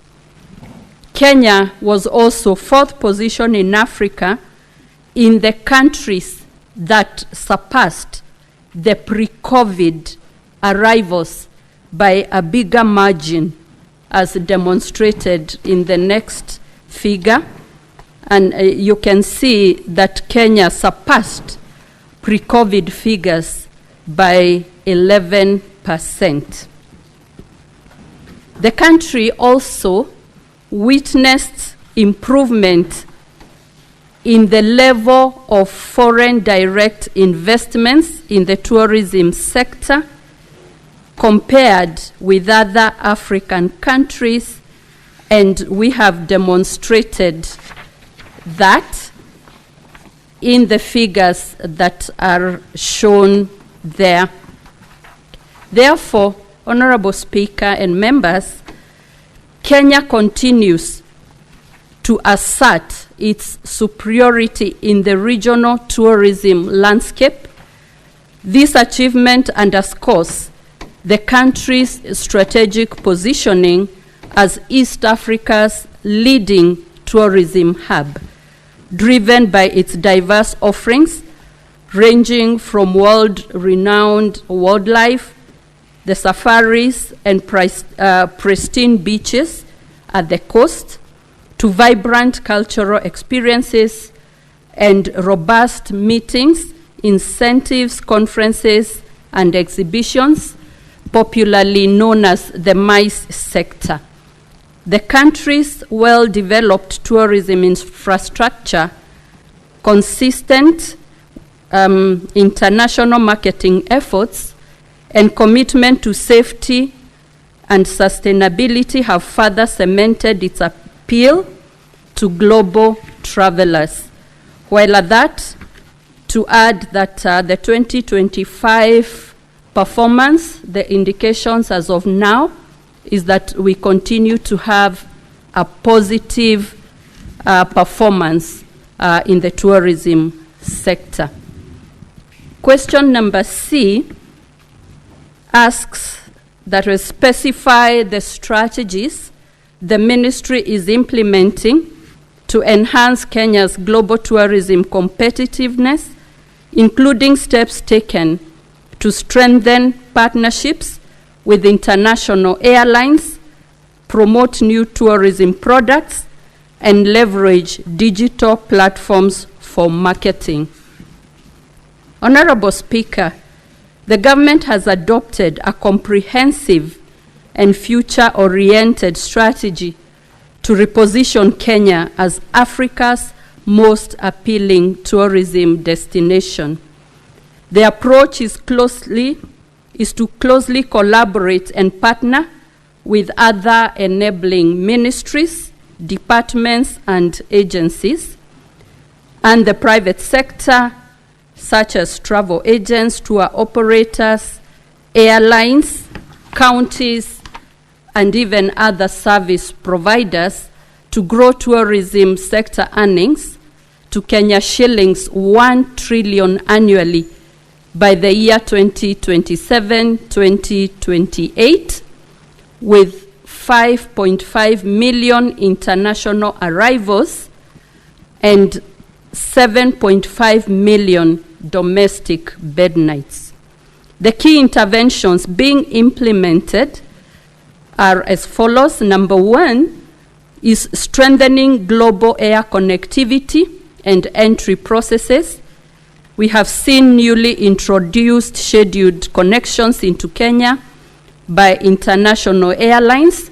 Kenya was also 4th position in Africa in the countries that surpassed the pre-COVID arrivals by a bigger margin, as demonstrated in the next figure. And you can see that Kenya surpassed pre-COVID figures by 11%. The country also witnessed improvement in the level of foreign direct investments in the tourism sector compared with other African countries, and we have demonstrated that in the figures that are shown there. Therefore, Honorable Speaker and members, Kenya continues to assert its superiority in the regional tourism landscape. This achievement underscores the country's strategic positioning as East Africa's leading tourism hub, driven by its diverse offerings, ranging from world-renowned wildlife, the safaris and pristine beaches at the coast, to vibrant cultural experiences and robust meetings, incentives, conferences, and exhibitions, popularly known as the MICE sector. The country's well-developed tourism infrastructure, consistent international marketing efforts, and commitment to safety and sustainability have further cemented its appeal to global travelers. While at that, to add that the 2025 performance, the indications as of now, is that we continue to have a positive performance in the tourism sector. Question number C asks that we specify the strategies the ministry is implementing to enhance Kenya's global tourism competitiveness, including steps taken to strengthen partnerships with international airlines, promote new tourism products, and leverage digital platforms for marketing. Honorable Speaker, the government has adopted a comprehensive and future-oriented strategy to reposition Kenya as Africa's most appealing tourism destination. The approach is to closely collaborate and partner with other enabling ministries, departments, and agencies, and the private sector, such as travel agents, tour operators, airlines, counties, and even other service providers, to grow tourism sector earnings to Kenya shillings 1 trillion annually by the year 2027-2028, with 5.5 million international arrivals and 7.5 million domestic bed nights. The key interventions being implemented are as follows. Number one is strengthening global air connectivity and entry processes. We have seen newly introduced scheduled connections into Kenya by international airlines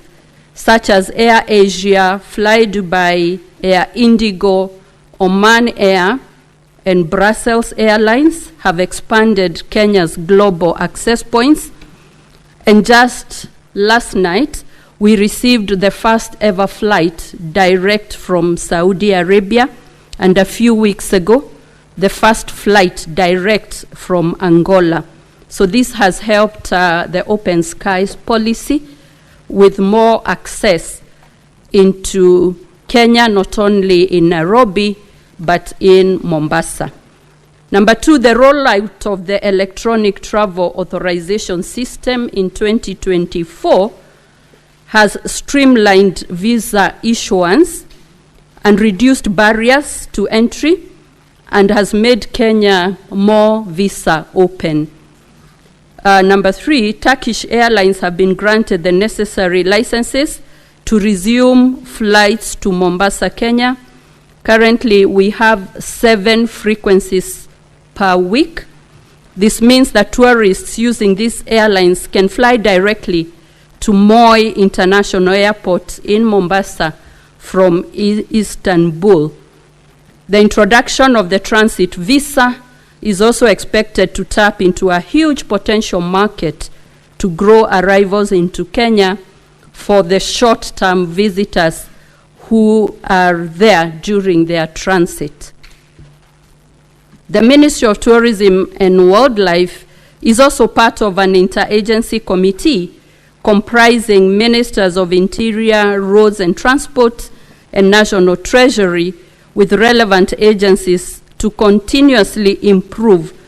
such as Air Asia, Fly Dubai, Air Indigo, Oman Air, and Brussels Airlines have expanded Kenya's global access points. And just last night, we received the first ever flight direct from Saudi Arabia, and a few weeks ago, the first flight direct from Angola. So this has helped the Open Skies policy with more access into Kenya, not only in Nairobi, but in Mombasa. Number two, the rollout of the electronic travel authorization system in 2024 has streamlined visa issuance and reduced barriers to entry, and has made Kenya more visa open. Number three, Turkish Airlines have been granted the necessary licenses to resume flights to Mombasa, Kenya. Currently, we have 7 frequencies per week. This means that tourists using these airlines can fly directly to Moi International Airport in Mombasa from Istanbul. The introduction of the transit visa is also expected to tap into a huge potential market to grow arrivals into Kenya for the short-term visitors who are there during their transit. The Ministry of Tourism and Wildlife is also part of an interagency committee comprising Ministers of Interior, Roads and Transport, and National Treasury with relevant agencies to continuously improve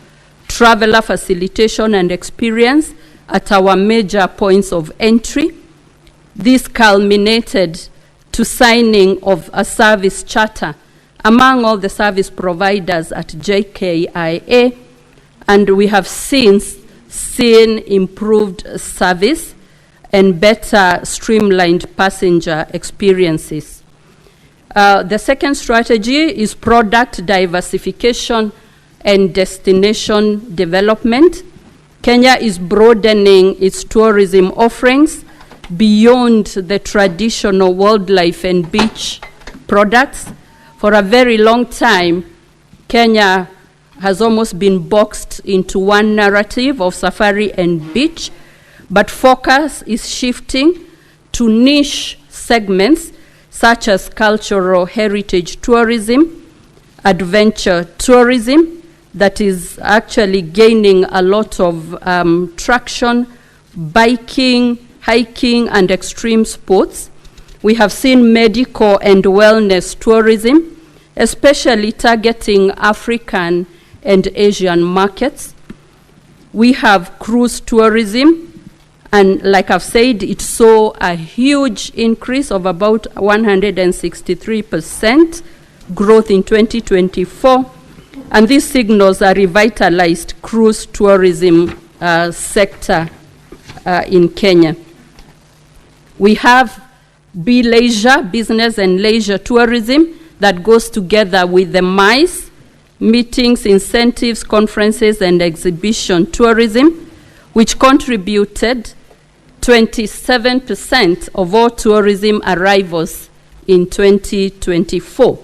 traveler facilitation and experience at our major points of entry. This culminated to signing of a service charter among all the service providers at JKIA, and we have since seen improved service and better streamlined passenger experiences. The second strategy is product diversification and destination development. Kenya is broadening its tourism offerings beyond the traditional wildlife and beach products. For a very long time, Kenya has almost been boxed into one narrative of safari and beach, but focus is shifting to niche segments such as cultural heritage tourism, adventure tourism, that is actually gaining a lot of traction, biking, hiking, and extreme sports. We have seen medical and wellness tourism, especially targeting African and Asian markets. We have cruise tourism, and like I've said, it saw a huge increase of about 163% growth in 2024, and this signals a revitalized cruise tourism sector in Kenya. We have leisure, business and leisure tourism, that goes together with the MICE, meetings, incentives, conferences, and exhibition tourism, which contributed 27% of all tourism arrivals in 2024.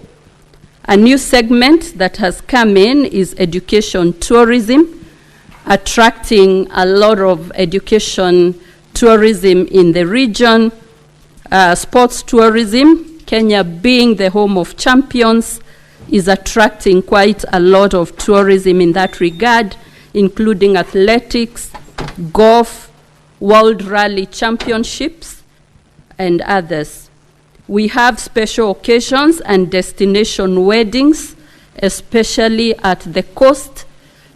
A new segment that has come in is education tourism, attracting a lot of education tourism in the region. Sports tourism, Kenya being the home of champions, is attracting quite a lot of tourism in that regard, including athletics, golf, World Rally Championships, and others. We have special occasions and destination weddings, especially at the coast,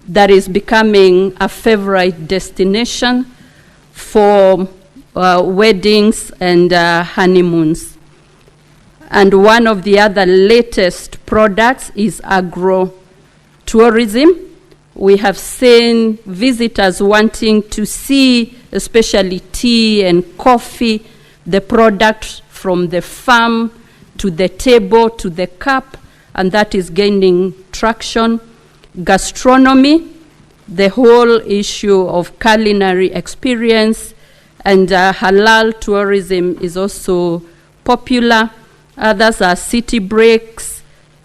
that is becoming a favorite destination for weddings and honeymoons. And one of the other latest products is agro-tourism. We have seen visitors wanting to see, especially tea and coffee, the product from the farm to the table to the cup, and that is gaining traction. Gastronomy, the whole issue of culinary experience, and halal tourism is also popular. Others are city breaks,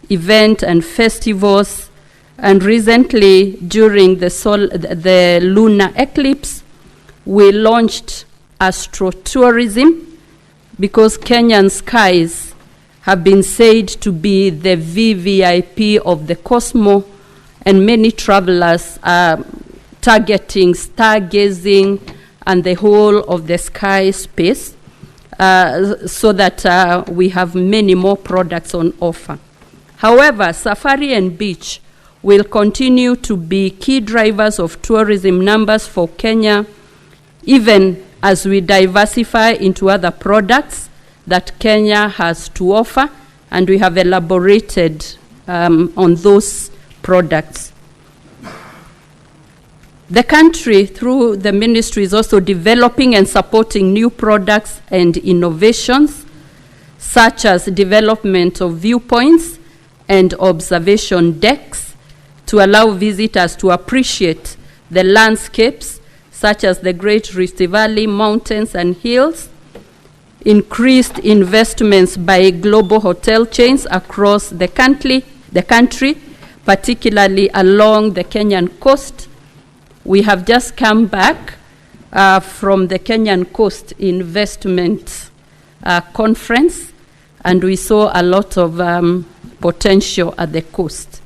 event and festivals, and recently during the lunar eclipse, we launched astrotourism, because Kenyan skies have been said to be the VVIP of the cosmos, and many travelers are targeting stargazing and the whole of the sky space, so that we have many more products on offer. However, safari and beach will continue to be key drivers of tourism numbers for Kenya, even as we diversify into other products that Kenya has to offer, and we have elaborated on those products. The country, through the ministry, is also developing and supporting new products and innovations, such as development of viewpoints and observation decks to allow visitors to appreciate the landscapes, such as the Great Rift Valley, mountains and hills. Increased investments by global hotel chains across the country, particularly along the Kenyan coast. We have just come back from the Kenyan Coast Investment Conference, and we saw a lot of potential at the coast.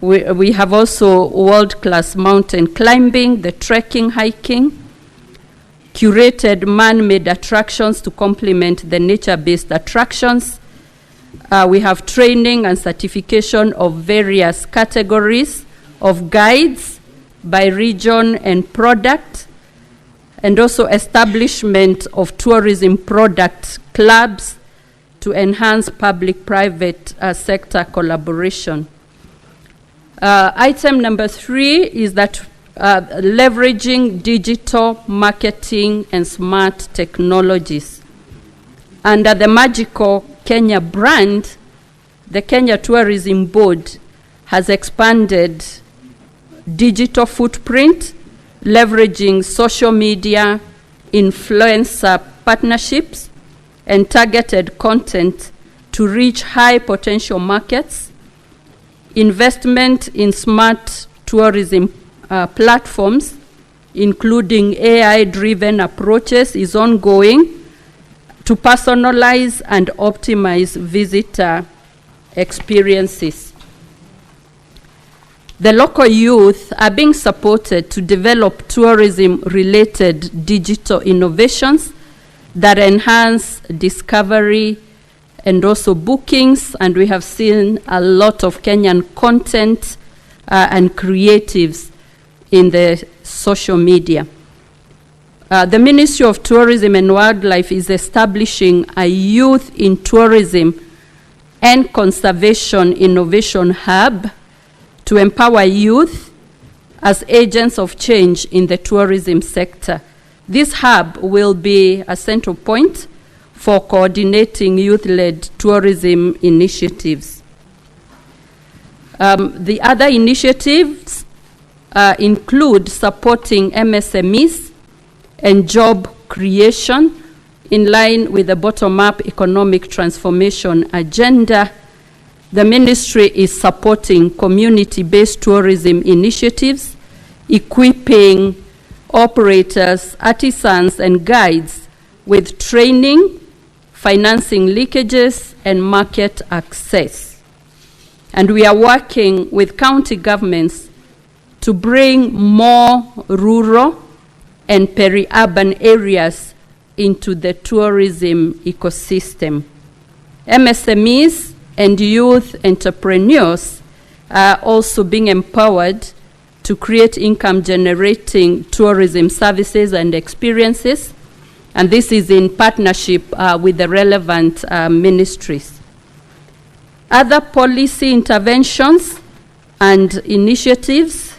We have also world-class mountain climbing, the trekking, hiking, curated man-made attractions to complement the nature-based attractions, We have training and certification of various categories of guides by region and product, and also establishment of tourism product clubs to enhance public-private sector collaboration. Item number 3 is that leveraging digital marketing and smart technologies. Under the Magical Kenya brand, the Kenya Tourism Board has expanded digital footprint, leveraging social media, influencer partnerships, and targeted content to reach high potential markets. Investment in smart tourism platforms, including AI-driven approaches, is ongoing to personalize and optimize visitor experiences. The local youth are being supported to develop tourism-related digital innovations that enhance discovery and also bookings, and we have seen a lot of Kenyan content and creatives in the social media. The Ministry of Tourism and Wildlife is establishing a Youth in Tourism and Conservation Innovation Hub to empower youth as agents of change in the tourism sector. This hub will be a central point for coordinating youth-led tourism initiatives. The other initiatives include supporting MSMEs and job creation in line with the bottom-up economic transformation agenda. The ministry is supporting community-based tourism initiatives, equipping operators, artisans, and guides with training, financing leakages, and market access. And we are working with county governments to bring more rural and peri-urban areas into the tourism ecosystem. MSMEs and youth entrepreneurs are also being empowered to create income-generating tourism services and experiences, and this is in partnership with the relevant ministries. Other policy interventions and initiatives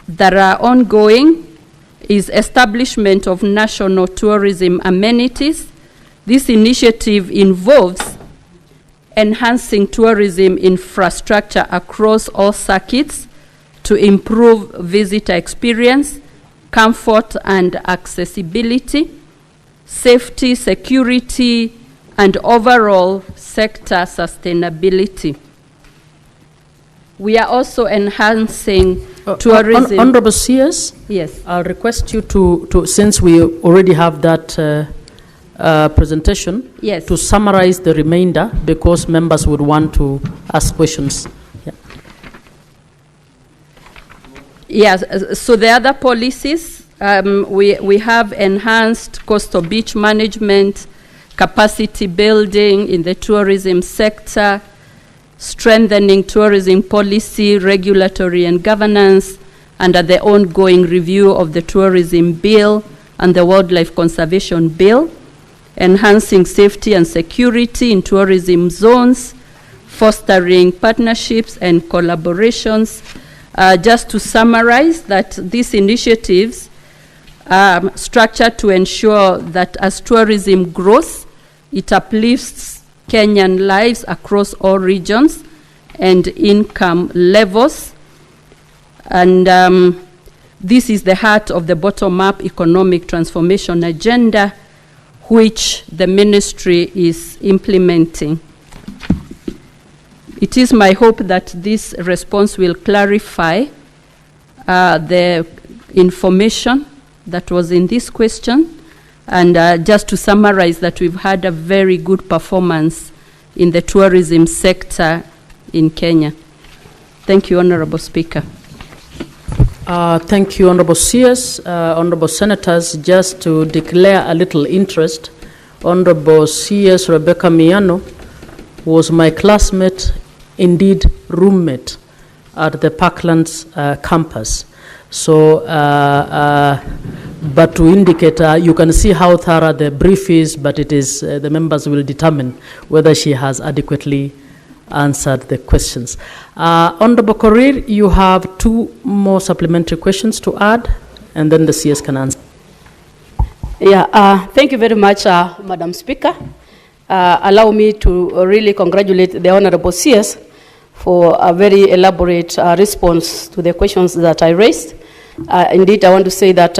that are ongoing is establishment of national tourism amenities. This initiative involves enhancing tourism infrastructure across all circuits to improve visitor experience, comfort and accessibility, safety, security, and overall sector sustainability. We are also enhancing tourism. Honorable CS, yes, I'll request you to since we already have that presentation, yes, to summarize the remainder because members would want to ask questions. Yeah. Yes, so the other policies, we have enhanced coastal beach management, capacity building in the tourism sector, strengthening tourism policy, regulatory and governance, under the ongoing review of the tourism bill and the wildlife conservation bill, enhancing safety and security in tourism zones, fostering partnerships and collaborations. Just to summarize that these initiatives are structured to ensure that as tourism grows, it uplifts Kenyan lives across all regions and income levels. And this is the heart of the bottom-up economic transformation agenda, which the ministry is implementing. It is my hope that this response will clarify the information that was in this question. And just to summarize that we've had a very good performance in the tourism sector in Kenya. Thank you, Honorable Speaker. Thank you, Honorable CS. Honorable Senators, just to declare a little interest, Honorable CS Rebecca Miano was my classmate, indeed roommate, at the Parklands campus. So, but to indicate, you can see how thorough the brief is, but it is, the members will determine whether she has adequately answered the questions. Honorable Korir, you have 2 more supplementary questions to add, and then the CS can answer. Yeah, thank you very much, Madam Speaker. Allow me to really congratulate the Honorable CS for a very elaborate response to the questions that I raised. Indeed, I want to say that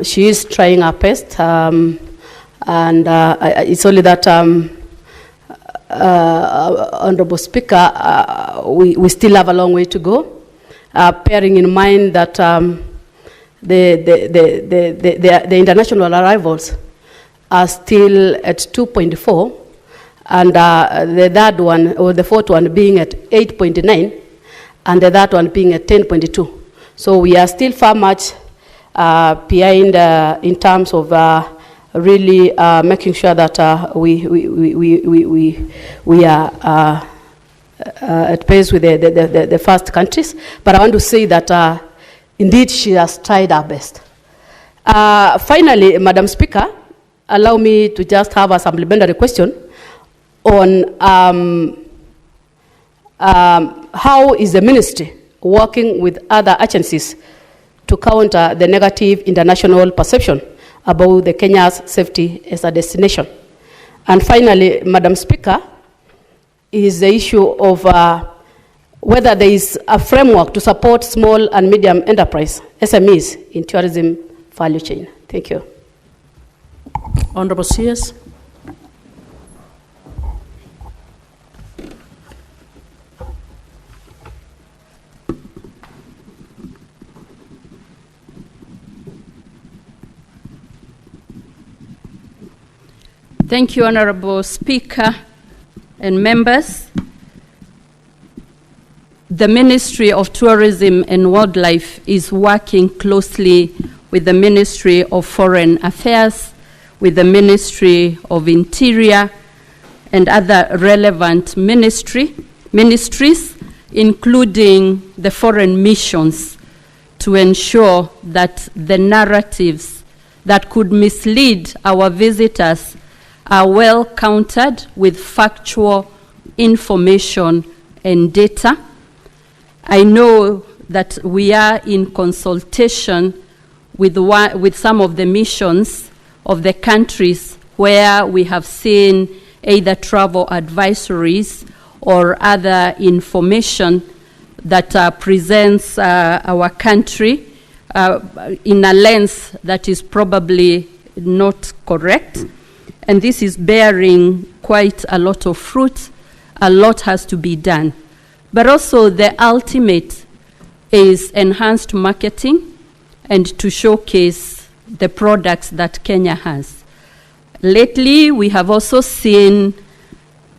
she is trying her best, and it's only that, Honorable Speaker, we still have a long way to go, bearing in mind that the international arrivals are still at 2.4, and the third one, or the fourth one, being at 8.9, and the third one being at 10.2. So we are still far much behind in terms of really making sure that we are at pace with the first countries. But I want to say that indeed she has tried her best. Finally, Madam Speaker, allow me to just have a supplementary question on how is the ministry working with other agencies to counter the negative international perception about the Kenya's safety as a destination. And finally, Madam Speaker, is the issue of whether there is a framework to support small and medium enterprise, SMEs, in tourism value chain. Thank you. Honorable CS. Thank you, Honorable Speaker and members. The Ministry of Tourism and Wildlife is working closely with the Ministry of Foreign Affairs, with the Ministry of Interior, and other relevant ministries, including the foreign missions, to ensure that the narratives that could mislead our visitors are well countered with factual information and data. I know that we are in consultation with some of the missions of the countries where we have seen either travel advisories or other information that presents our country in a lens that is probably not correct. And this is bearing quite a lot of fruit. A lot has to be done. But also the ultimate is enhanced marketing and to showcase the products that Kenya has. Lately, we have also seen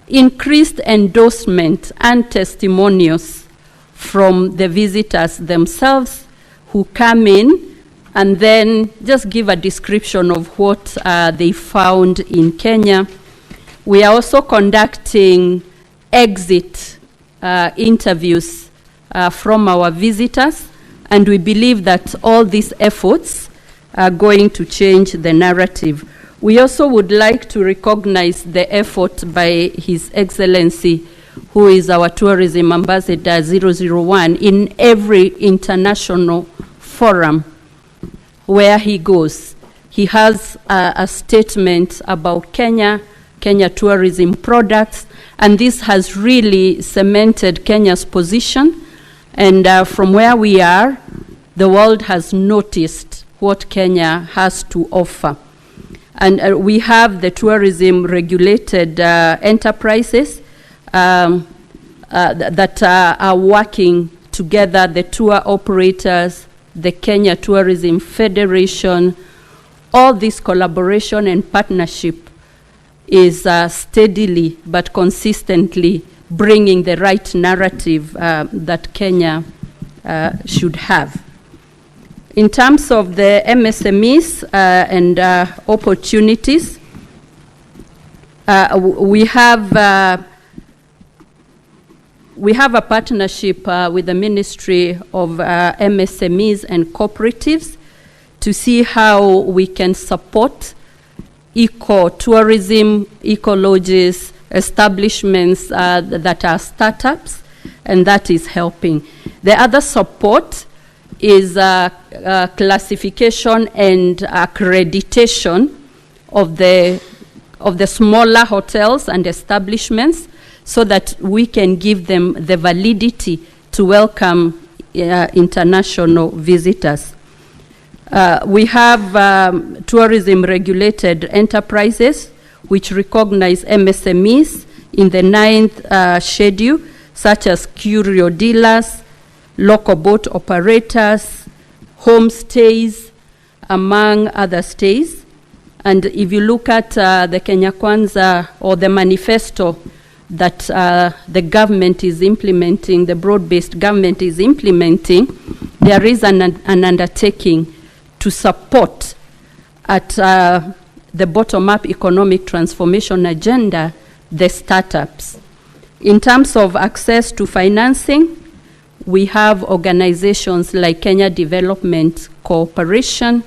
increased endorsement and testimonials from the visitors themselves who come in and then just give a description of what they found in Kenya. We are also conducting exit interviews from our visitors, and we believe that all these efforts are going to change the narrative. We also would like to recognize the effort by His Excellency, who is our Tourism Ambassador 001, in every international forum where he goes. He has a statement about Kenya tourism products, and this has really cemented Kenya's position. And from where we are, the world has noticed what Kenya has to offer. And we have the tourism regulated enterprises that are working together, the tour operators, the Kenya Tourism Federation. All this collaboration and partnership is steadily but consistently bringing the right narrative that Kenya should have. In terms of the MSMEs and opportunities, We have a partnership with the Ministry of MSMEs and Cooperatives to see how we can support eco-tourism, eco-lodges, establishments that are startups, and that is helping. The other support is classification and accreditation of the smaller hotels and establishments so that we can give them the validity to welcome international visitors. We have tourism regulated enterprises which recognize MSMEs in the 9th schedule, such as curio dealers, local boat operators, homestays, among other stays. And if you look at the Kenya Kwanza or the manifesto that the government is implementing, the broad-based government is implementing, there is an undertaking to support at the bottom-up economic transformation agenda, the startups. In terms of access to financing, we have organizations like Kenya Development Corporation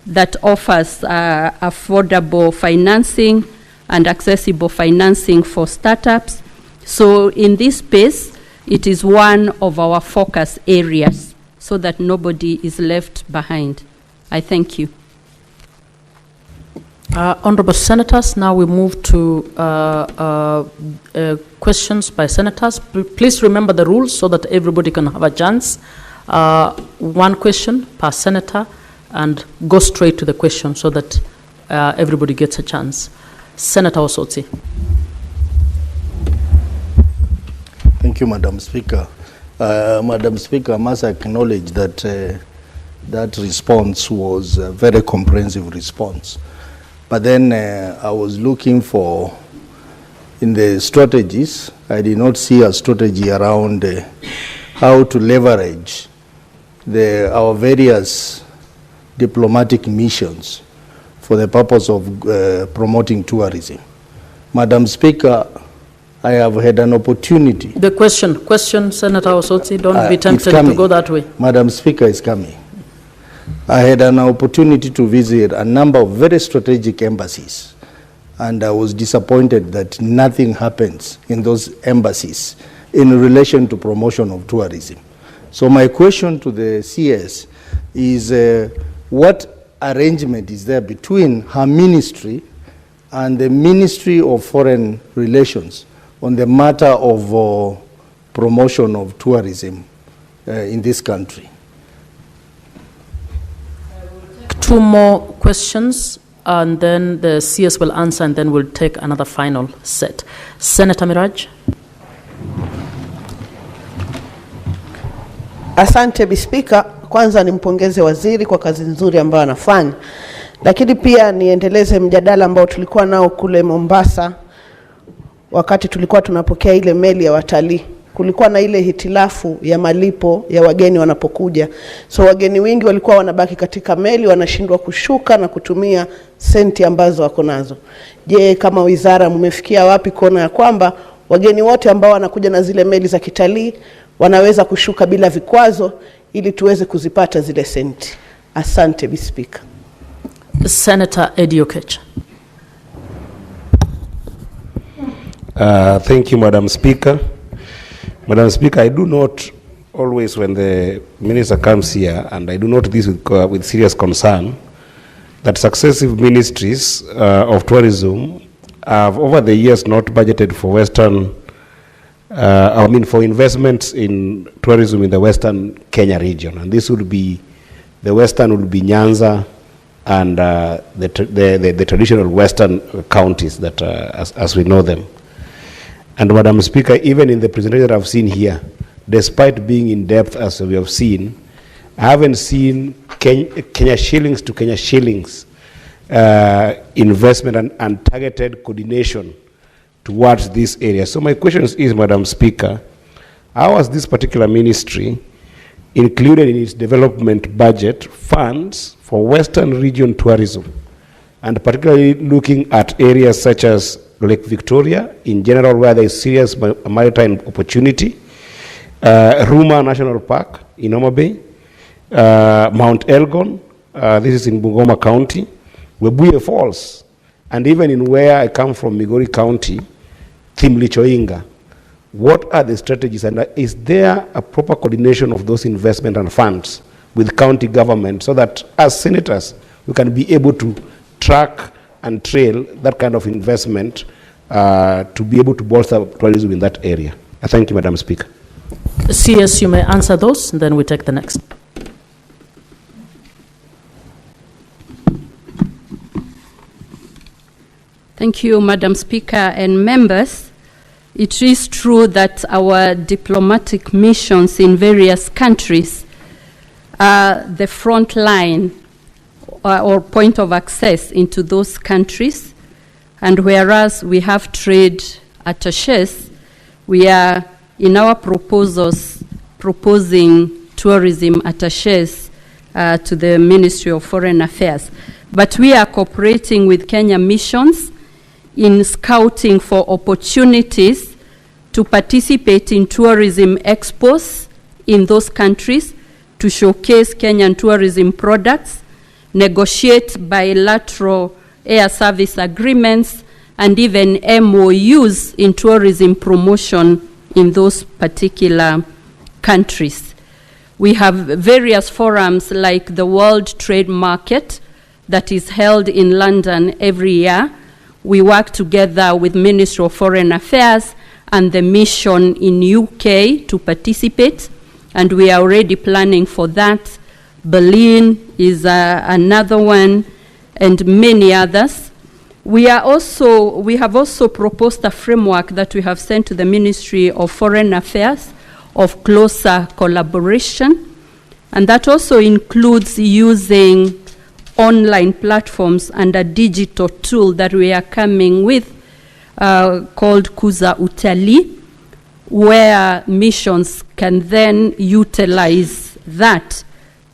that offers affordable financing and accessible financing for startups. So in this space, it is one of our focus areas so that nobody is left behind. I thank you. Honorable Senators, now we move to questions by Senators. Please remember the rules so that everybody can have a chance. One question per Senator, and go straight to the question so that everybody gets a chance. Senator Osotsi. Thank you, Madam Speaker. Madam Speaker, I must acknowledge that that response was a very comprehensive response. But then I was looking for, in the strategies, I did not see a strategy around how to leverage our various diplomatic missions for the purpose of promoting tourism. Madam Speaker, I have had an opportunity. The question, Senator Osotsi, don't be tempted to go that way. Madam Speaker, is coming. I had an opportunity to visit a number of very strategic embassies, and I was disappointed that nothing happens in those embassies in relation to promotion of tourism. So my question to the CS is what arrangement is there between her ministry and the Ministry of Foreign Relations on the matter of promotion of tourism in this country? Two more questions, and then the CS will answer, and then we'll take another final set. Senator Miraj. Asante Bispika, kwanza nimpongeze waziri kwa kazi nzuri ambayo anafanya, lakini pia niendeleze mjadala ambao tulikuwa nao kule Mombasa wakati tulikuwa tunapokea ile meli ya watalii. Kulikuwa na ile hitilafu ya malipo ya wageni wanapokuja. So wageni wengi walikuwa wanabaki katika meli, wanashindwa kushuka na kutumia senti ambazo wako nazo. Je, kama wizara mmefikia wapi kuona ya kwamba wageni wote ambao wanakuja na zile meli za kitalii wanaweza kushuka bila vikwazo ili tuweze kuzipata zile senti? Asante Bispika. Senator Eddie Okech. Thank you, Madam Speaker. Madam Speaker, I do not always, when the minister comes here, and I do note this with serious concern, that successive ministries of tourism have over the years not budgeted for for investments in tourism in the Western Kenya region. And this would be, the Western would be Nyanza and the traditional Western counties that, as we know them. And Madam Speaker, even in the presentation that I've seen here, despite being in depth as we have seen, I haven't seen Kenya shillings to Kenya shillings investment and targeted coordination towards this area. So my question is, Madam Speaker, how has this particular ministry included in its development budget funds for Western region tourism, and particularly looking at areas such as Lake Victoria in general, where there is serious maritime opportunity, Ruma National Park in Homa Bay, Mount Elgon, this is in Bungoma County, Webuye Falls, and even in where I come from, Migori County, Thimlichoinga. What are the strategies, and is there a proper coordination of those investment and funds with county government so that as senators we can be able to track and trail that kind of investment to be able to bolster tourism in that area? Thank you, Madam Speaker. CS, you may answer those, and then we take the next. Thank you, Madam Speaker and members. It is true that our diplomatic missions in various countries are the front line or point of access into those countries. And whereas we have trade attaches, we are in our proposals proposing tourism attaches to the Ministry of Foreign Affairs. But we are cooperating with Kenya missions in scouting for opportunities to participate in tourism expos in those countries to showcase Kenyan tourism products, negotiate bilateral air service agreements, and even MOUs in tourism promotion in those particular countries. We have various forums like the World Trade Market that is held in London every year. We work together with Ministry of Foreign Affairs and the mission in UK to participate, and we are already planning for that. Berlin is another one, and many others. We have also proposed a framework that we have sent to the Ministry of Foreign Affairs of closer collaboration, and that also includes using online platforms and a digital tool that we are coming with called Kuza Utalii, where missions can then utilize that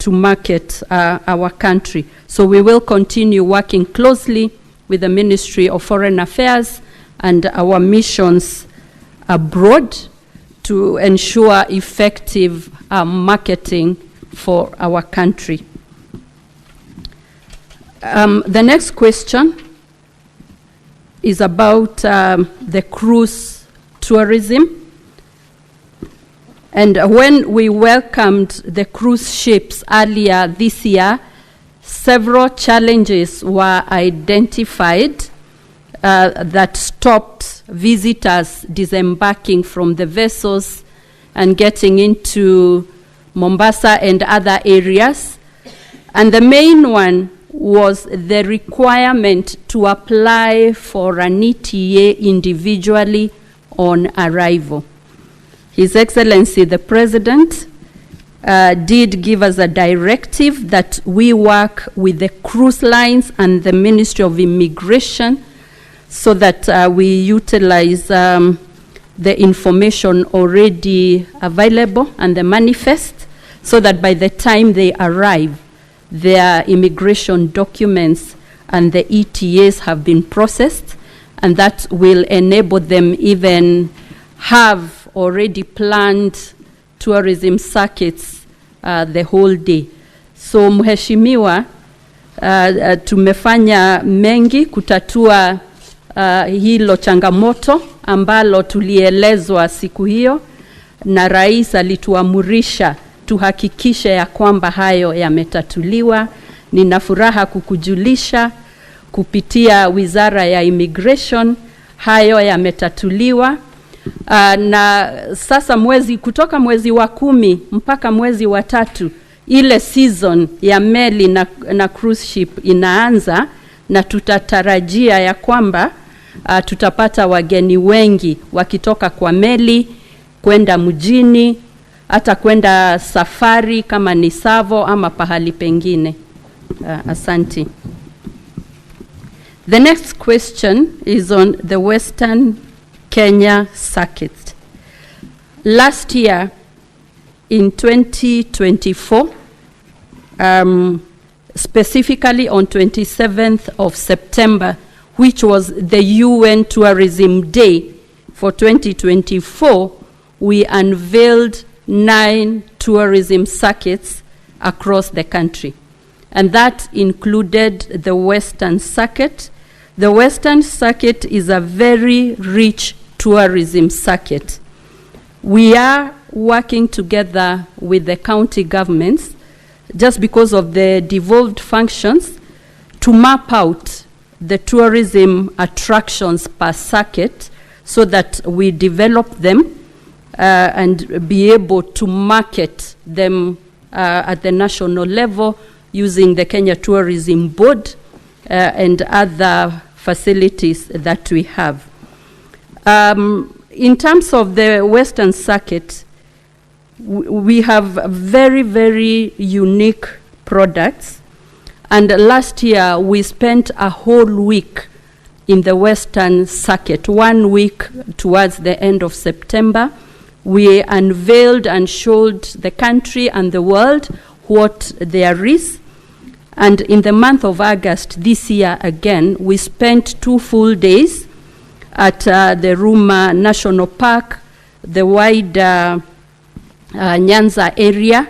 to market our country. So we will continue working closely with the Ministry of Foreign Affairs and our missions abroad to ensure effective marketing for our country. The next question is about the cruise tourism. And when we welcomed the cruise ships earlier this year, several challenges were identified that stopped visitors disembarking from the vessels and getting into Mombasa and other areas. And the main one was the requirement to apply for an ETA individually on arrival. His Excellency the President did give us a directive that we work with the cruise lines and the Ministry of Immigration so that we utilize the information already available and the manifest so that by the time they arrive, their immigration documents and the ETAs have been processed, and that will enable them even have already planned tourism circuits the whole day. So Mheshimiwa, tumefanya mengi kutatua hilo changamoto ambalo tulielezwa siku hiyo, na Rais alituamurisha tuhakikishe ya kwamba hayo yametatuliwa. Nina furaha kukujulisha kupitia Wizara ya Immigration hayo yametatuliwa. Na sasa kutoka mwezi wa 10 mpaka mwezi wa 3 ile season ya meli na cruise ship inaanza, na tutatarajia ya kwamba tutapata wageni wengi wakitoka kwa meli kwenda mjini, hata kwenda safari kama ni Savo ama pahali pengine. Asante. The next question is on the Western Kenya circuit. Last year, in 2024, specifically on 27th of September, which was the UN Tourism Day for 2024, we unveiled 9 tourism circuits across the country. And that included the Western Circuit. The Western Circuit is a very rich tourism circuit. We are working together with the county governments, just because of the devolved functions, to map out the tourism attractions per circuit so that we develop them and be able to market them at the national level using the Kenya Tourism Board and other facilities that we have. In terms of the Western Circuit, we have very, very unique products. And last year, we spent a whole week in the Western Circuit, 1 week towards the end of September. We unveiled and showed the country and the world what there is. And in the month of August this year again, we spent 2 full days at the Ruma National Park, the wide Nyanza area.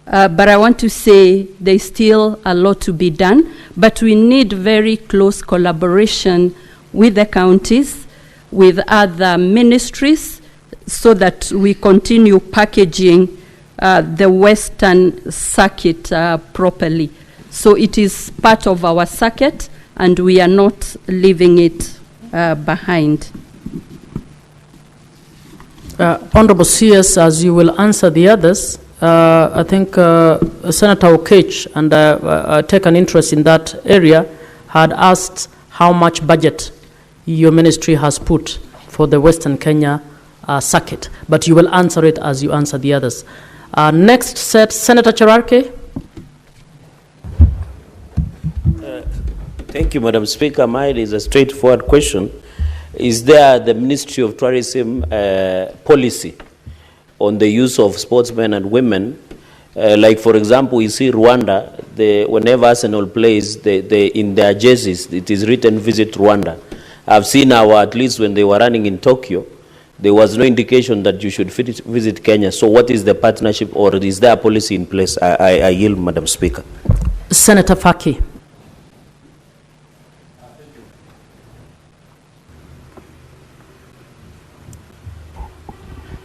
But I want to say there's still a lot to be done, but we need very close collaboration with the counties, with other ministries, so that we continue packaging the Western Circuit properly. So it is part of our circuit, and we are not leaving it behind. Honorable CS, as you will answer the others, I think Senator Okech, and I take an interest in that area, had asked how much budget your ministry has put for the Western Kenya circuit, but you will answer it as you answer the others. Next set, Senator Cherarke. Thank you, Madam Speaker. Mine is a straightforward question. Is there the Ministry of Tourism policy on the use of sportsmen and women? Like, for example, we see Rwanda, whenever Arsenal plays, in their jerseys, it is written, visit Rwanda. I've seen at least when they were running in Tokyo, there was no indication that you should visit Kenya. So what is the partnership, or is there a policy in place? I yield, Madam Speaker. Senator Faki.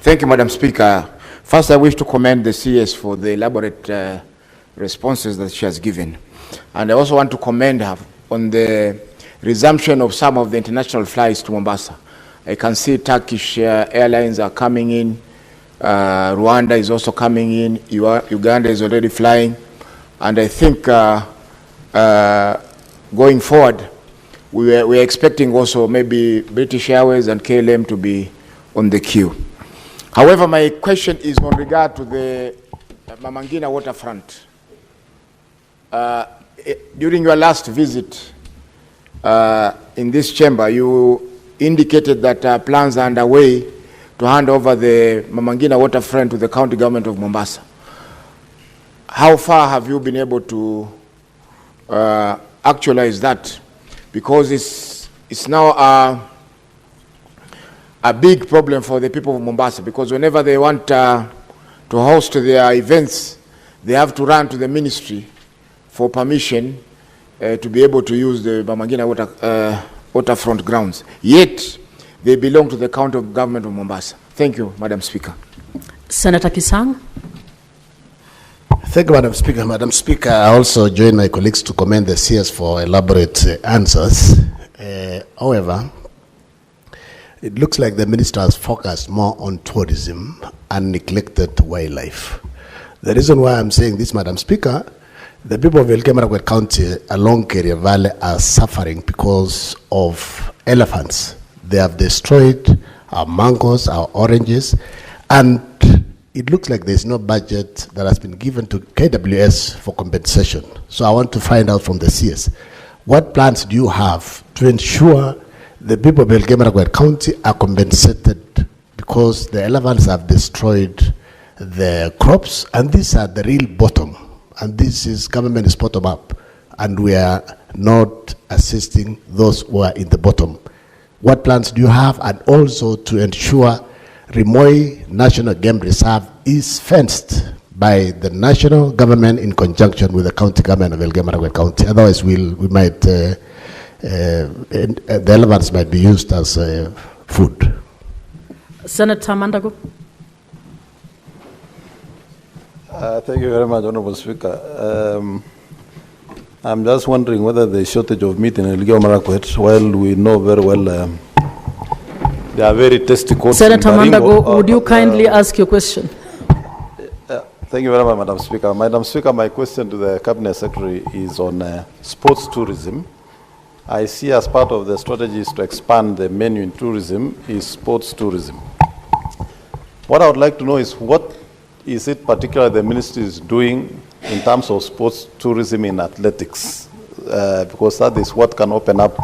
Thank you, Madam Speaker. First, I wish to commend the CS for the elaborate responses that she has given. And I also want to commend her on the resumption of some of the international flights to Mombasa. I can see Turkish airlines are coming in. Rwanda is also coming in. Uganda is already flying. And I think going forward, we're expecting also maybe British Airways and KLM to be on the queue. However, my question is on regard to the Mamangina waterfront. During your last visit in this chamber, you indicated that plans are underway to hand over the Mamangina waterfront to the county government of Mombasa. How far have you been able to actualize that? Because it's now a big problem for the people of Mombasa, because whenever they want to host their events, they have to run to the ministry for permission to be able to use the Mamangina waterfront grounds. Yet, they belong to the county government of Mombasa. Thank you, Madam Speaker. Senator Kisang. Thank you, Madam Speaker. Madam Speaker, I also join my colleagues to commend the CS for elaborate answers. However, it looks like the minister has focused more on tourism and neglected wildlife. The reason why I'm saying this, Madam Speaker, the people of Elgeyo-Marakwet County along Keria Valley are suffering because of elephants. They have destroyed our mangoes, our oranges, and it looks like there's no budget that has been given to KWS for compensation. So I want to find out from the CS, what plans do you have to ensure the people of Elgeyo-Marakwet County are compensated, because the elephants have destroyed the crops, and these are the real bottom, and this is government is bottom up, and we are not assisting those who are in the bottom. What plans do you have? And also to ensure Rimoi National Game Reserve is fenced by the national government in conjunction with the county government of Elgeyo Marakwet County. Otherwise, we might the elephants might be used as food. Senator Mandago. Thank you very much, Honorable Speaker. I'm just wondering whether the shortage of meat in Elgeyo Marakwet, while we know very well they are very tasty coats. Senator Mandago, would you kindly ask your question? Thank you very much, Madam Speaker. Madam Speaker, my question to the Cabinet Secretary is on sports tourism. I see as part of the strategies to expand the menu in tourism is sports tourism. What I would like to know is what is it particularly the ministry is doing in terms of sports tourism in athletics? Because that is what can open up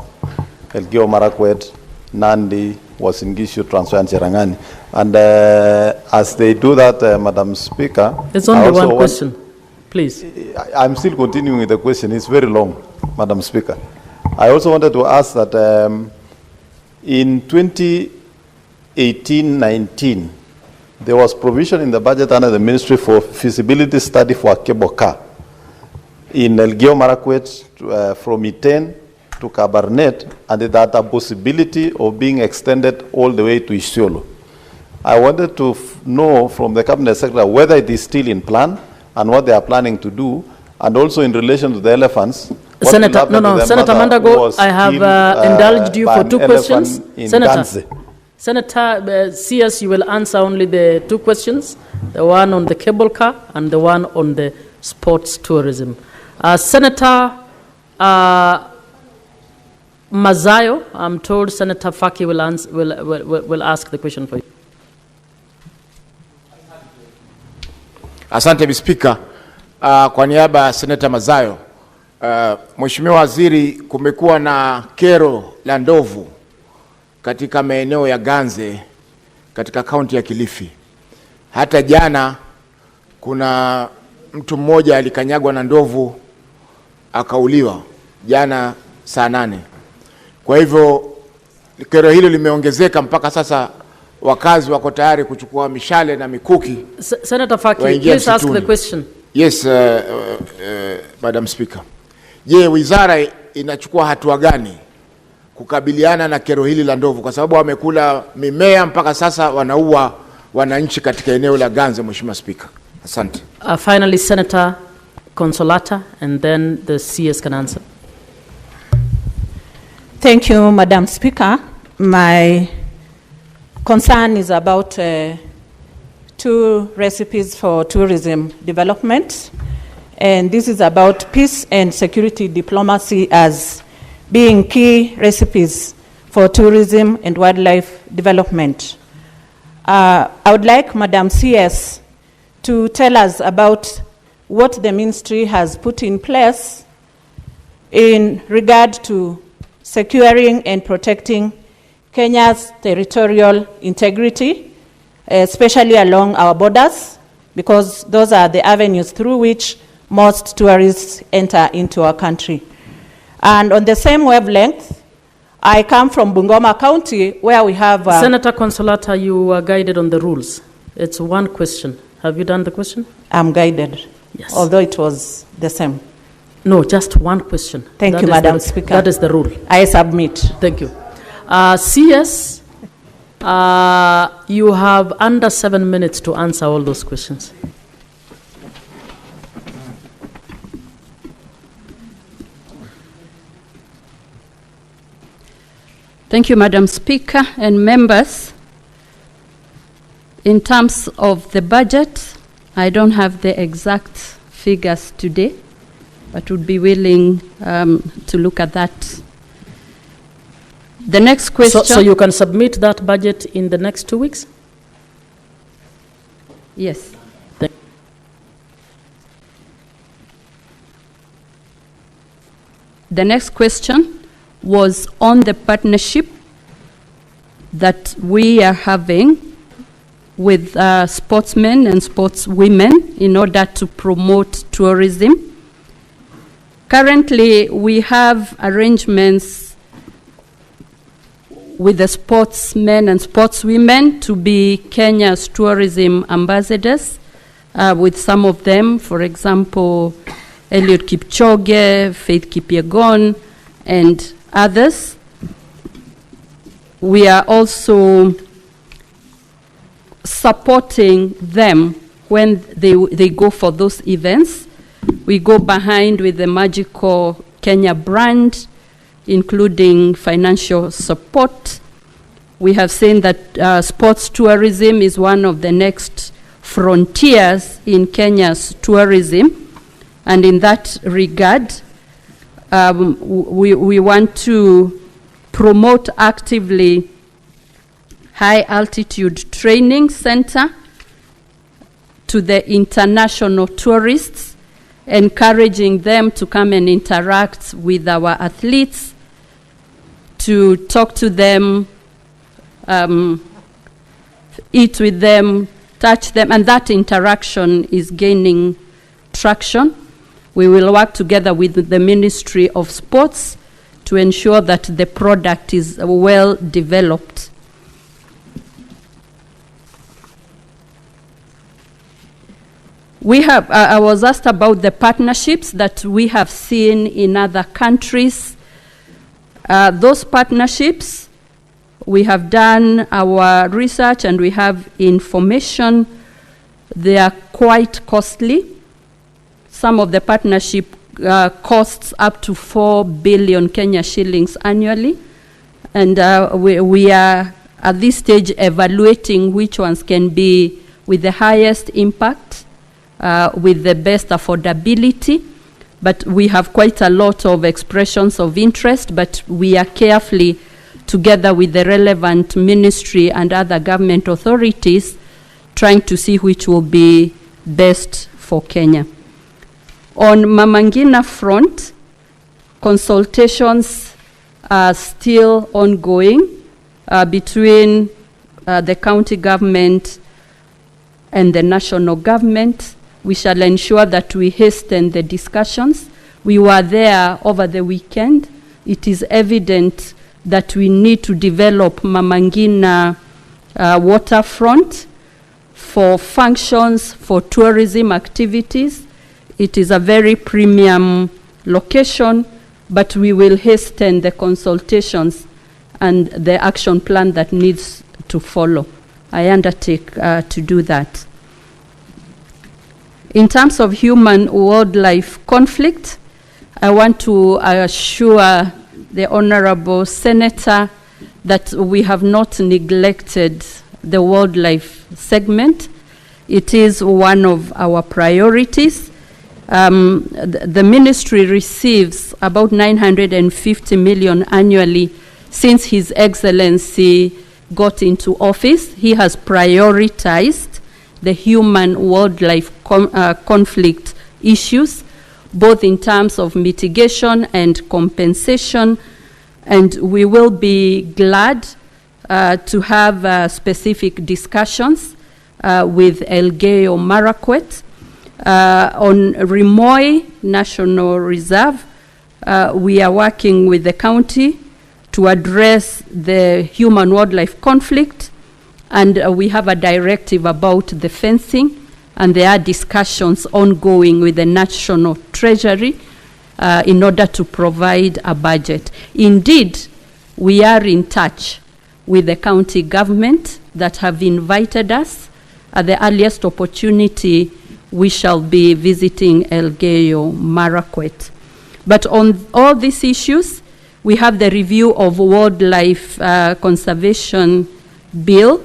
Elgeyo Marakwet, Nandi, Uasin Gishu, Trans-Nzoia, and Cherangani. And as they do that, Madam Speaker... There's only one question, please. I'm still continuing with the question. It's very long, Madam Speaker. I also wanted to ask that in 2018-19, there was provision in the budget under the ministry for feasibility study for a cable car in Elgeyo Marakwet from Iten to Kabarnet, and that a possibility of being extended all the way to Isiolo. I wanted to know from the Cabinet Secretary whether it is still in plan and what they are planning to do, and also in relation to the elephants. Senator, Senator Mandago, I have indulged you for 2 questions. Senator, CS, you will answer only the 2 questions, the one on the cable car and the one on the sports tourism. Senator Mazayo, I'm told Senator Faki will ask the question for you. Asante Speaker. Kwa niaba ya Senator Mazayo, Mheshimiwa Waziri, kumekuwa na kero la ndovu katika maeneo ya Ganze katika kaunti ya Kilifi. Hata jana kuna mtu mmoja alikanyagwa na ndovu akauliwa jana saa 8. Kwa hivyo kero hilo limeongezeka mpaka sasa wakazi wako tayari kuchukua mishale na mikuki. Senator Faki, please ask the question. Yes, Madam Speaker. Je, wizara inachukua hatua gani kukabiliana na kero hili la ndovu, kwa sababu wamekula mimea mpaka sasa wanaua wananchi katika eneo la Ganze, Mheshimiwa Speaker? Asante. Finally, Senator Consolata, and then the CS can answer. Thank you, Madam Speaker. My concern is about 2 recipes for tourism development. And this is about peace and security diplomacy as being key recipes for tourism and wildlife development. I would like Madam CS to tell us about what the ministry has put in place in regard to securing and protecting Kenya's territorial integrity, especially along our borders, because those are the avenues through which most tourists enter into our country. And on the same wavelength, I come from Bungoma County, where we have... Senator Consolata, you are guided on the rules. It's 1 question. Have you done the question? I'm guided, yes, although it was the same. No, just 1 question. Thank you, Madam Speaker. That is the rule. I submit. Thank you. CS, you have under 7 minutes to answer all those questions. Thank you, Madam Speaker and members. In terms of the budget, I don't have the exact figures today, but would be willing to look at that. The next question... So you can submit that budget in the next 2 weeks? Yes. The next question was on the partnership that we are having with sportsmen and sportswomen in order to promote tourism. Currently, we have arrangements with the sportsmen and sportswomen to be Kenya's tourism ambassadors. With some of them, for example, Eliud Kipchoge, Faith Kipyegon, and others. We are also supporting them when they go for those events. We go behind with the Magical Kenya brand, including financial support. We have seen that sports tourism is one of the next frontiers in Kenya's tourism. And in that regard, we want to promote actively high altitude training center to the international tourists, encouraging them to come and interact with our athletes, to talk to them, eat with them, touch them, and that interaction is gaining traction. We will work together with the Ministry of Sports to ensure that the product is well developed. We have, I was asked about the partnerships that we have seen in other countries. Those partnerships, we have done our research and we have information. They are quite costly. Some of the partnership costs up to 4 billion Kenya shillings annually. And we are at this stage evaluating which ones can be with the highest impact, with the best affordability. But we have quite a lot of expressions of interest, but we are carefully, together with the relevant ministry and other government authorities, trying to see which will be best for Kenya. On Mama Ngina front, consultations are still ongoing between the county government and the national government. We shall ensure that we hasten the discussions. We were there over the weekend. It is evident that we need to develop Mama Ngina waterfront for functions, for tourism activities. It is a very premium location, but we will hasten the consultations and the action plan that needs to follow. I undertake to do that. In terms of human-wildlife conflict, I want to assure the Honorable Senator that we have not neglected the wildlife segment. It is one of our priorities. The ministry receives about 950 million annually since His Excellency got into office. He has prioritized the human-wildlife conflict issues, both in terms of mitigation and compensation. And we will be glad to have specific discussions with Elgeyo Marakwet. On Rimoi National Reserve, we are working with the county to address the human-wildlife conflict, and we have a directive about the fencing, and there are discussions ongoing with the National Treasury in order to provide a budget. Indeed, we are in touch with the county government that have invited us. At the earliest opportunity, we shall be visiting Elgeyo Marakwet. But on all these issues, we have the review of wildlife conservation bill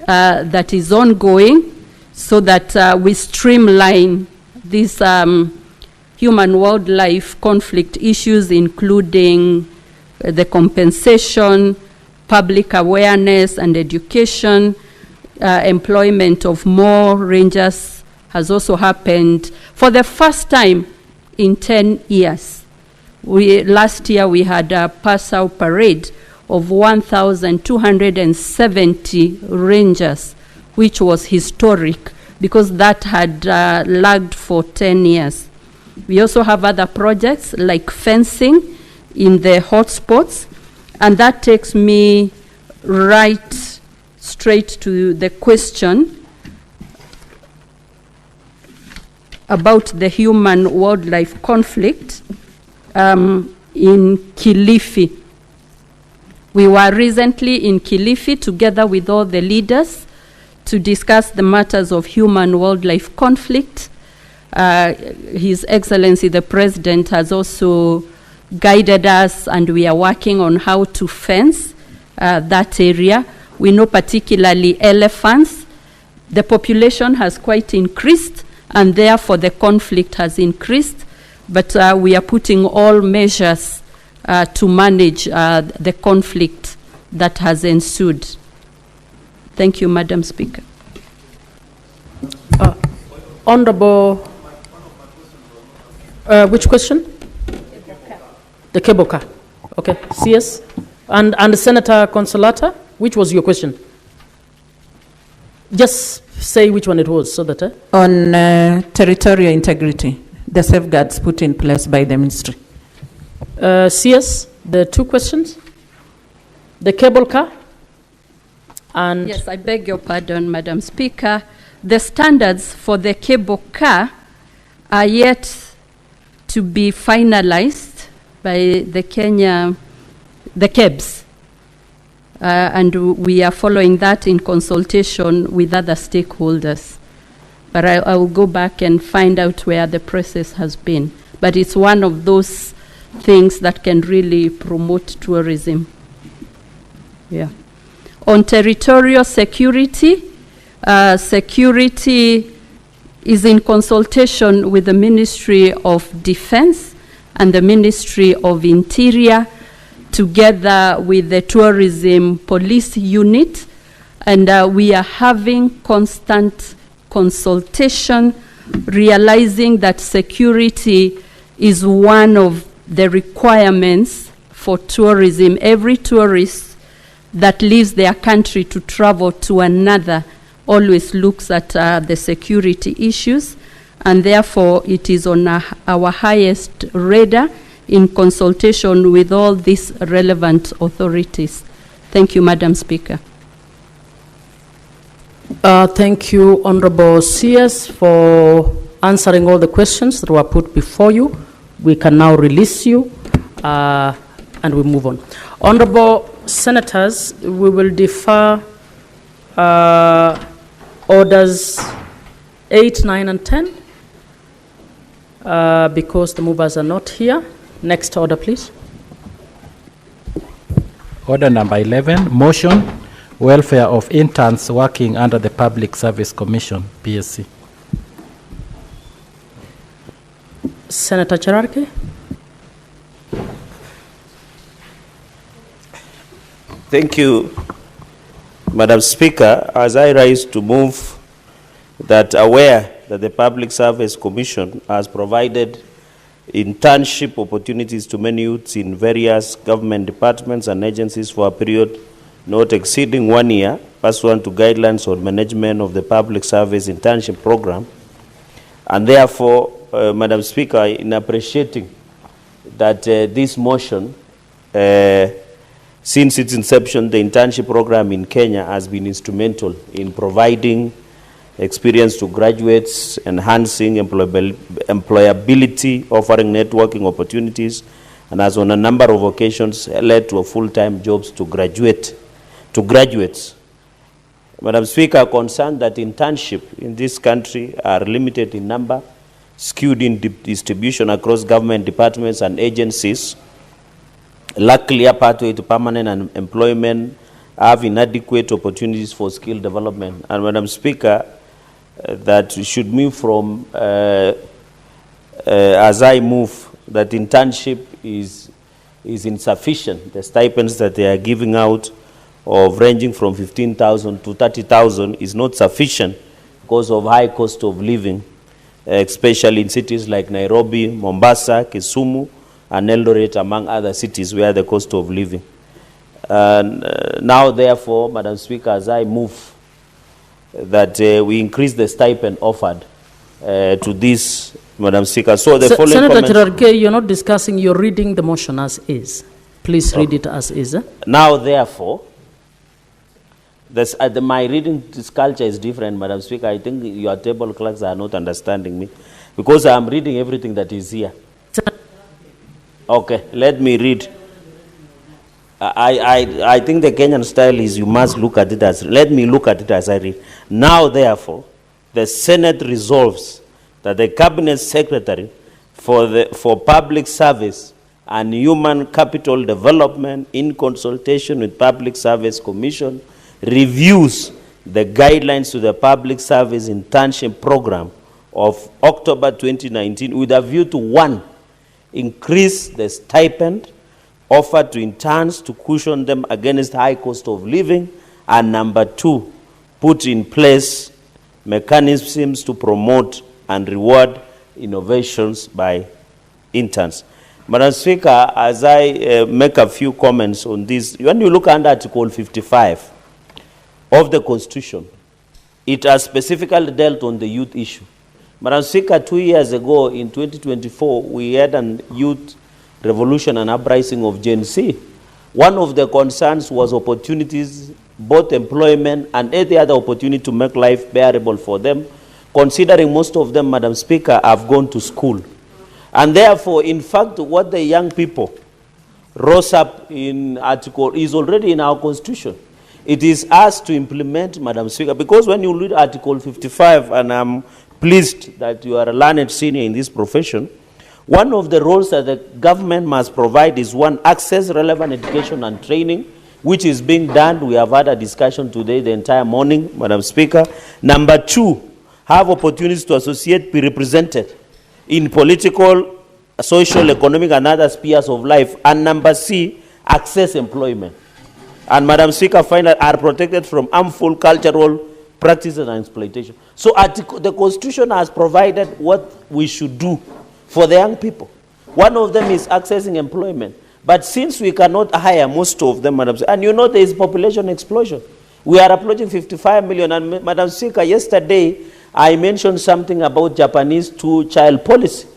that is ongoing, so that we streamline these human-wildlife conflict issues, including the compensation, public awareness and education, employment of more rangers has also happened for the first time in 10 years. Last year we had a pass-out parade of 1,270 rangers, which was historic because that had lagged for 10 years. We also have other projects like fencing in the hotspots, and that takes me right straight to the question about the human-wildlife conflict in Kilifi. We were recently in Kilifi together with all the leaders to discuss the matters of human-wildlife conflict. His Excellency the President has also guided us, and we are working on how to fence that area. We know particularly elephants. The population has quite increased, and therefore the conflict has increased, but we are putting all measures to manage the conflict that has ensued. Thank you, Madam Speaker. Honorable, which question? The cable car. Okay, CS. And Senator Consolata, which was your question? Just say which one it was so that... On territorial integrity, the safeguards put in place by the ministry. CS, the two questions? The cable car? And yes, I beg your pardon, Madam Speaker. The standards for the cable car are yet to be finalized by the KEBS. And we are following that in consultation with other stakeholders. But I will go back and find out where the process has been. But it's one of those things that can really promote tourism. Yeah. On territorial security, security is in consultation with the Ministry of Defense and the Ministry of Interior, together with the Tourism Police Unit, and we are having constant consultation, realizing that security is one of the requirements for tourism. Every tourist that leaves their country to travel to another always looks at the security issues, and therefore it is on our highest radar in consultation with all these relevant authorities. Thank you, Madam Speaker. Thank you, Honorable CS, for answering all the questions that were put before you. We can now release you and we move on. Honorable Senators, we will defer orders 8, 9, and 10 because the movers are not here. Next order, please. Order number 11, motion, welfare of interns working under the Public Service Commission, PSC. Senator Cherarke. Thank you, Madam Speaker. As I rise to move that aware that the Public Service Commission has provided internship opportunities to many youths in various government departments and agencies for a period not exceeding 1 year, pursuant to guidelines on management of the public service internship program. And therefore, Madam Speaker, in appreciating that this motion, since its inception, the internship program in Kenya has been instrumental in providing experience to graduates, enhancing employability, offering networking opportunities, and has on a number of occasions led to a full-time jobs to graduates. Madam Speaker, concerned that internship in this country are limited in number, skewed in distribution across government departments and agencies, lack clear pathway to permanent employment, have inadequate opportunities for skill development. And Madam Speaker, that we should move from, as I move, that internship is insufficient. The stipends that they are giving out of ranging from 15,000 to 30,000 is not sufficient because of high cost of living, especially in cities like Nairobi, Mombasa, Kisumu, and Eldoret, among other cities where the cost of living. Now, therefore, Madam Speaker, as I move that we increase the stipend offered to these Madam Speaker. So the following Senator comments. Cherargei, you're not discussing, you're reading the motion as is. Please read it as is. Now, therefore, my reading this culture is different, Madam Speaker. I think your table clerks are not understanding me because I am reading everything that is here. Okay, let me read. I think the Kenyan style is you must look at it as, let me look at it as I read. Now, therefore, the Senate resolves that the Cabinet Secretary for Public Service and Human Capital Development, in consultation with Public Service Commission, reviews the guidelines to the Public Service Internship Program of October 2019 with a view to, 1, increase the stipend offered to interns to cushion them against high cost of living, and number 2, put in place mechanisms to promote and reward innovations by interns. Madam Speaker, as I make a few comments on this, when you look under Article 55 of the Constitution, it has specifically dealt on the youth issue. Madam Speaker, 2 years ago, in 2024, we had a youth revolution and uprising of Gen Z. One of the concerns was opportunities, both employment and any other opportunity to make life bearable for them, considering most of them, Madam Speaker, have gone to school. And therefore, in fact, what the young people rose up in article is already in our Constitution. It is us to implement, Madam Speaker, because when you read Article 55, and I'm pleased that you are a learned senior in this profession, one of the roles that the government must provide is, 1, access relevant education and training, which is being done. We have had a discussion today the entire morning, Madam Speaker. Number 2, have opportunities to associate, be represented in political, social, economic, and other spheres of life. And number C, access employment. And Madam Speaker, finally, are protected from harmful cultural practices and exploitation. So the Constitution has provided what we should do for the young people. One of them is accessing employment. But since we cannot hire most of them, Madam Speaker, and you know there is population explosion. We are approaching 55 million. And Madam Speaker, yesterday I mentioned something about Japanese 2-child policy.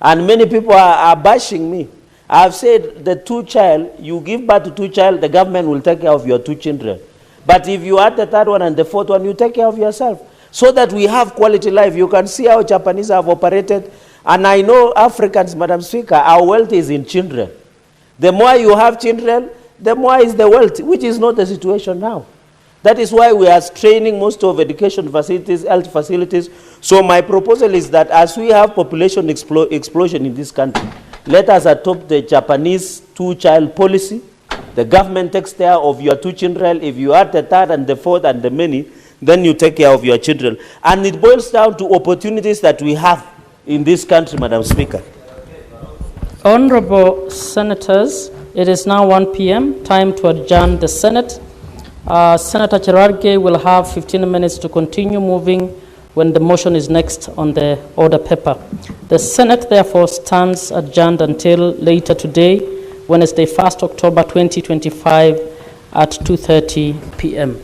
And many people are bashing me. I have said the 2-child, you give birth to 2-child, the government will take care of your 2 children. But if you add the 3rd one and the 4th one, you take care of yourself. So that we have quality life. You can see how Japanese have operated. And I know Africans, Madam Speaker, our wealth is in children. The more you have children, the more is the wealth, which is not the situation now. That is why we are straining most of education facilities, health facilities. So my proposal is that as we have population explosion in this country, let us adopt the Japanese 2-child policy. The government takes care of your 2 children. If you add the 3rd and the 4th and the many, then you take care of your children. And it boils down to opportunities that we have in this country, Madam Speaker. Honorable Senators, it is now 1 p.m., time to adjourn the Senate. Senator Cherargei will have 15 minutes to continue moving when the motion is next on the order paper. The Senate therefore stands adjourned until later today, Wednesday, 1st October 2025 at 2:30 p.m.